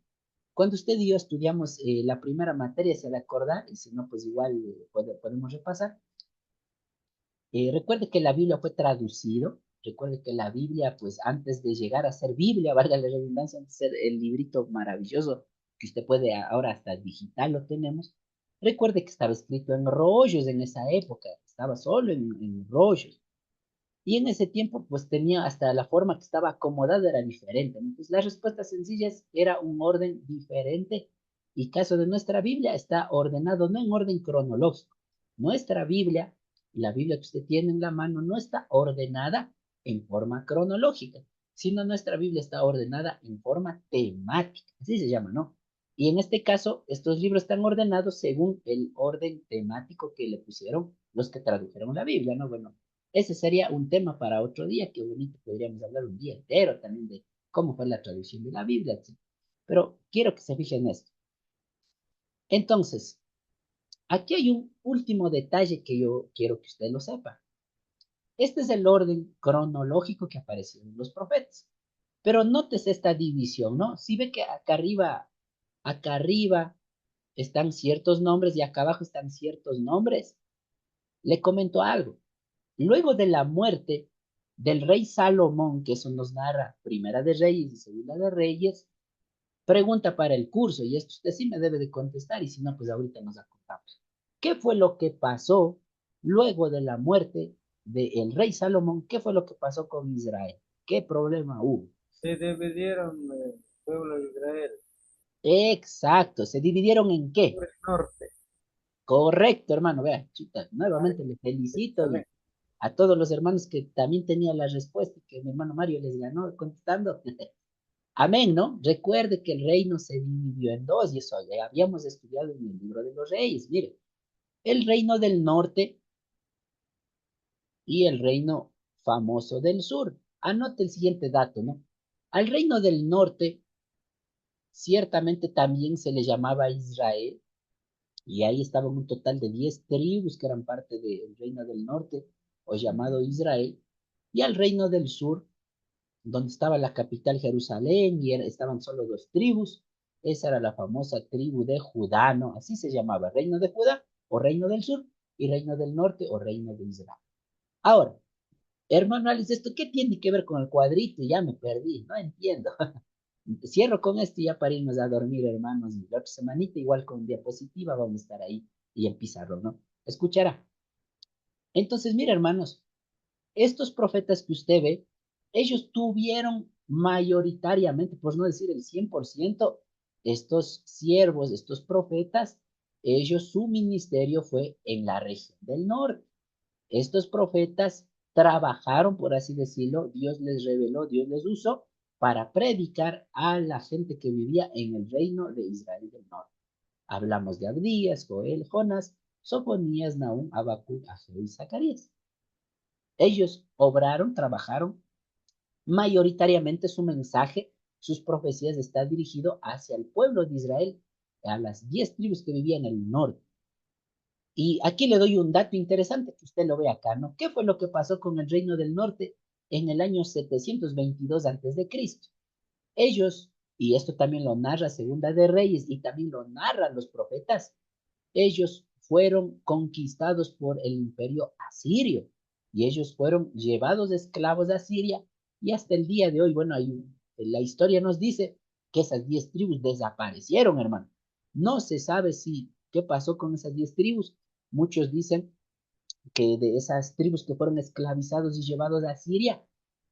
Cuando usted y yo estudiamos la primera materia, se va a acordar, y si no, pues igual podemos repasar. Recuerde que la Biblia fue traducido, recuerde que la Biblia, pues antes de llegar a ser Biblia, valga la redundancia, antes de ser el librito maravilloso que usted puede, ahora hasta digital lo tenemos, recuerde que estaba escrito en rollos en esa época, estaba solo en rollos. Y en ese tiempo, pues tenía hasta la forma que estaba acomodada era diferente, ¿no? Entonces, las respuestas sencillas era un orden diferente. Y caso de nuestra Biblia, está ordenado no en orden cronológico. Nuestra Biblia, la Biblia que usted tiene en la mano, no está ordenada en forma cronológica, sino nuestra Biblia está ordenada en forma temática. Así se llama, ¿no? Y en este caso, estos libros están ordenados según el orden temático que le pusieron los que tradujeron la Biblia, ¿no? Bueno, ese sería un tema para otro día, que bonito, podríamos hablar un día entero también de cómo fue la traducción de la Biblia, etc. Pero quiero que se fijen en esto. Entonces, aquí hay un último detalle que yo quiero que usted lo sepa. Este es el orden cronológico que aparecieron en los profetas. Pero nótese esta división, ¿no? Si ve que acá arriba están ciertos nombres y acá abajo están ciertos nombres. Le comento algo. Luego de la muerte del rey Salomón, que eso nos narra Primera de Reyes y Segunda de Reyes, pregunta para el curso, y esto usted sí me debe de contestar, y si no, pues ahorita nos acordamos. ¿Qué fue lo que pasó luego de la muerte del rey Salomón? ¿Qué fue lo que pasó con Israel? ¿Qué problema hubo? Se dividieron el pueblo de Israel Exacto, ¿se dividieron en qué? por el norte. Correcto, hermano, vea, chuta, nuevamente le felicito y a todos los hermanos que también tenían la respuesta y que mi hermano Mario les ganó contestando. Amén, ¿no? Recuerde que el reino se dividió en dos y eso ya habíamos estudiado en el libro de los reyes. Mire, el reino del norte y el reino famoso del sur. Anote el siguiente dato, ¿no? Al reino del norte ciertamente también se le llamaba Israel y ahí estaban un total de 10 tribus que eran parte del reino del norte o llamado Israel. Y al reino del sur, donde estaba la capital Jerusalén y estaban solo dos tribus. Esa era la famosa tribu de Judá, ¿no? Así se llamaba, reino de Judá o reino del sur y reino del norte o reino de Israel. Ahora, hermano Alex, ¿esto qué tiene que ver con el cuadrito? Ya me perdí, no entiendo. Cierro con esto ya para irnos a dormir, hermanos. Y la otra semanita, igual con diapositiva, vamos a estar ahí y en pizarro, ¿no? Escuchará. Entonces, mira, hermanos, estos profetas que usted ve, ellos tuvieron mayoritariamente, por no decir el 100%, estos siervos, estos profetas, ellos, su ministerio fue en la región del norte. Estos profetas trabajaron, por así decirlo, Dios les reveló, Dios les usó para predicar a la gente que vivía en el reino de Israel del norte. Hablamos de Abdías, Joel, Jonás, Sofonías, Nahum, Habacuc, Ageo y Zacarías. Ellos obraron, trabajaron, mayoritariamente su mensaje, sus profecías está dirigido hacia el pueblo de Israel, a las 10 tribus que vivían en el norte. Y aquí le doy un dato interesante que usted lo ve acá, ¿no? ¿Qué fue lo que pasó con el reino del norte en el año 722 antes de Cristo. Ellos, y esto también lo narra Segunda de Reyes y también lo narran los profetas, ellos fueron conquistados por el imperio asirio y ellos fueron llevados de esclavos a Siria y hasta el día de hoy, bueno, la historia nos dice que esas 10 tribus desaparecieron, hermano. No se sabe qué pasó con esas 10 tribus. Muchos dicen que de esas tribus que fueron esclavizados y llevados a Siria,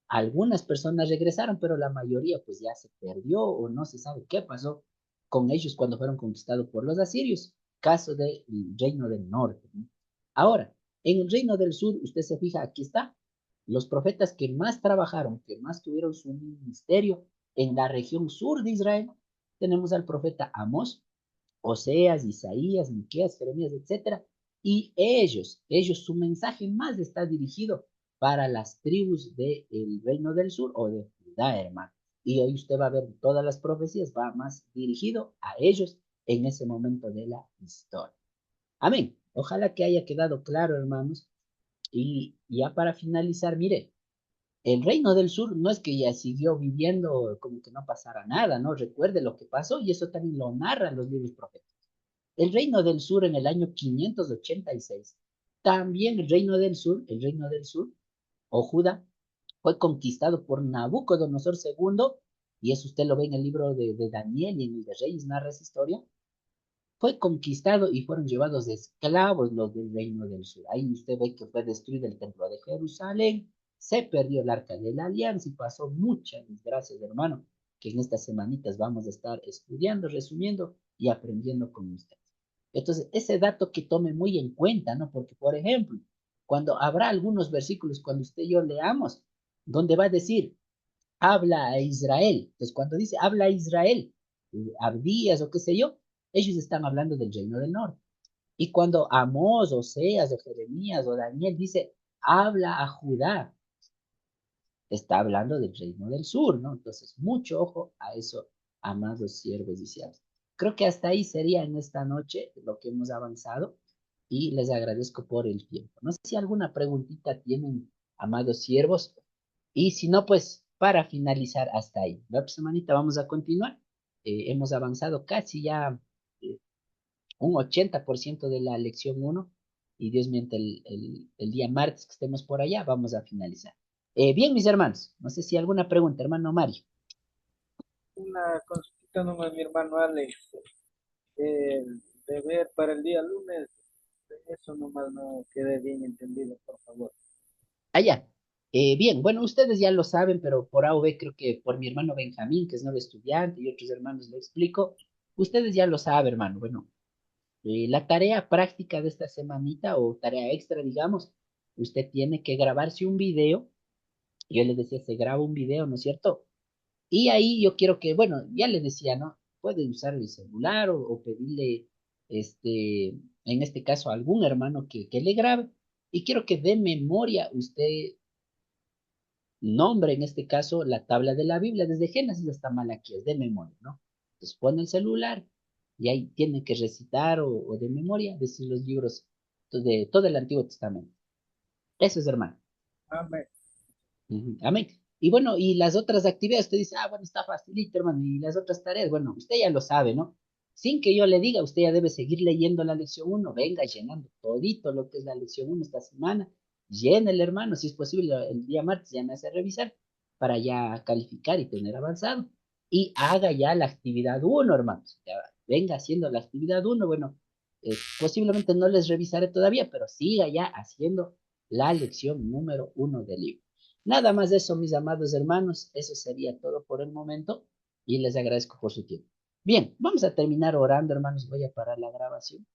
algunas personas regresaron, pero la mayoría pues ya se perdió o no se sabe qué pasó con ellos cuando fueron conquistados por los asirios. Caso del reino del norte, ¿no? Ahora, en el reino del sur, usted se fija, aquí está, los profetas que más trabajaron, que más tuvieron su ministerio en la región sur de Israel, tenemos al profeta Amós, Oseas, Isaías, Miqueas, Jeremías, etcétera, y ellos, su mensaje más está dirigido para las tribus del reino del sur o de Judá, hermano. Y hoy usted va a ver todas las profecías, va más dirigido a ellos en ese momento de la historia. Amén. Ojalá que haya quedado claro, hermanos. Y ya para finalizar, mire, el reino del sur no es que ya siguió viviendo como que no pasara nada, ¿no? Recuerde lo que pasó y eso también lo narran los libros proféticos. El reino del sur en el año 586, también el reino del sur, o Judá, fue conquistado por Nabucodonosor II, y eso usted lo ve en el libro de Daniel y en el de Reyes, narra esa historia. Fue conquistado y fueron llevados de esclavos los del reino del sur. Ahí usted ve que fue destruido el templo de Jerusalén, se perdió el arca de la alianza y pasó muchas desgracias, hermano, que en estas semanitas vamos a estar estudiando, resumiendo y aprendiendo con usted. Entonces, ese dato que tome muy en cuenta, ¿no? Porque, por ejemplo, cuando habrá algunos versículos, cuando usted y yo leamos, donde va a decir, habla a Israel. Entonces, cuando dice, habla a Israel, Abdías o qué sé yo, ellos están hablando del reino del norte. Y cuando Amós, Oseas, o Jeremías, o Daniel dice, habla a Judá, está hablando del reino del sur, ¿no? Entonces, mucho ojo a eso, amados siervos y siervas. Creo que hasta ahí sería en esta noche lo que hemos avanzado y les agradezco por el tiempo. No sé si alguna preguntita tienen, amados siervos, y si no, pues para finalizar hasta ahí. La próxima semanita vamos a continuar. Hemos avanzado casi ya un 80% de la lección uno y Dios mediante el día martes que estemos por allá, vamos a finalizar. Bien, mis hermanos, no sé si alguna pregunta, hermano Mario. Una consulta nomás, mi hermano Alex. El deber para el día lunes, eso nomás no quedé bien entendido, por favor. Allá. Bien, bueno, ustedes ya lo saben, pero por A o B creo que por mi hermano Benjamín, que es nuevo estudiante, y otros hermanos lo explico. Ustedes ya lo saben, hermano. Bueno, la tarea práctica de esta semanita o tarea extra, digamos, usted tiene que grabarse un video. Yo les decía, se graba un video, ¿no es cierto? Y ahí yo quiero que, bueno, ya les decía, ¿no? Puede usar el celular o pedirle, en este caso, a algún hermano que le grabe. Y quiero que de memoria usted nombre, en este caso, la tabla de la Biblia, desde Génesis hasta Malaquías, de memoria, ¿no? Entonces pone el celular y ahí tiene que recitar o de memoria decir los libros de todo el Antiguo Testamento. Eso es, hermano. Amén. Amén. Y bueno, y las otras actividades, usted dice, bueno, está facilito, hermano, y las otras tareas, bueno, usted ya lo sabe, ¿no? Sin que yo le diga, usted ya debe seguir leyendo la lección uno, venga llenando todito lo que es la lección uno esta semana, llénele, hermano, si es posible, el día martes ya me hace revisar para ya calificar y tener avanzado. Y haga ya la actividad uno, hermanos. Ya venga haciendo la actividad uno, bueno, posiblemente no les revisaré todavía, pero siga ya haciendo la lección número uno del libro. Nada más de eso, mis amados hermanos, eso sería todo por el momento y les agradezco por su tiempo. Bien, vamos a terminar orando, hermanos. Voy a parar la grabación.